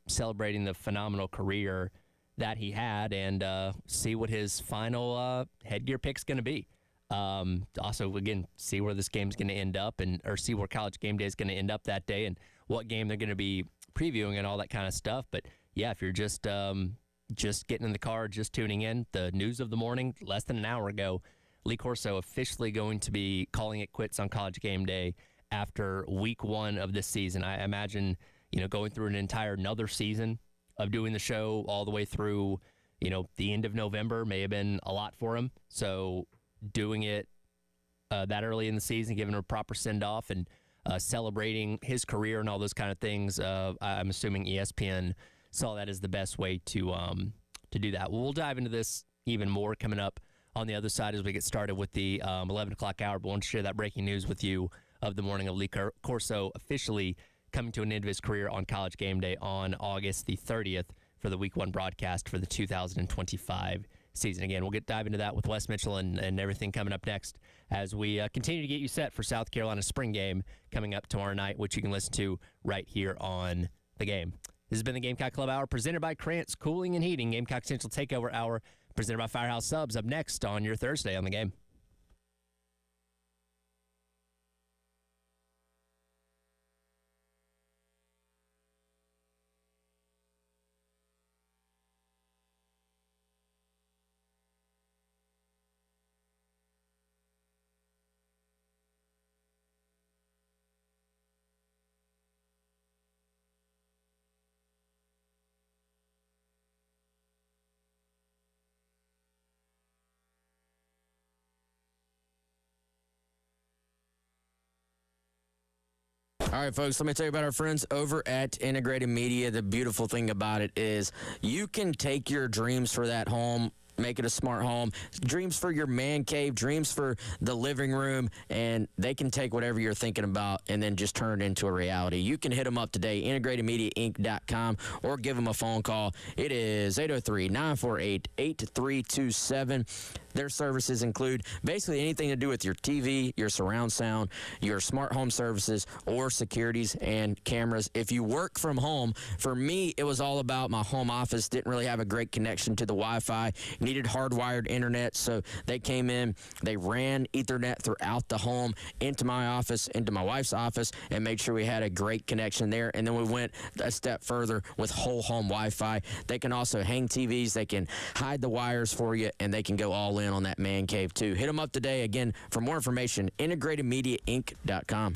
celebrating the phenomenal career that he had, and see what his final headgear pick's going to be. Also, again, see where this game's going to end up, or see where College Game Day is going to end up that day, and what game they're going to be previewing and all that kind of stuff. But yeah, if you're just getting in the car, just tuning in, the news of the morning, less than an hour ago, Lee Corso officially going to be calling it quits on College Game Day after week 1 of this season. I imagine, going through another season of doing the show all the way through, the end of November may have been a lot for him. So doing it that early in the season, giving him a proper send-off and celebrating his career and all those kind of things, I'm assuming ESPN saw that as the best way to do that. We'll dive into this even more coming up on the other side as we get started with the 11 o'clock hour. But I want to share that breaking news with you of the morning of Lee Corso officially coming to an end of his career on College Game Day on August the 30th for the Week 1 broadcast for the 2025 season. Again, we'll dive into that with Wes Mitchell and everything coming up next as we continue to get you set for South Carolina's spring game coming up tomorrow night, which you can listen to right here on The Game. This has been the Gamecock Club Hour presented by Krantz Cooling and Heating. Gamecock Central Takeover Hour presented by Firehouse Subs up next on your Thursday on The Game. All right, folks, let me tell you about our friends over at Integrated Media. The beautiful thing about it is you can take your dreams for that home, make it a smart home, dreams for your man cave, dreams for the living room, and they can take whatever you're thinking about and then just turn it into a reality. You can hit them up today, integratedmediainc.com, or give them a phone call. It is 803-948-8327. Their services include basically anything to do with your TV, your surround sound, your smart home services, or securities and cameras. If you work from home, for me, it was all about my home office. Didn't really have a great connection to the Wi-Fi. Needed hardwired internet, so they came in. They ran Ethernet throughout the home into my office, into my wife's office, and made sure we had a great connection there. And then we went a step further with whole home Wi-Fi. They can also hang TVs. They can hide the wires for you, and they can go all in on that man cave too. Hit them up today. Again, for more information, integratedmediainc.com.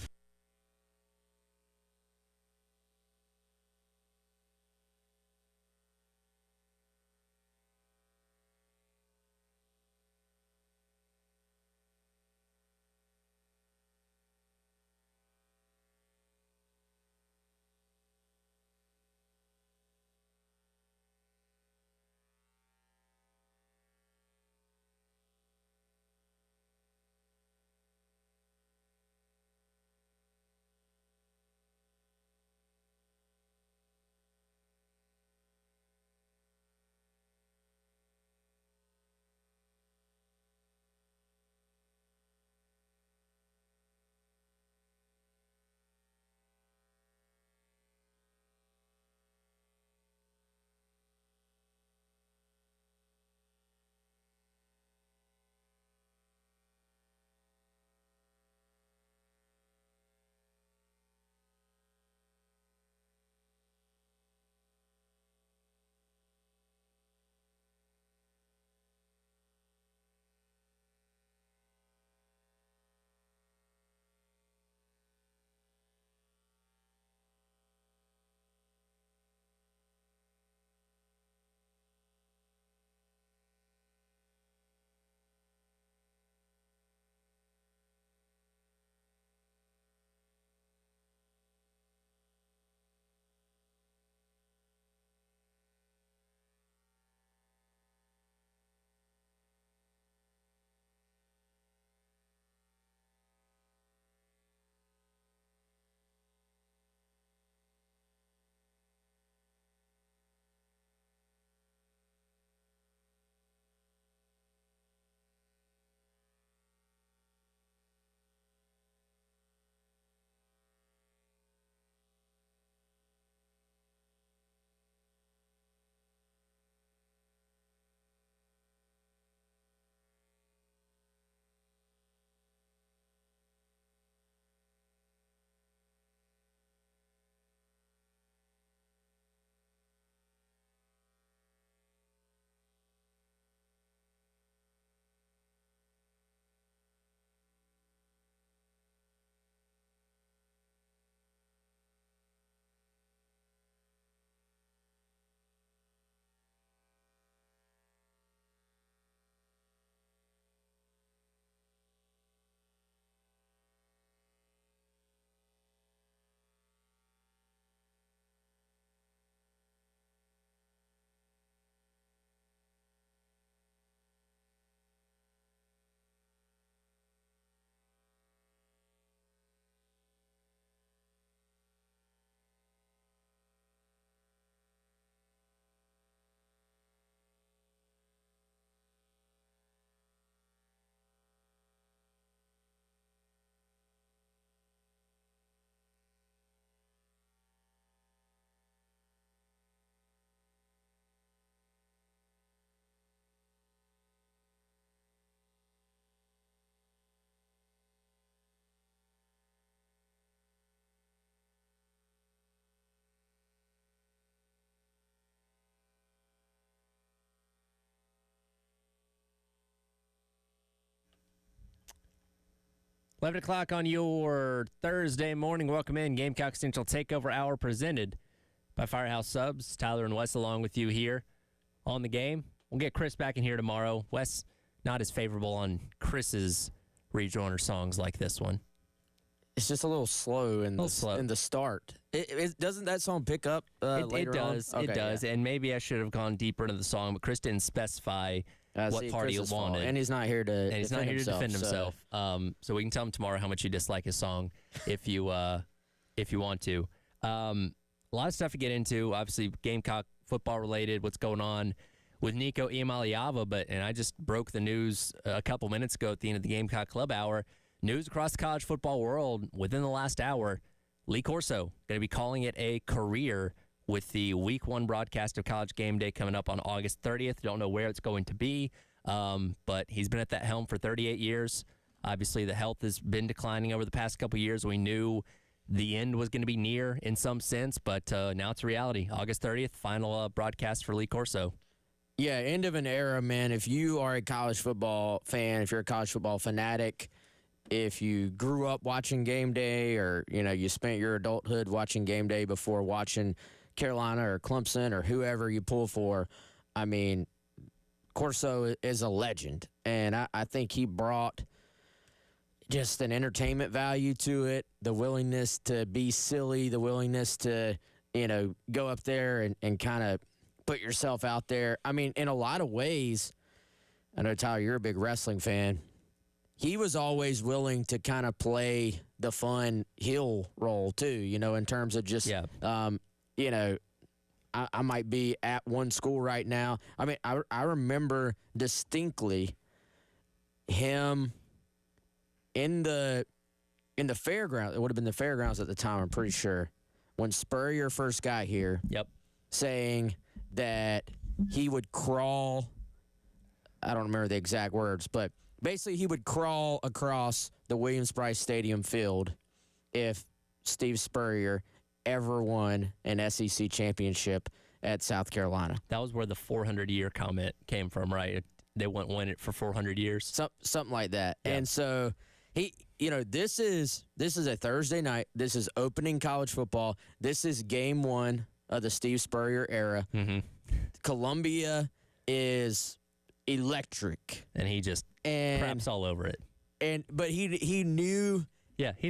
$11 o'clock on your Thursday morning. Welcome in. Gamecock Central Takeover Hour presented by Firehouse Subs. Tyler and Wes along with you here on the game. We'll get Chris back in here tomorrow. Wes, not as favorable on Chris's rejoiner songs like this one. It's just a little slow in the start. It doesn't that song pick up later on? It does. And maybe I should have gone deeper into the song, but Chris didn't specify what part he wanted. And he's not here to defend himself. So we can tell him tomorrow how much you dislike his song if you want to. A lot of stuff to get into. Obviously, Gamecock football related. What's going on with Nico Iamaleava, and I just broke the news a couple minutes ago at the end of the Gamecock Club Hour. News across the college football world within the last hour. Lee Corso going to be calling it a career with the Week 1 broadcast of College Game Day coming up on August 30th. Don't know where it's going to be, but he's been at that helm for 38 years. Obviously, the health has been declining over the past couple of years. We knew the end was going to be near in some sense, but now it's a reality. August 30th, final broadcast for Lee Corso. Yeah, end of an era, man. If you are a college football fan, if you're a college football fanatic, if you grew up watching Game Day, or you spent your adulthood watching Game Day before watching Carolina or Clemson or whoever you pull for, I mean, Corso is a legend, and I think he brought just an entertainment value to it, the willingness to be silly, the willingness to go up there and kind of put yourself out there. I mean, in a lot of ways, I know, Tyler, you're a big wrestling fan. He was always willing to kind of play the fun heel role, too, in terms of just, I might be at one school right now. I mean, I remember distinctly him in the fairground. It would have been the fairgrounds at the time, I'm pretty sure, when Spurrier first got here. Yep. Saying that he would crawl. I don't remember the exact words, but basically he would crawl across the Williams-Brice Stadium field if Steve Spurrier ever won an SEC championship at South Carolina. That was where the 400-year comment came from, right? They wouldn't win it for 400 years. Something like that. Yeah. And so he, this is a Thursday night. This is opening college football. This is game 1 of the Steve Spurrier era. Mm-hmm. Columbia is electric, and he just craps all over it. But he knew. Yeah, he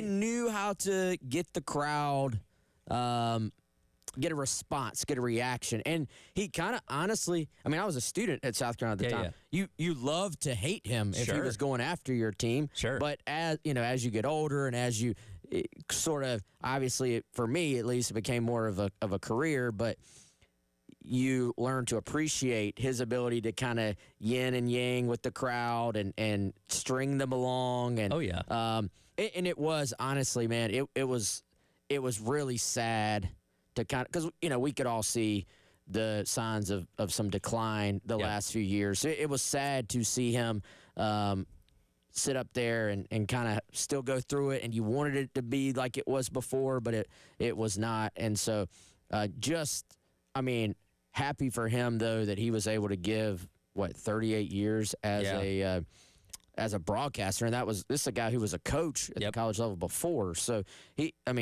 knew how to get the crowd, get a response, get a reaction, and he kind of honestly. I mean, I was a student at South Carolina at the time. Yeah. You love to hate him if he Sure. was going after your team. Sure. But as you get older and as you sort of, obviously for me at least, it became more of a career, but you learn to appreciate his ability to kind of yin and yang with the crowd and string them along. And and it was, honestly, man, it was really sad to kind of, because we could all see the signs of some decline the last few years. It was sad to see him sit up there and kind of still go through it, and you wanted it to be like it was before, but it was not. And so happy for him, though, that he was able to give 38 years as a broadcaster, and this is a guy who was a coach at the college level before. So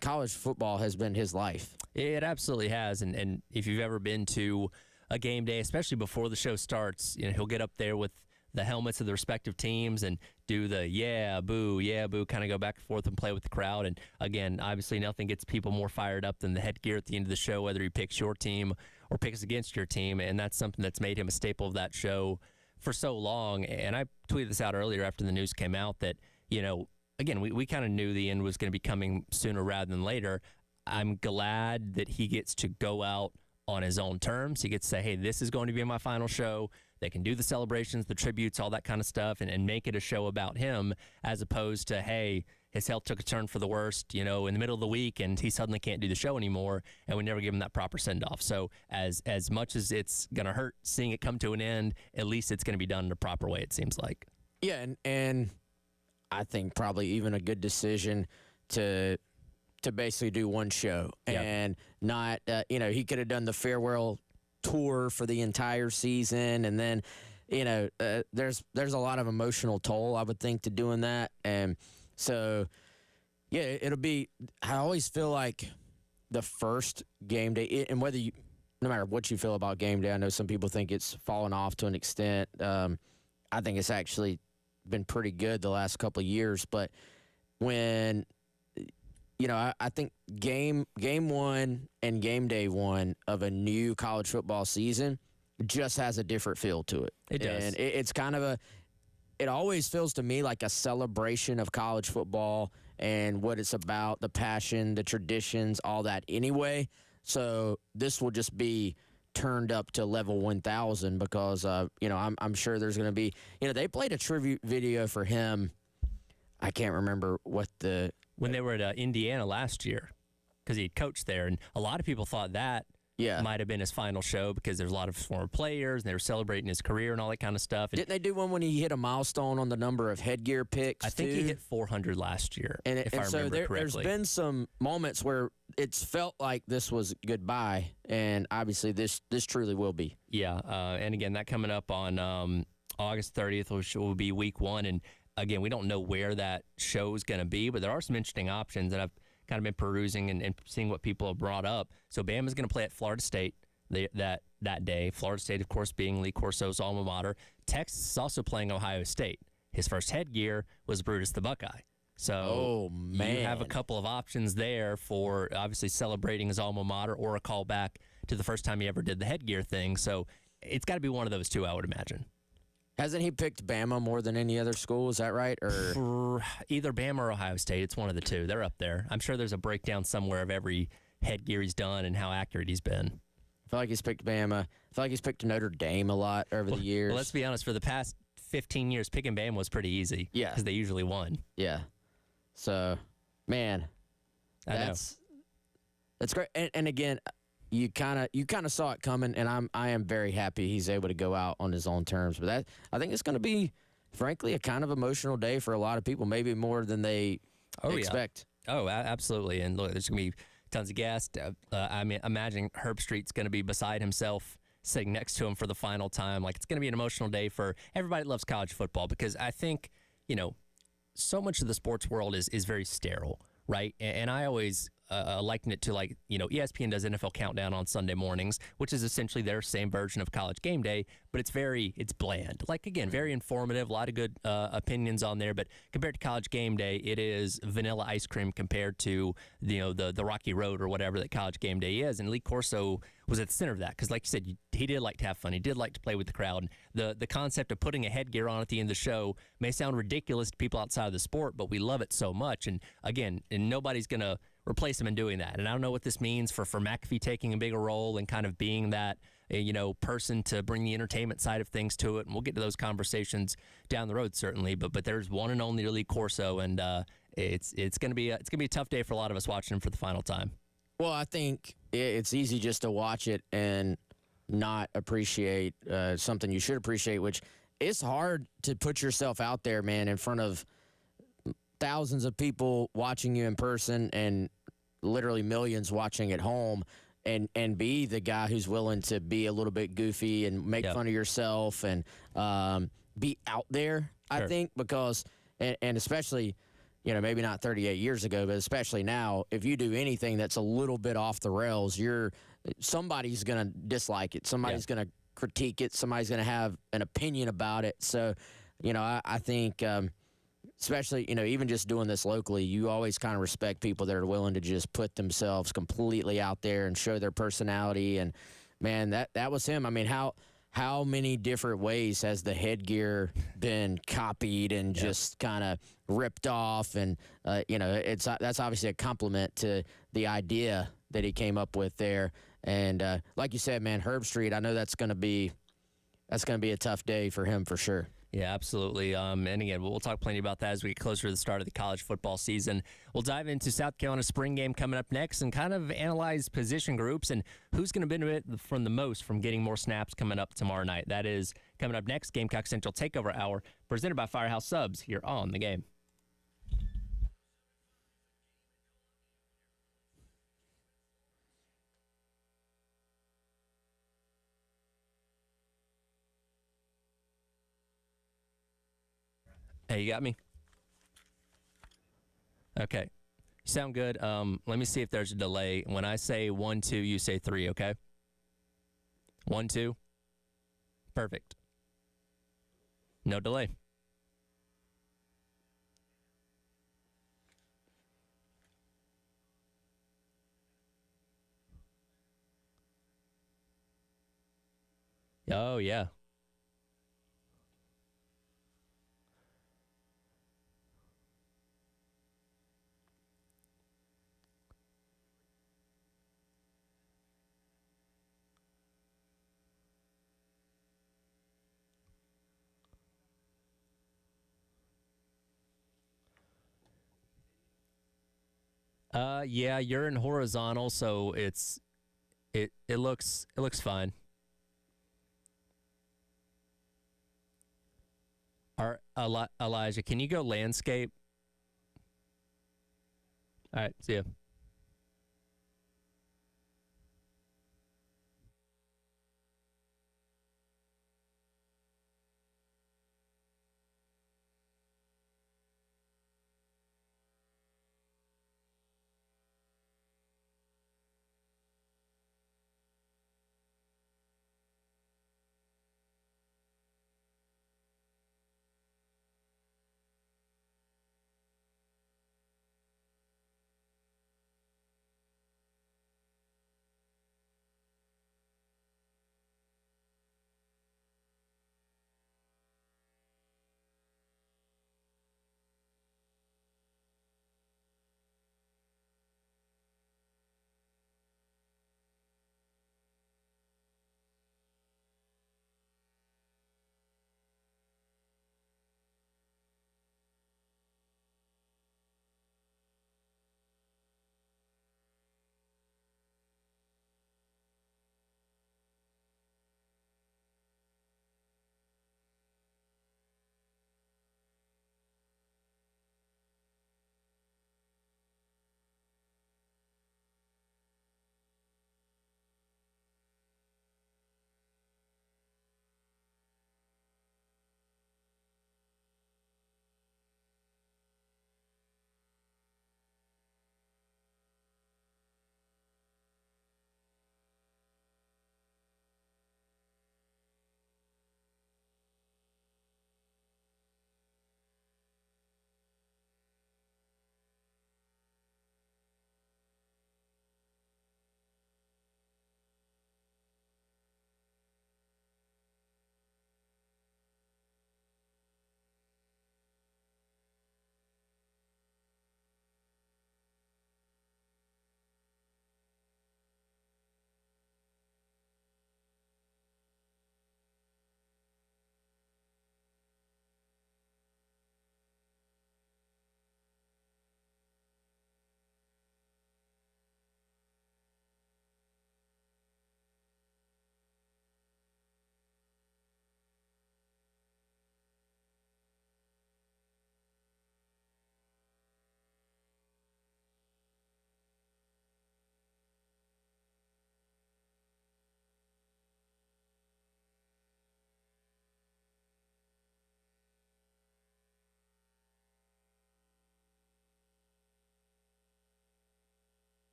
college football has been his life. It absolutely has, and if you've ever been to a game day, especially before the show starts, he'll get up there with the helmets of the respective teams and do the yeah, boo, kind of go back and forth and play with the crowd. And again, obviously nothing gets people more fired up than the headgear at the end of the show, whether he picks your team or picks against your team. And that's something that's made him a staple of that show for so long. And I tweeted this out earlier after the news came out that, again, we kind of knew the end was going to be coming sooner rather than later. I'm glad that he gets to go out on his own terms. He gets to say, hey, this is going to be my final show. They can do the celebrations, the tributes, all that kind of stuff, and make it a show about him, as opposed to, hey, his health took a turn for the worst, in the middle of the week, and he suddenly can't do the show anymore, and we never give him that proper send-off. So as much as it's going to hurt seeing it come to an end, at least it's going to be done in a proper way, it seems like. Yeah, and I think probably even a good decision to basically do one show and not, he could have done the farewell tour for the entire season, and then there's a lot of emotional toll, I would think, to doing that. And so it'll be, I always feel like the first game day, and no matter what you feel about game day, I know some people think it's fallen off to an extent. I think it's actually been pretty good the last couple of years, but when I think game 1 and game day 1 of a new college football season just has a different feel to it. It does. And it's kind of it always feels to me like a celebration of college football and what it's about, the passion, the traditions, all that anyway. So this will just be turned up to level 1,000 because, I'm sure there's going to be, they played a tribute video for him. I can't remember when they were at Indiana last year, because he coached there, and a lot of people thought that might have been his final show because there's a lot of former players and they were celebrating his career and all that kind of stuff. And didn't they do one when he hit a milestone on the number of headgear picks? I think he hit 400 last year, if I remember correctly. There's been some moments where it's felt like this was goodbye, and obviously this truly will be. Yeah, and again, that coming up on August 30th, which will be week 1, and again, we don't know where that show is going to be, but there are some interesting options, and I've kind of been perusing and seeing what people have brought up. So Bama's going to play at Florida State that day. Florida State, of course, being Lee Corso's alma mater. Texas is also playing Ohio State. His first headgear was Brutus the Buckeye. So you have a couple of options there for obviously celebrating his alma mater or a callback to the first time he ever did the headgear thing. So it's got to be one of those two, I would imagine. Hasn't he picked Bama more than any other school? Is that right? Or for either Bama or Ohio State, it's one of the two. They're up there. I'm sure there's a breakdown somewhere of every headgear he's done and how accurate he's been. I feel like he's picked Bama. I feel like he's picked Notre Dame a lot over the years. Well, let's be honest. For the past 15 years, picking Bama was pretty easy. Yeah. Because they usually won. Yeah. So, man, that's great. And again, you kind of saw it coming, and I am very happy he's able to go out on his own terms. But I think it's going to be, frankly, a kind of emotional day for a lot of people, maybe more than they expect. Yeah. Oh, absolutely. And look, there's going to be tons of guests. I mean, imagining Herb Street's going to be beside himself, sitting next to him for the final time. Like, it's going to be an emotional day for everybody that loves college football, because I think, so much of the sports world is very sterile, right? And I always liken it to, like, ESPN does NFL Countdown on Sunday mornings, which is essentially their same version of College Game Day, but it's bland. Like, again, very informative, a lot of good opinions on there, but compared to College Game Day, it is vanilla ice cream compared to, the Rocky Road or whatever that College Game Day is. And Lee Corso was at the center of that because, like you said, he did like to have fun. He did like to play with the crowd. The concept of putting a headgear on at the end of the show may sound ridiculous to people outside of the sport, but we love it so much. And, again, nobody's going to replace him in doing that. And I don't know what this means for McAfee taking a bigger role and kind of being that, person to bring the entertainment side of things to it. And we'll get to those conversations down the road, certainly. But there's one and only Lee Corso, and it's going to be a tough day for a lot of us watching him for the final time. Well, I think it's easy just to watch it and not appreciate something you should appreciate, which it's hard to put yourself out there, man, in front of thousands of people watching you in person and literally millions watching at home and be the guy who's willing to be a little bit goofy and make fun of yourself and be out there, I think, because, and especially, maybe not 38 years ago, but especially now, if you do anything that's a little bit off the rails, somebody's going to dislike it. Somebody's going to critique it. Somebody's going to have an opinion about it. So, I think, especially, even just doing this locally, you always kind of respect people that are willing to just put themselves completely out there and show their personality. And, man, that was him. I mean, how many different ways has the headgear been copied and just kind of ripped off? And, that's obviously a compliment to the idea that he came up with there. And like you said, man, Herb Street, I know that's going to be a tough day for him for sure. Yeah, absolutely. And again, we'll talk plenty about that as we get closer to the start of the college football season. We'll dive into South Carolina's spring game coming up next and kind of analyze position groups and who's going to benefit from the most from getting more snaps coming up tomorrow night. That is coming up next, Gamecock Central Takeover Hour, presented by Firehouse Subs here on The Game. Hey, you got me? Okay. You sound good. Let me see if there's a delay. When I say 1, 2, you say 3, okay? 1, 2. Perfect. No delay. Oh, yeah. Yeah, you're in horizontal, so it looks fine. Elijah, can you go landscape? All right, see ya.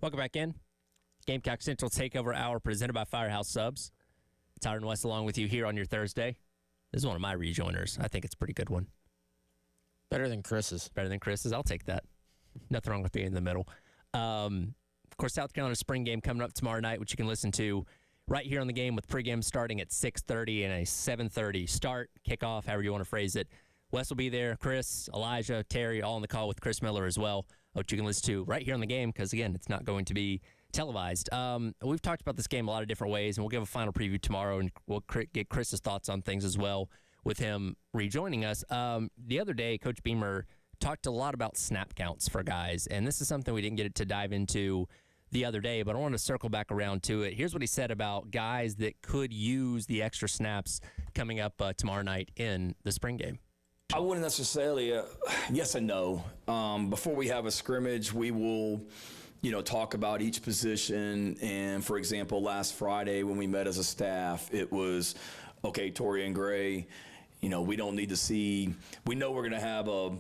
Welcome back in. Gamecock Central Takeover Hour presented by Firehouse Subs. Tyler and West along with you here on your Thursday. This is one of my rejoiners. I think it's a pretty good one. Better than Chris's. Better than Chris's. I'll take that. Nothing wrong with being in the middle. Of course, South Carolina spring game coming up tomorrow night, which you can listen to right here on the game with pregame starting at 6:30 and a 7:30 start, kickoff, however you want to phrase it. Wes will be there. Chris, Elijah, Terry, all on the call with Chris Miller as well, which you can listen to right here on the game because, again, it's not going to be televised. We've talked about this game a lot of different ways, and we'll give a final preview tomorrow, and we'll get Chris's thoughts on things as well with him rejoining us. The other day, Coach Beamer talked a lot about snap counts for guys, and this is something we didn't get to dive into the other day, but I want to circle back around to it. Here's what he said about guys that could use the extra snaps coming up tomorrow night in the spring game. I wouldn't necessarily, yes and no. Before we have a scrimmage, we will, talk about each position. And for example, last Friday when we met as a staff, it was, okay, Torian Gray, we don't need to see, we know we're going to have a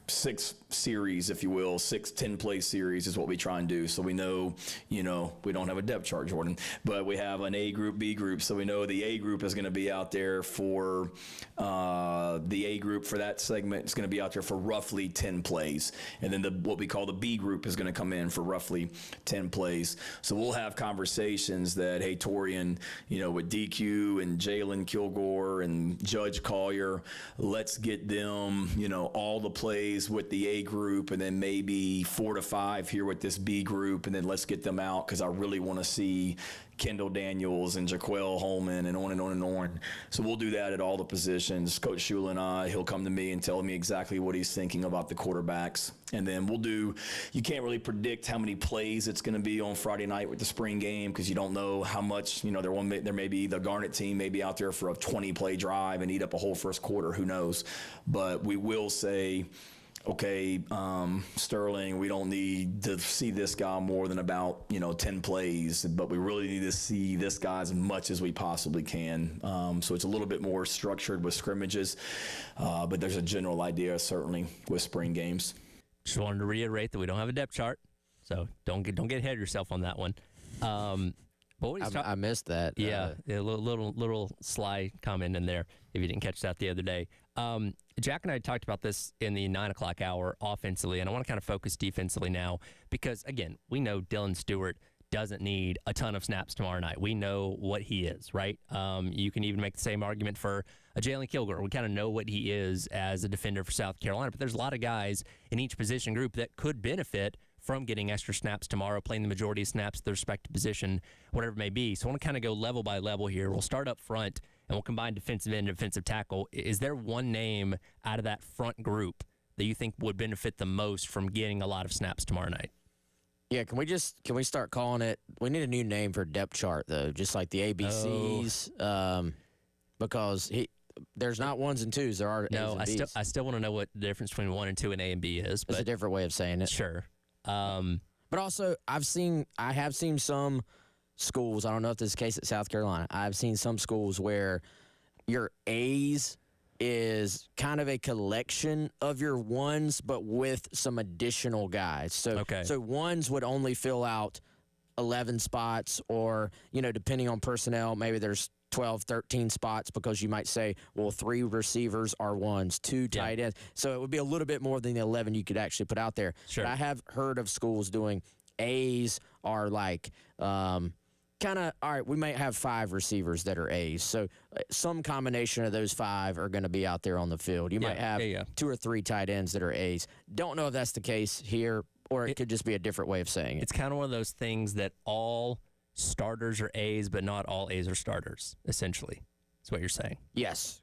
6 series, if you will, 6 10-play series is what we try and do. So we know, we don't have a depth chart, Jordan, but we have an A group, B group. So we know the A group is going to be out there for the A group for that segment is going to be out there for roughly 10 plays. And then what we call the B group is going to come in for roughly 10 plays. So we'll have conversations that, hey, Torian, with DQ and Jalen Kilgore and Judge Collier, let's get them, all the plays with the A group, and then maybe 4 to 5 here with this B group, and then let's get them out because I really want to see Kendall Daniels and Jaquel Holman and on and on and on. So we'll do that at all the positions. Coach Shula and he'll come to me and tell me exactly what he's thinking about the quarterbacks. And then you can't really predict how many plays it's going to be on Friday night with the spring game because you don't know how much, there may be the Garnet team may be out there for a 20-play drive and eat up a whole first quarter. Who knows? But we will say, okay, Sterling, we don't need to see this guy more than about, 10 plays, but we really need to see this guy as much as we possibly can. So it's a little bit more structured with scrimmages, but there's a general idea, certainly, with spring games. Just wanted to reiterate that we don't have a depth chart, so don't get ahead of yourself on that one. I missed that. Yeah, a little sly comment in there if you didn't catch that the other day. Jack and I talked about this in the 9 o'clock hour offensively, and I want to kind of focus defensively now because, again, we know Dylan Stewart doesn't need a ton of snaps tomorrow night. We know what he is, right? You can even make the same argument for a Jalen Kilgore. We kind of know what he is as a defender for South Carolina, but there's a lot of guys in each position group that could benefit from getting extra snaps tomorrow, playing the majority of snaps at their respective position, whatever it may be. So I want to kind of go level by level here. We'll start up front, and we'll combine defensive end and defensive tackle. Is there one name out of that front group that you think would benefit the most from getting a lot of snaps tomorrow night? Yeah, can we start calling it? We need a new name for depth chart though, just like the ABCs, because there's not ones and twos. There are A's and B's. I still want to know what the difference between 1 and 2 and A and B is. It's a different way of saying it. Sure. But also, I have seen some schools. I don't know if this is the case at South Carolina. I've seen some schools where your A's is kind of a collection of your ones, but with some additional guys. So ones would only fill out 11 spots, or depending on personnel, maybe there's 12, 13 spots because you might say, well, 3 receivers are ones, 2 tight ends. So it would be a little bit more than the 11 you could actually put out there. Sure. But I have heard of schools doing A's are like kind of, all right, we might have 5 receivers that are A's. So some combination of those 5 are going to be out there on the field. You might have 2 or 3 tight ends that are A's. Don't know if that's the case here, or it could just be a different way of saying it. It's kind of one of those things that all starters are A's, but not all A's are starters, essentially. That's what you're saying. Yes,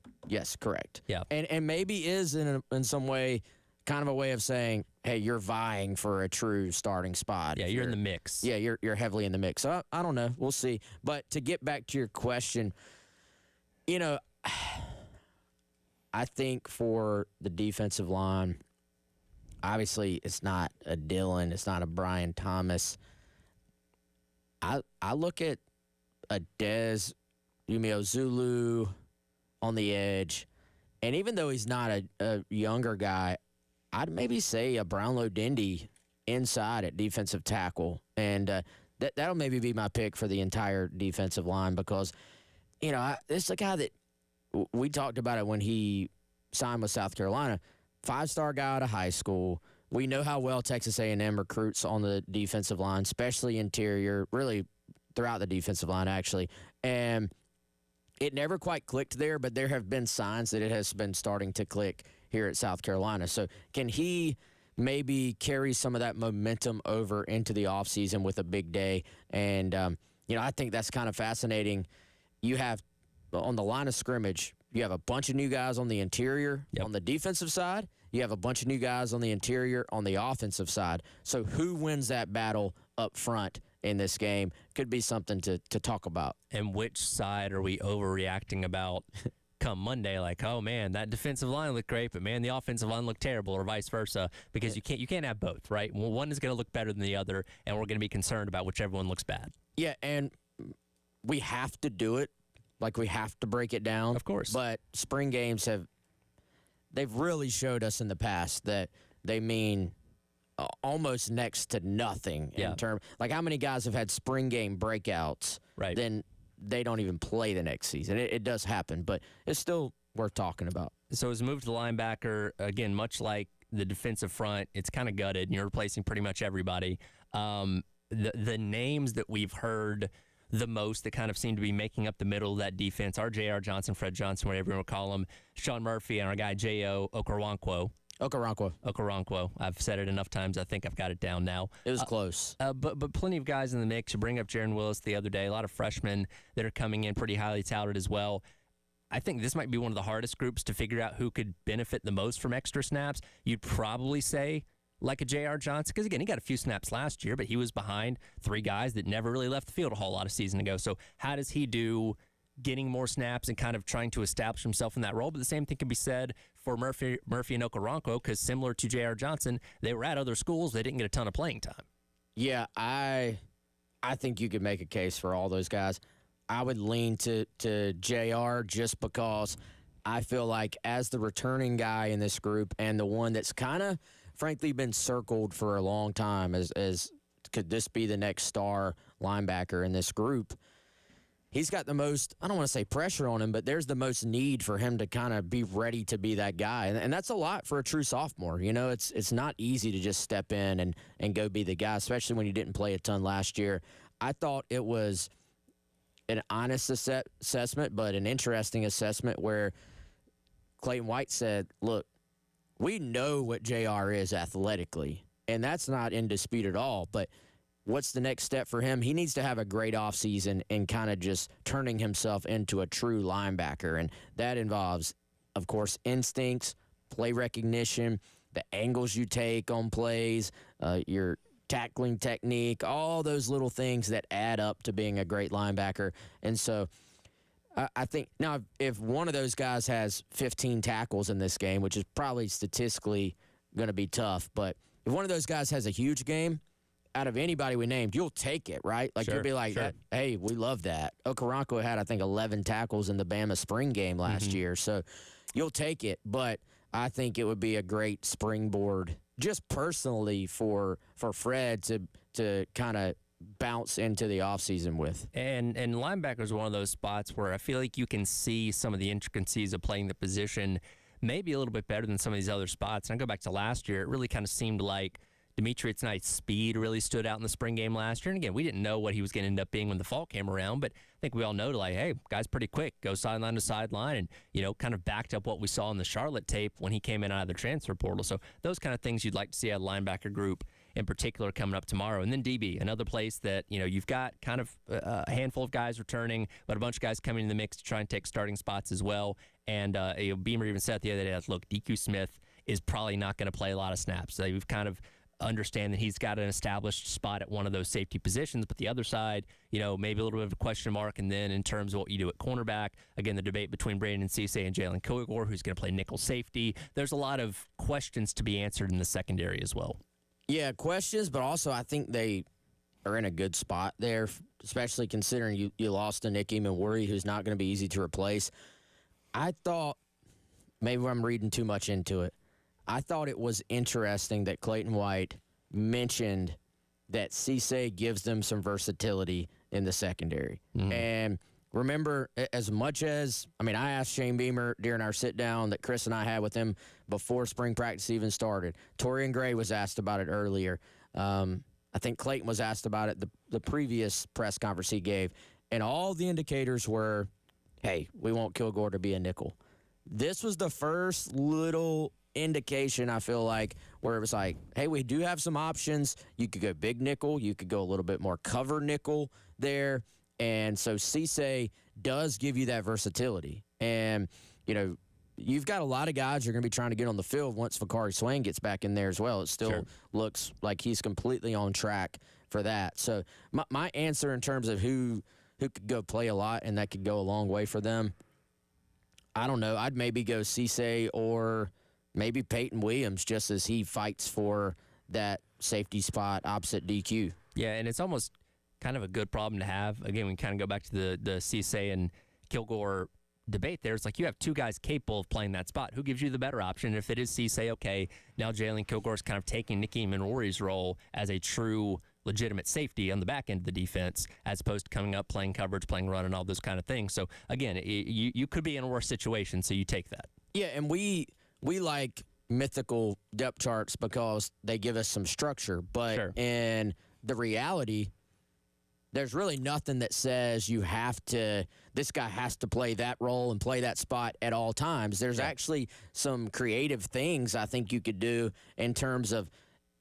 correct. Yeah. And maybe is in some way kind of a way of saying, hey, you're vying for a true starting spot. Yeah, you're in the mix. Yeah, you're heavily in the mix. So I don't know. We'll see. But to get back to your question, I think for the defensive line, obviously it's not a Dylan, it's not a Brian Thomas. I look at a Dez Umeozulu on the edge, and even though he's not a younger guy, I'd maybe say a Brownlow Dindy inside at defensive tackle, and that'll maybe be my pick for the entire defensive line because, this is a guy that we talked about it when he signed with South Carolina, 5-star guy out of high school. We know how well Texas A&M recruits on the defensive line, especially interior, really throughout the defensive line, actually. And it never quite clicked there, but there have been signs that it has been starting to click here at South Carolina. So can he maybe carry some of that momentum over into the offseason with a big day? And, I think that's kind of fascinating. You have, on the line of scrimmage, you have a bunch of new guys on the interior. Yep. On the defensive side, you have a bunch of new guys on the interior on the offensive side. So who wins that battle up front in this game could be something to talk about. And which side are we overreacting about come Monday, like, oh man, that defensive line looked great, but man, the offensive line looked terrible, or vice versa, because you can't have both, right? Well, one is going to look better than the other, and we're going to be concerned about whichever one looks bad. Yeah, and we have to do it. Like, we have to break it down. Of course. But spring games they've really showed us in the past that they mean almost next to nothing in terms. Like, how many guys have had spring game breakouts, right? Then they don't even play the next season. It does happen, but it's still worth talking about. So as a move to the linebacker, again, much like the defensive front, it's kind of gutted, and you're replacing pretty much everybody. The names that we've heard the most that kind of seem to be making up the middle of that defense are J.R. Johnson, Fred Johnson, whatever you want to call him, Sean Murphy, and our guy J.O. Okoronkwo. I've said it enough times. I think I've got it down now. It was close. But plenty of guys in the mix. You bring up Jaron Willis the other day. A lot of freshmen that are coming in pretty highly touted as well. I think this might be one of the hardest groups to figure out who could benefit the most from extra snaps. You'd probably say like a J.R. Johnson, because, again, he got a few snaps last year, but he was behind three guys that never really left the field a whole lot of season ago. So how does he do getting more snaps and kind of trying to establish himself in that role? But the same thing can be said for Murphy and Okoronkwo, because similar to J.R. Johnson, they were at other schools. They didn't get a ton of playing time. Yeah, I think you could make a case for all those guys. I would lean to JR just because I feel like as the returning guy in this group and the one that's kind of, frankly, been circled for a long time as could this be the next star linebacker in this group, he's got the most, I don't want to say pressure on him, but there's the most need for him to kind of be ready to be that guy. And that's a lot for a true sophomore. You know, it's not easy to just step in and go be the guy, especially when you didn't play a ton last year. I thought it was an honest assessment, but an interesting assessment where Clayton White said, look, we know what JR is athletically, and that's not in dispute at all, but what's the next step for him? He needs to have a great offseason and kind of just turning himself into a true linebacker, and that involves, of course, instincts, play recognition, the angles you take on plays, your tackling technique, all those little things that add up to being a great linebacker. And so I think now if one of those guys has 15 tackles in this game, which is probably statistically going to be tough, but if one of those guys has a huge game, out of anybody we named, you'll take it, right? Like, you'll be like, hey, we love that. Okoronkwo had, I think, 11 tackles in the Bama spring game last year, so you'll take it. But I think it would be a great springboard just personally for Fred to kind of bounce into the offseason with. And linebacker is one of those spots where I feel like you can see some of the intricacies of playing the position maybe a little bit better than some of these other spots. And I go back to last year, it really kind of seemed like Demetrius Knight's speed really stood out in the spring game last year. And again, we didn't know what he was going to end up being when the fall came around, but I think we all know, like, hey, guy's pretty quick, goes sideline to sideline, and, you know, kind of backed up what we saw in the Charlotte tape when he came in out of the transfer portal. So those kind of things you'd like to see out of the linebacker group in particular coming up tomorrow. And then DB, another place that, you know, you've got kind of a handful of guys returning, but a bunch of guys coming in the mix to try and take starting spots as well. And Beamer even said the other day, look, DQ Smith is probably not going to play a lot of snaps. So we've kind of understand that he's got an established spot at one of those safety positions, but the other side, you know, maybe a little bit of a question mark. And then in terms of what you do at cornerback, again, the debate between Brandon Cisse and Jalen Kilgore, who's going to play nickel safety. There's a lot of questions to be answered in the secondary as well. Yeah, questions, but also I think they are in a good spot there, especially considering you lost a Nick Eamon-Worry, who's not going to be easy to replace. I thought, maybe I'm reading too much into it, I thought it was interesting that Clayton White mentioned that Cisse gives them some versatility in the secondary. And remember, as much as, I mean, I asked Shane Beamer during our sit-down that Chris and I had with him before spring practice even started. Torian Gray was asked about it earlier. I think Clayton was asked about it the previous press conference he gave. And all the indicators were, hey, we want Kilgore to be a nickel. This was the first little indication, I feel like, where it was like, hey, we do have some options. You could go big nickel. You could go a little bit more cover nickel there. And so Cisse does give you that versatility. And, you know, you've got a lot of guys you're going to be trying to get on the field once Vakari Swain gets back in there as well. It still looks like he's completely on track for that. So my answer in terms of who could go play a lot and that could go a long way for them, I don't know. I'd maybe go Cisse or maybe Peyton Williams just as he fights for that safety spot opposite DQ. Yeah, and it's almost kind of a good problem to have. Again, we kind of go back to the Cisse and Kilgore debate there. It's like you have two guys capable of playing that spot. Who gives you the better option? If it is Cisse, okay, now Jalen Kilgore's kind of taking Nicky Minori's role as a true legitimate safety on the back end of the defense as opposed to coming up, playing coverage, playing run, and all those kind of things. So, again, you could be in a worse situation, so you take that. Yeah, and we like mythical depth charts because they give us some structure. But in the reality, there's really nothing that says this guy has to play that role and play that spot at all times. There's actually some creative things I think you could do in terms of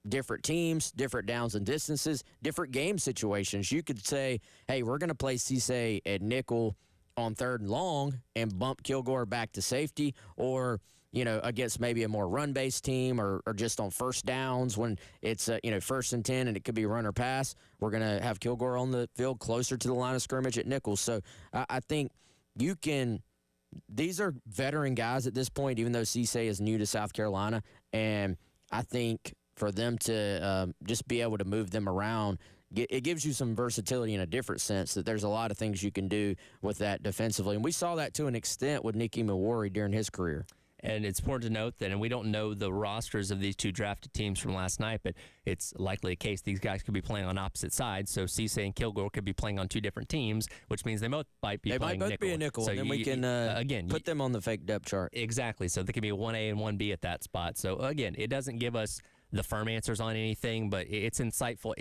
different teams, different downs and distances, different game situations. You could say, hey, we're going to play Cisse at nickel on 3rd and long and bump Kilgore back to safety, or against maybe a more run-based team or just on first downs when it's, 1st and 10 and it could be run or pass. We're going to have Kilgore on the field closer to the line of scrimmage at nickel. So I think these are veteran guys at this point, even though Cisse is new to South Carolina. And I think for them to just be able to move them around, it gives you some versatility in a different sense that there's a lot of things you can do with that defensively. And we saw that to an extent with Nicky Minori during his career. And it's important to note that, and we don't know the rosters of these two drafted teams from last night, but it's likely a case these guys could be playing on opposite sides. So Cisse and Kilgore could be playing on two different teams, which means they both might be playing nickel. They might both be a nickel, so and then we can put them on the fake depth chart. Exactly. So they could be a 1A and 1B at that spot. So, again, it doesn't give us the firm answers on anything, but it's insightful.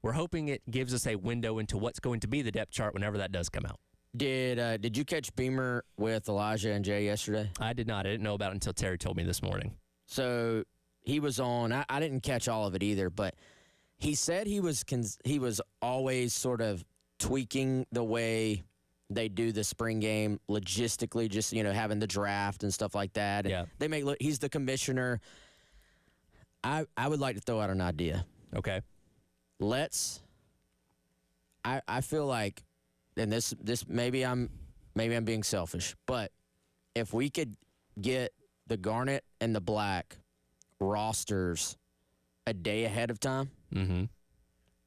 We're hoping it gives us a window into what's going to be the depth chart whenever that does come out. Did you catch Beamer with Elijah and Jay yesterday? I did not. I didn't know about it until Terry told me this morning. So he was on. I didn't catch all of it either, but he said he was always sort of tweaking the way they do the spring game logistically, just having the draft and stuff like that. And they make look. He's the commissioner. I would like to throw out an idea. Okay. I feel like. And this maybe I'm being selfish, but if we could get the Garnet and the Black rosters a day ahead of time,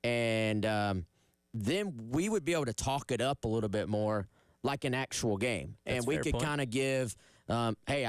and then we would be able to talk it up a little bit more like an actual game. And we could kind of give, hey,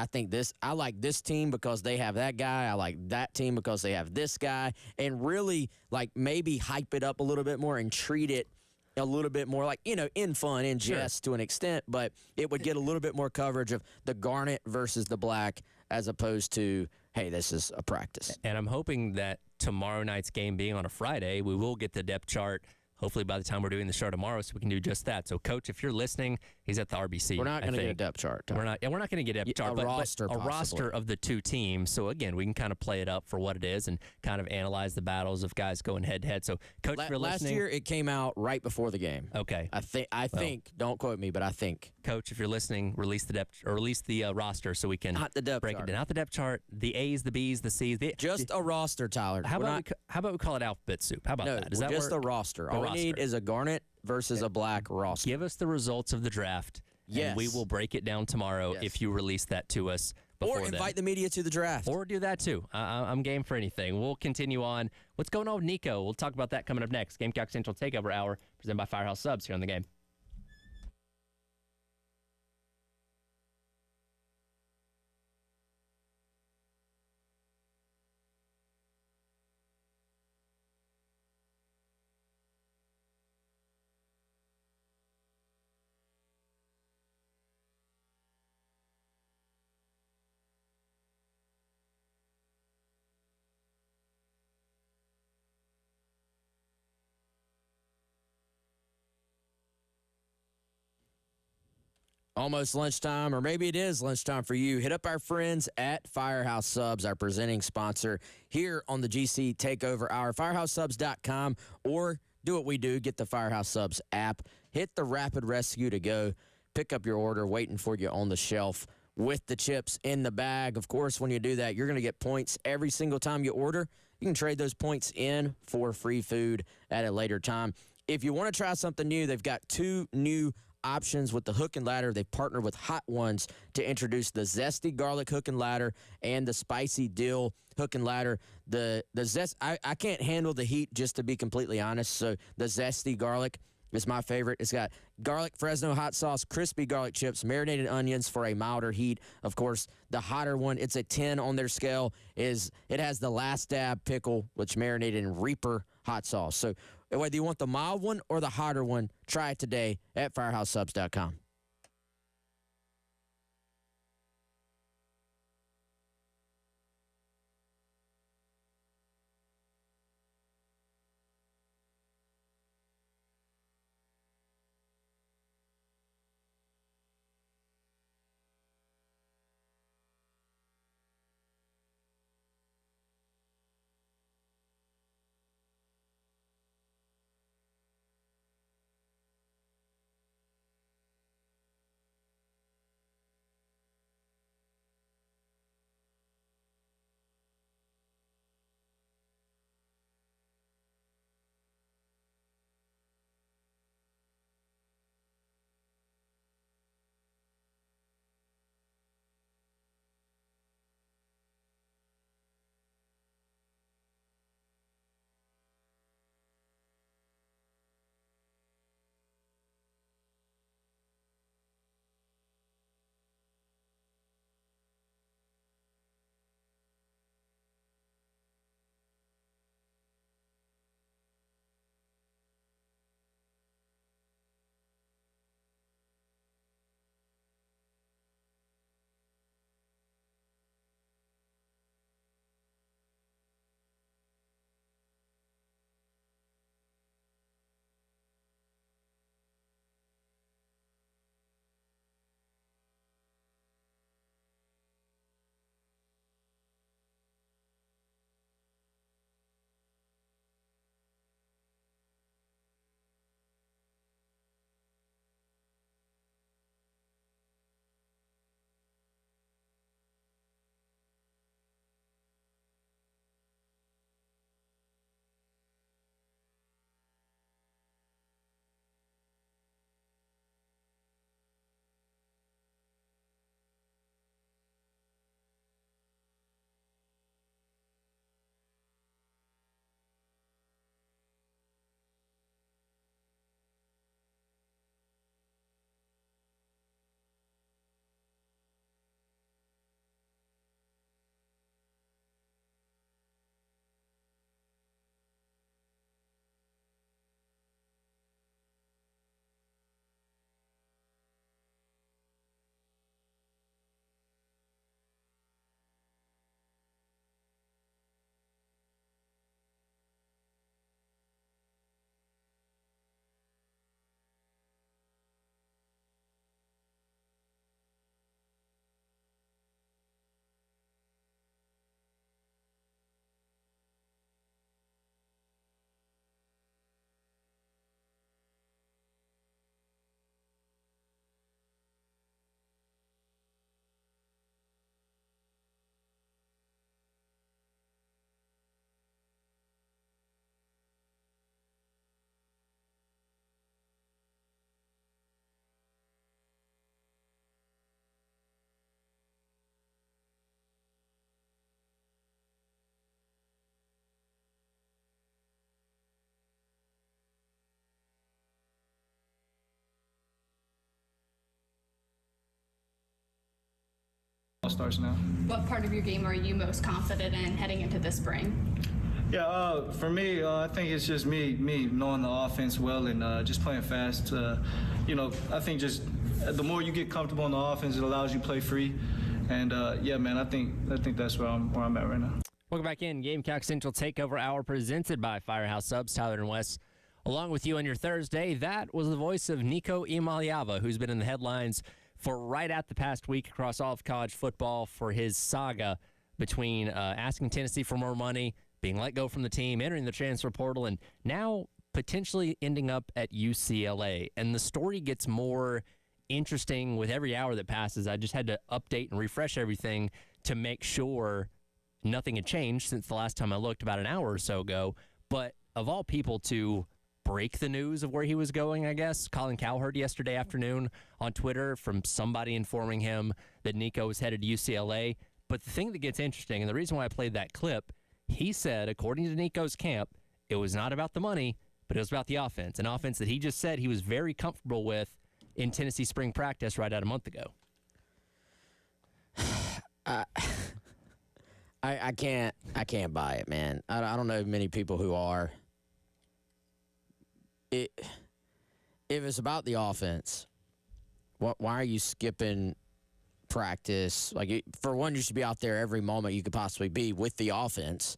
I like this team because they have that guy. I like that team because they have this guy. And really, maybe hype it up a little bit more and treat it a little bit more in fun, in jest to an extent, but it would get a little bit more coverage of the Garnet versus the Black as opposed to, hey, this is a practice. And I'm hoping that tomorrow night's game being on a Friday, we will get the depth chart hopefully by the time we're doing the show tomorrow, so we can do just that. So, Coach, if you're listening, he's at the RBC. We're not going to get a depth chart. We're not going to get a depth chart, but a roster of the two teams. So, again, we can kind of play it up for what it is and kind of analyze the battles of guys going head-to-head. So, Coach, if you're listening. Last year, it came out right before the game. Okay. I think, don't quote me, but I think. Coach, if you're listening, release the roster so we can break it down. Not the depth chart, the A's, the B's, the C's. Just a roster, Tyler. How about we call it alphabet soup? How about that? Is that just a roster. All we need is a Garnet versus a Black roster. Give us the results of the draft. Yes. And we will break it down tomorrow if you release that to us before Or invite the media to the draft. Or do that too. I'm game for anything. We'll continue on. What's going on with Nico? We'll talk about that coming up next. Gamecock Central Takeover Hour presented by Firehouse Subs here on The Game. Almost lunchtime, or maybe it is lunchtime for you. Hit up our friends at Firehouse Subs, our presenting sponsor here on the GC Takeover Hour. FirehouseSubs.com, or do what we do, get the Firehouse Subs app. Hit the Rapid Rescue to go. Pick up your order, waiting for you on the shelf with the chips in the bag. Of course, when you do that, you're going to get points every single time you order. You can trade those points in for free food at a later time. If you want to try something new, they've got 2 new options with the hook and ladder. They've partnered with Hot Ones to introduce the zesty garlic hook and ladder and the spicy dill hook and ladder. The zest, I can't handle the heat, just to be completely honest, so the zesty garlic is my favorite. It's got garlic Fresno hot sauce, crispy garlic chips, marinated onions for a milder heat. Of course, the hotter one, it's a 10 on their scale, it has the Last Dab pickle, which marinated in Reaper hot sauce. So whether you want the mild one or the hotter one, try it today at firehousesubs.com. Starts now. What part of your game are you most confident in heading into this spring? Yeah, for me, I think it's just me knowing the offense well and just playing fast. I think just the more you get comfortable on the offense, it allows you to play free. And yeah, man, I think that's where I'm at right now. Welcome back in. Gamecock Central Takeover Hour presented by Firehouse Subs. Tyler and Wes, along with you on your Thursday. That was the voice of Nico Imaliava, who's been in the headlines for right at the past week across all of college football for his saga between asking Tennessee for more money, being let go from the team, entering the transfer portal, and now potentially ending up at UCLA. And the story gets more interesting with every hour that passes. I just had to update and refresh everything to make sure nothing had changed since the last time I looked about an hour or so ago. But of all people to break the news of where he was going, I guess. Colin Cowherd yesterday afternoon on Twitter from somebody informing him that Nico was headed to UCLA. But the thing that gets interesting, and the reason why I played that clip, he said, according to Nico's camp, it was not about the money, but it was about the offense. An offense that he just said he was very comfortable with in Tennessee spring practice right out a month ago. I can't buy it, man. I don't know many people who are. If it's about the offense, why are you skipping practice? Like, for one, you should be out there every moment you could possibly be with the offense.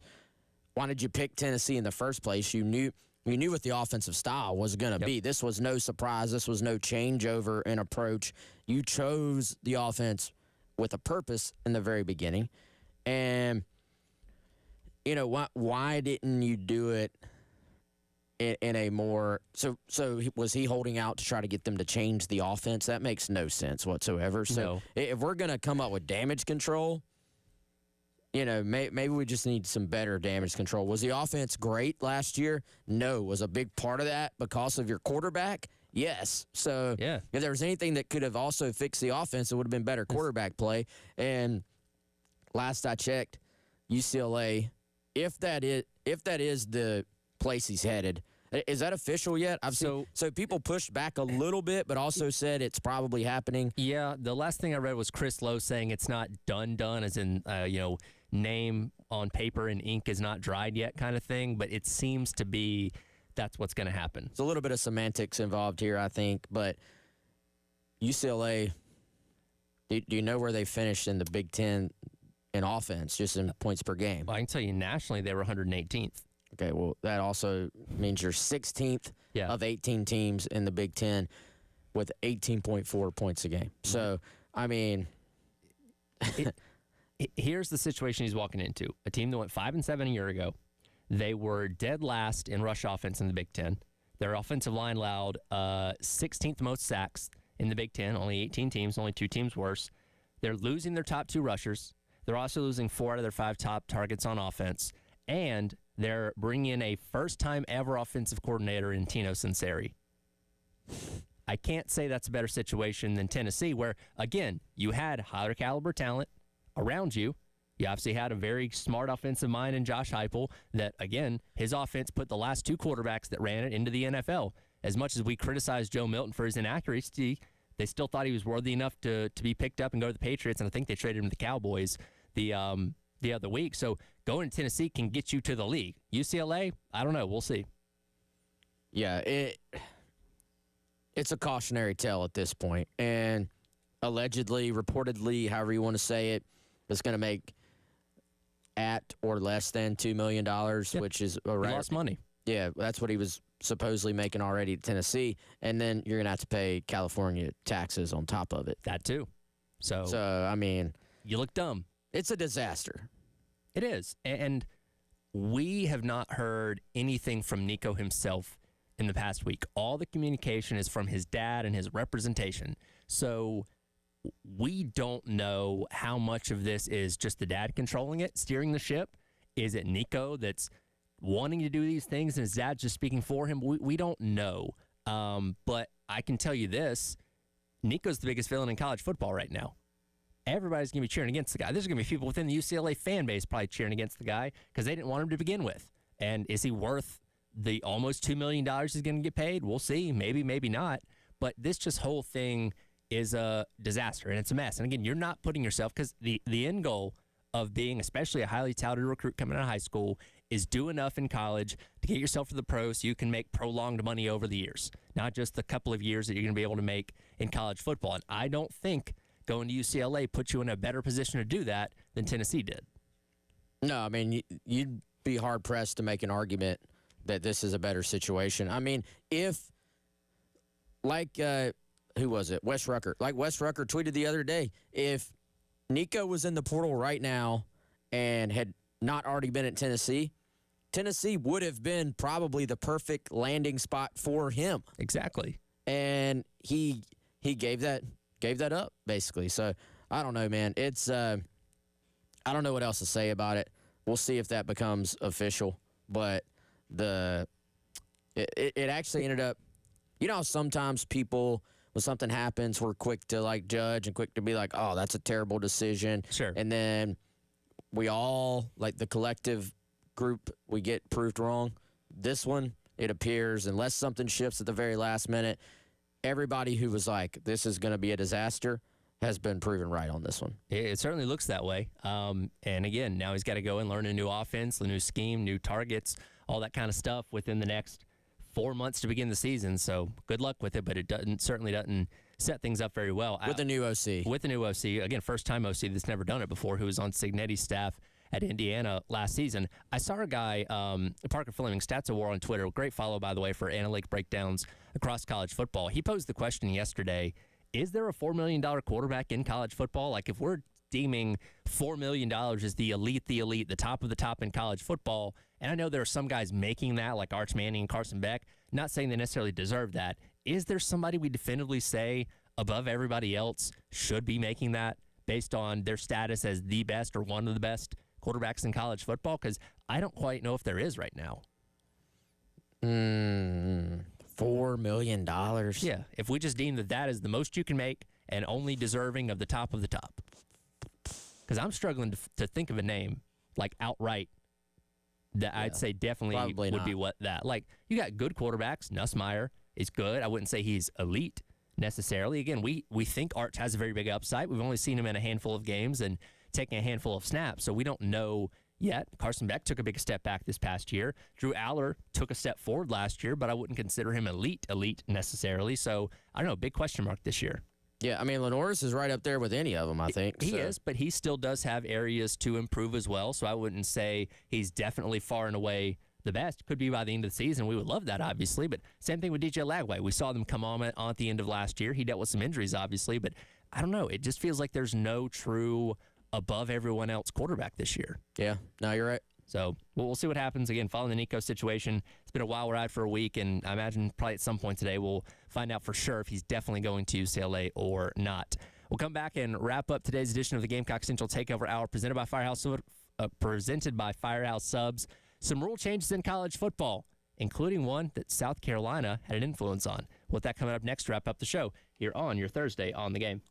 Why did you pick Tennessee in the first place? You knew what the offensive style was going to be. This was no surprise. This was no changeover in approach. You chose the offense with a purpose in the very beginning. And, why didn't you do it in a more so was he holding out to try to get them to change the offense? That makes no sense whatsoever. So if we're going to come up with damage control, maybe we just need some better damage control. Was the offense great last year? No. Was a big part of that because of your quarterback? Yes. So if there was anything that could have also fixed the offense, it would have been better quarterback play. And last I checked, UCLA, if that is the place he's headed, is that official yet? So people pushed back a little bit, but also said it's probably happening. Yeah, the last thing I read was Chris Lowe saying it's not done, as in, name on paper and ink is not dried yet kind of thing, but it seems to be that's what's going to happen. There's a little bit of semantics involved here, I think, but UCLA, do you know where they finished in the Big Ten in offense, just in points per game? Well, I can tell you nationally they were 118th. Okay, well, that also means you're 16th of 18 teams in the Big Ten with 18.4 points a game. So, I mean... Here's the situation he's walking into. A team that went 5-7 a year ago. They were dead last in rush offense in the Big Ten. Their offensive line allowed 16th most sacks in the Big Ten. Only 18 teams, only 2 teams worse. They're losing their top 2 rushers. They're also losing 4 out of their 5 top targets on offense. And they're bringing in a first-time ever offensive coordinator in Tino Sunseri. I can't say that's a better situation than Tennessee, where, again, you had higher caliber talent around you. You obviously had a very smart offensive mind in Josh Heupel that, again, his offense put the last 2 quarterbacks that ran it into the NFL. As much as we criticized Joe Milton for his inaccuracy, they still thought he was worthy enough to be picked up and go to the Patriots, and I think they traded him to the Cowboys the other week. So going to Tennessee can get you to the league. UCLA, I don't know. We'll see. Yeah, it's a cautionary tale at this point. And allegedly, reportedly, however you want to say it, it's going to make at or less than $2 million, which is around. He lost money. Yeah, that's what he was supposedly making already at Tennessee. And then you're going to have to pay California taxes on top of it. That too. So I mean, you look dumb. It's a disaster. It is. And we have not heard anything from Nico himself in the past week. All the communication is from his dad and his representation. So we don't know how much of this is just the dad controlling it, steering the ship. Is it Nico that's wanting to do these things and his dad's just speaking for him? We don't know. But I can tell you this, Nico's the biggest villain in college football right now. Everybody's going to be cheering against the guy. There's going to be people within the UCLA fan base probably cheering against the guy because they didn't want him to begin with. And is he worth the almost $2 million he's going to get paid? We'll see. Maybe, maybe not. But this just whole thing is a disaster, and it's a mess. And again, you're not putting yourself, because the end goal of being especially a highly touted recruit coming out of high school is do enough in college to get yourself to the pros so you can make prolonged money over the years, not just the couple of years that you're going to be able to make in college football. And I don't think going to UCLA puts you in a better position to do that than Tennessee did. No, I mean, you'd be hard-pressed to make an argument that this is a better situation. I mean, if, like, who was it? Wes Rucker. Like Wes Rucker tweeted the other day, if Nico was in the portal right now and had not already been at Tennessee, Tennessee would have been probably the perfect landing spot for him. Exactly. And he gave that up, basically. So, I don't know, man. It's I don't know what else to say about it. We'll see if that becomes official. But It actually ended up, you know, sometimes people, when something happens, we're quick to like judge and quick to be like, oh, that's a terrible decision. Sure. And then we all, like the collective group, we get proved wrong. This one, it appears, unless something shifts at the very last minute, everybody who was like, this is going to be a disaster has been proven right on this one. It certainly looks that way. And again, now he's got to go and learn a new offense, a new scheme, new targets, all that kind of stuff within the next 4 months to begin the season. So good luck with it, but it certainly doesn't set things up very well. With the new OC. With the new OC. Again, first-time OC that's never done it before, who was on Signetti's staff at Indiana last season. I saw a guy, Parker Fleming, Stats of War on Twitter, great follow, by the way, for analytic breakdowns across college football. He posed the question yesterday, is there a $4 million quarterback in college football? Like, if we're deeming $4 million as the elite, the top of the top in college football, and I know there are some guys making that, like Arch Manning and Carson Beck, not saying they necessarily deserve that. Is there somebody we definitively say above everybody else should be making that based on their status as the best or one of the best quarterbacks in college football? Because I don't quite know if there is right now. $4 million. Yeah, if we just deem that is the most you can make and only deserving of the top of the top. Because I'm struggling to think of a name, like outright, that I'd say definitely would be what that. Like, you got good quarterbacks. Nussmeier is good. I wouldn't say he's elite necessarily. Again, we think Arch has a very big upside. We've only seen him in a handful of games and taking a handful of snaps, so we don't know yet. Carson Beck took a big step back this past year. Drew Aller took a step forward last year, but I wouldn't consider him elite necessarily. So, I don't know, big question mark this year. Yeah, I mean, Lenoris is right up there with any of them, I think. He is, but he still does have areas to improve as well, so I wouldn't say he's definitely far and away the best. Could be by the end of the season. We would love that, obviously, but same thing with DJ Lagway. We saw them come on at the end of last year. He dealt with some injuries, obviously, but I don't know. It just feels like there's no true above everyone else quarterback this year. Yeah, no, you're right. So we'll see what happens. Again, following the Nico situation, it's been a wild ride for a week, and I imagine probably at some point today we'll find out for sure if he's definitely going to UCLA or not. We'll come back and wrap up today's edition of the Gamecock Central Takeover Hour presented by Firehouse Subs. Some rule changes in college football, including one that South Carolina had an influence on. With that coming up next to wrap up the show here on your Thursday on the Game.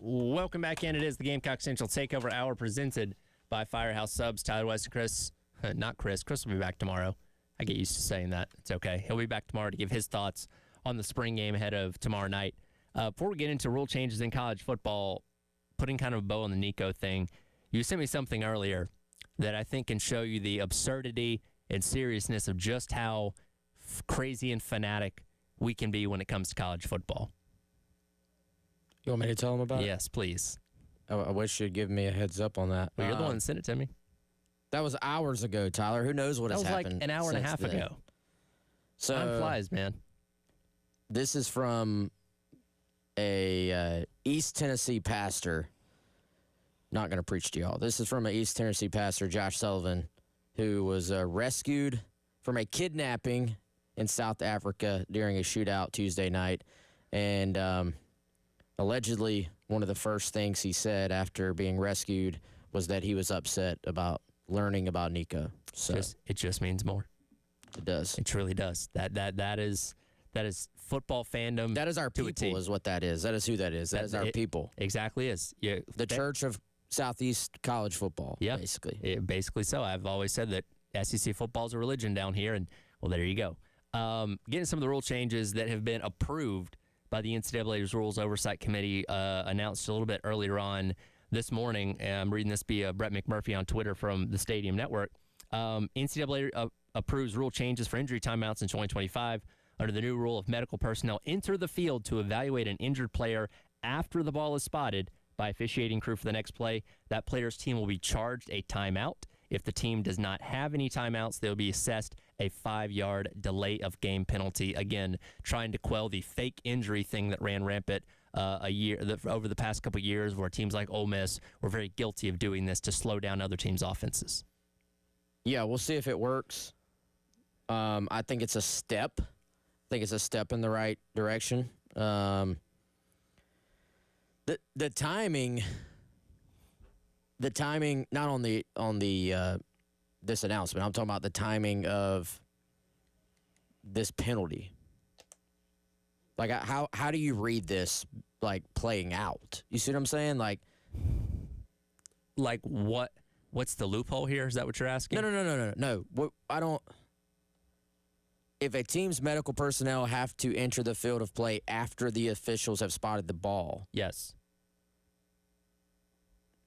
Welcome back in. It is the Gamecock Central Takeover Hour presented by Firehouse Subs. Tyler West and Chris. Not Chris. Chris will be back tomorrow. I get used to saying that. It's okay. He'll be back tomorrow to give his thoughts on the spring game ahead of tomorrow night. Before we get into rule changes in college football, putting kind of a bow on the Nico thing, you sent me something earlier that I think can show you the absurdity and seriousness of just how crazy and fanatic we can be when it comes to college football. You want me to tell them about it? Yes, please. I wish you'd give me a heads up on that. Well, you're the one that sent it to me. That was hours ago, Tyler. Who knows what has happened? That was like an hour and a half ago. So time flies, man. This is from a East Tennessee pastor. Not going to preach to y'all. This is from an East Tennessee pastor, Josh Sullivan, who was rescued from a kidnapping in South Africa during a shootout Tuesday night. And allegedly, one of the first things he said after being rescued was that he was upset about learning about Nico. So it just means more. It does. It truly does. That is football fandom. That is our people, is what that is. That is who that is. That is our people. Exactly is. Yeah, the Church of Southeast College Football. Yeah, basically. Basically so. I've always said that SEC football is a religion down here, and well, there you go. Getting some of the rule changes that have been approved by the NCAA's Rules Oversight Committee, announced a little bit earlier on this morning. I'm reading this via Brett McMurphy on Twitter from the Stadium Network. NCAA approves rule changes for injury timeouts in 2025 under the new rule of medical personnel enter the field to evaluate an injured player after the ball is spotted by officiating crew for the next play. That player's team will be charged a timeout. If the team does not have any timeouts, they'll be assessed a 5-yard delay of game penalty. Again, trying to quell the fake injury thing that ran rampant over the past couple of years, where teams like Ole Miss were very guilty of doing this to slow down other teams' offenses. Yeah, we'll see if it works. I think it's a step. I think it's a step in the right direction. The timing, not on the this announcement. I'm talking about the timing of this penalty. Like, how do you read this, like, playing out? You see what I'm saying? Like what? What's the loophole here? Is that what you're asking? No. I don't. If a team's medical personnel have to enter the field of play after the officials have spotted the ball, yes.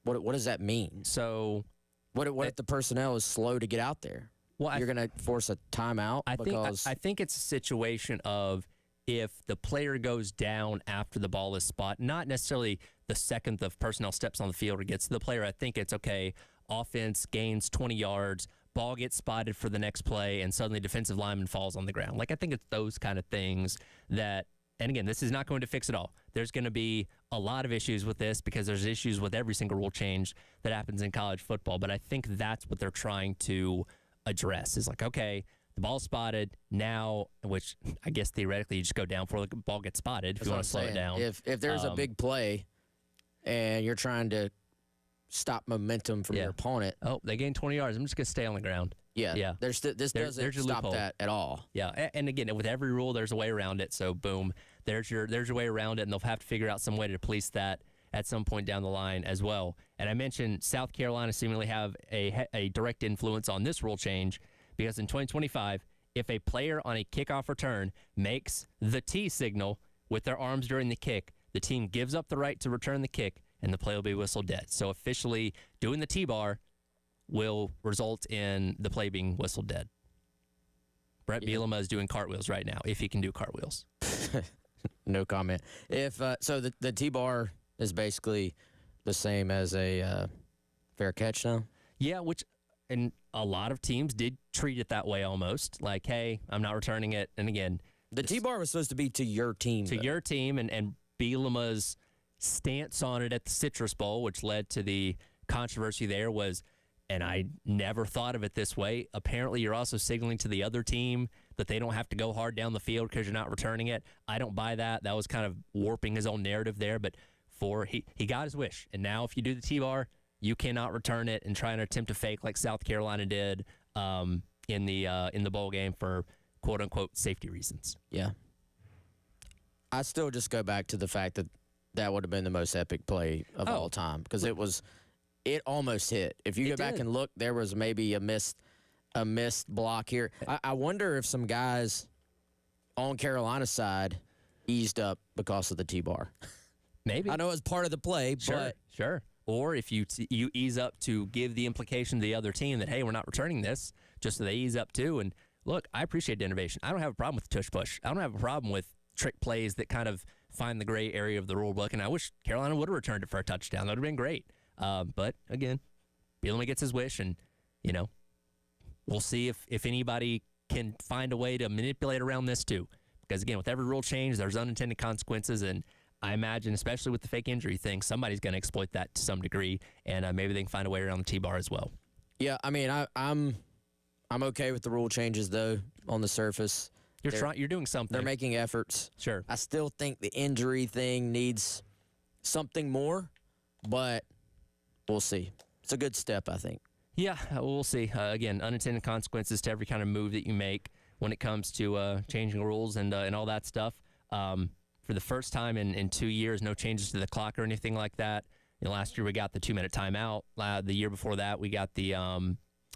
What does that mean? So, what if the personnel is slow to get out there? Well, you're going to force a timeout because I think it's a situation of if the player goes down after the ball is spotted, not necessarily the second the personnel steps on the field or gets to the player. I think it's okay. Offense gains 20 yards, ball gets spotted for the next play, and suddenly defensive lineman falls on the ground. Like, I think it's those kind of things that, and again, this is not going to fix it all. There's going to be a lot of issues with this because there's issues with every single rule change that happens in college football. But I think that's what they're trying to address is like, okay, the ball's spotted now, which I guess theoretically you just go down before the ball gets spotted if you want to slow it down. If there's a big play and you're trying to stop momentum from your opponent. Oh, they gained 20 yards. I'm just going to stay on the ground. Yeah. This doesn't stop that at all. Yeah, and again, with every rule, there's a way around it. So, boom, there's your way around it, and they'll have to figure out some way to police that at some point down the line as well. And I mentioned South Carolina seemingly have a direct influence on this rule change because in 2025, if a player on a kickoff return makes the T signal with their arms during the kick, the team gives up the right to return the kick, and the play will be whistled dead. So officially, doing the T-bar will result in the play being whistled dead. Brett Bielema is doing cartwheels right now, if he can do cartwheels. No comment. If so, the T-bar is basically the same as a fair catch now? Yeah, and a lot of teams did treat it that way almost. Like, hey, I'm not returning it. And again, the T-bar was supposed to be to your team. Your team, and Bielema's stance on it at the Citrus Bowl, which led to the controversy there, was, and I never thought of it this way, apparently you're also signaling to the other team that they don't have to go hard down the field because you're not returning it. I don't buy that. That was kind of warping his own narrative there, but he got his wish. And now if you do the T-bar, you cannot return it and try and attempt to fake like South Carolina did in the bowl game for quote-unquote safety reasons. Yeah. I still just go back to the fact that that would have been the most epic play of all time because it almost hit. If you go back and look, there was maybe a missed block here. I wonder if some guys on Carolina's side eased up because of the T-bar. Maybe. I know it's part of the play, but sure. Or if you ease up to give the implication to the other team that, hey, we're not returning this, just so they ease up too. And look, I appreciate the innovation. I don't have a problem with the tush push. I don't have a problem with trick plays that kind of find the gray area of the rule book. And I wish Carolina would have returned it for a touchdown. That would have been great. But again, Bielema gets his wish, and we'll see if anybody can find a way to manipulate around this too. Because again, with every rule change, there's unintended consequences, and I imagine, especially with the fake injury thing, somebody's going to exploit that to some degree, and maybe they can find a way around the T-bar as well. Yeah, I mean, I'm okay with the rule changes though. On the surface, you're doing something. They're making efforts. Sure. I still think the injury thing needs something more, but we'll see. It's a good step, I think. Yeah, we'll see. Again, unintended consequences to every kind of move that you make when it comes to changing rules and all that stuff. For the first time in 2 years, no changes to the clock or anything like that. Last year we got the 2-minute timeout. The year before that we got the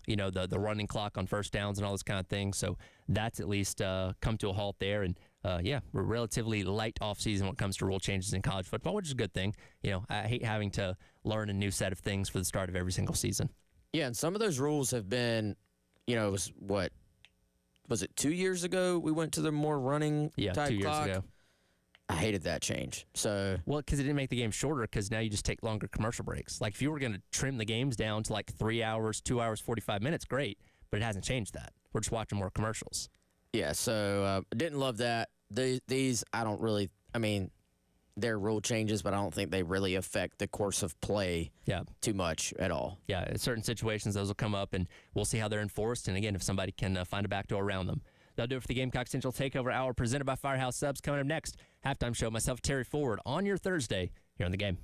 the running clock on first downs and all this kind of thing. So that's at least come to a halt there. And we're relatively light off season when it comes to rule changes in college football, which is a good thing. I hate having to learn a new set of things for the start of every single season. Yeah, and some of those rules have been, was 2 years ago we went to the more running type 2 years clock? ago. I hated that change. So because it didn't make the game shorter, because now you just take longer commercial breaks. Like if you were going to trim the games down to like 3 hours, 2 hours, 45 minutes, great. But it hasn't changed that. We're just watching more commercials. Yeah, so didn't love that. These, I don't really, they're rule changes, but I don't think they really affect the course of play too much at all. Yeah, in certain situations, those will come up, and we'll see how they're enforced. And again, if somebody can find a backdoor around them. That'll do it for the Gamecock Central Takeover Hour presented by Firehouse Subs. Coming up next, halftime show, myself, Terry Ford, on your Thursday here on The Game.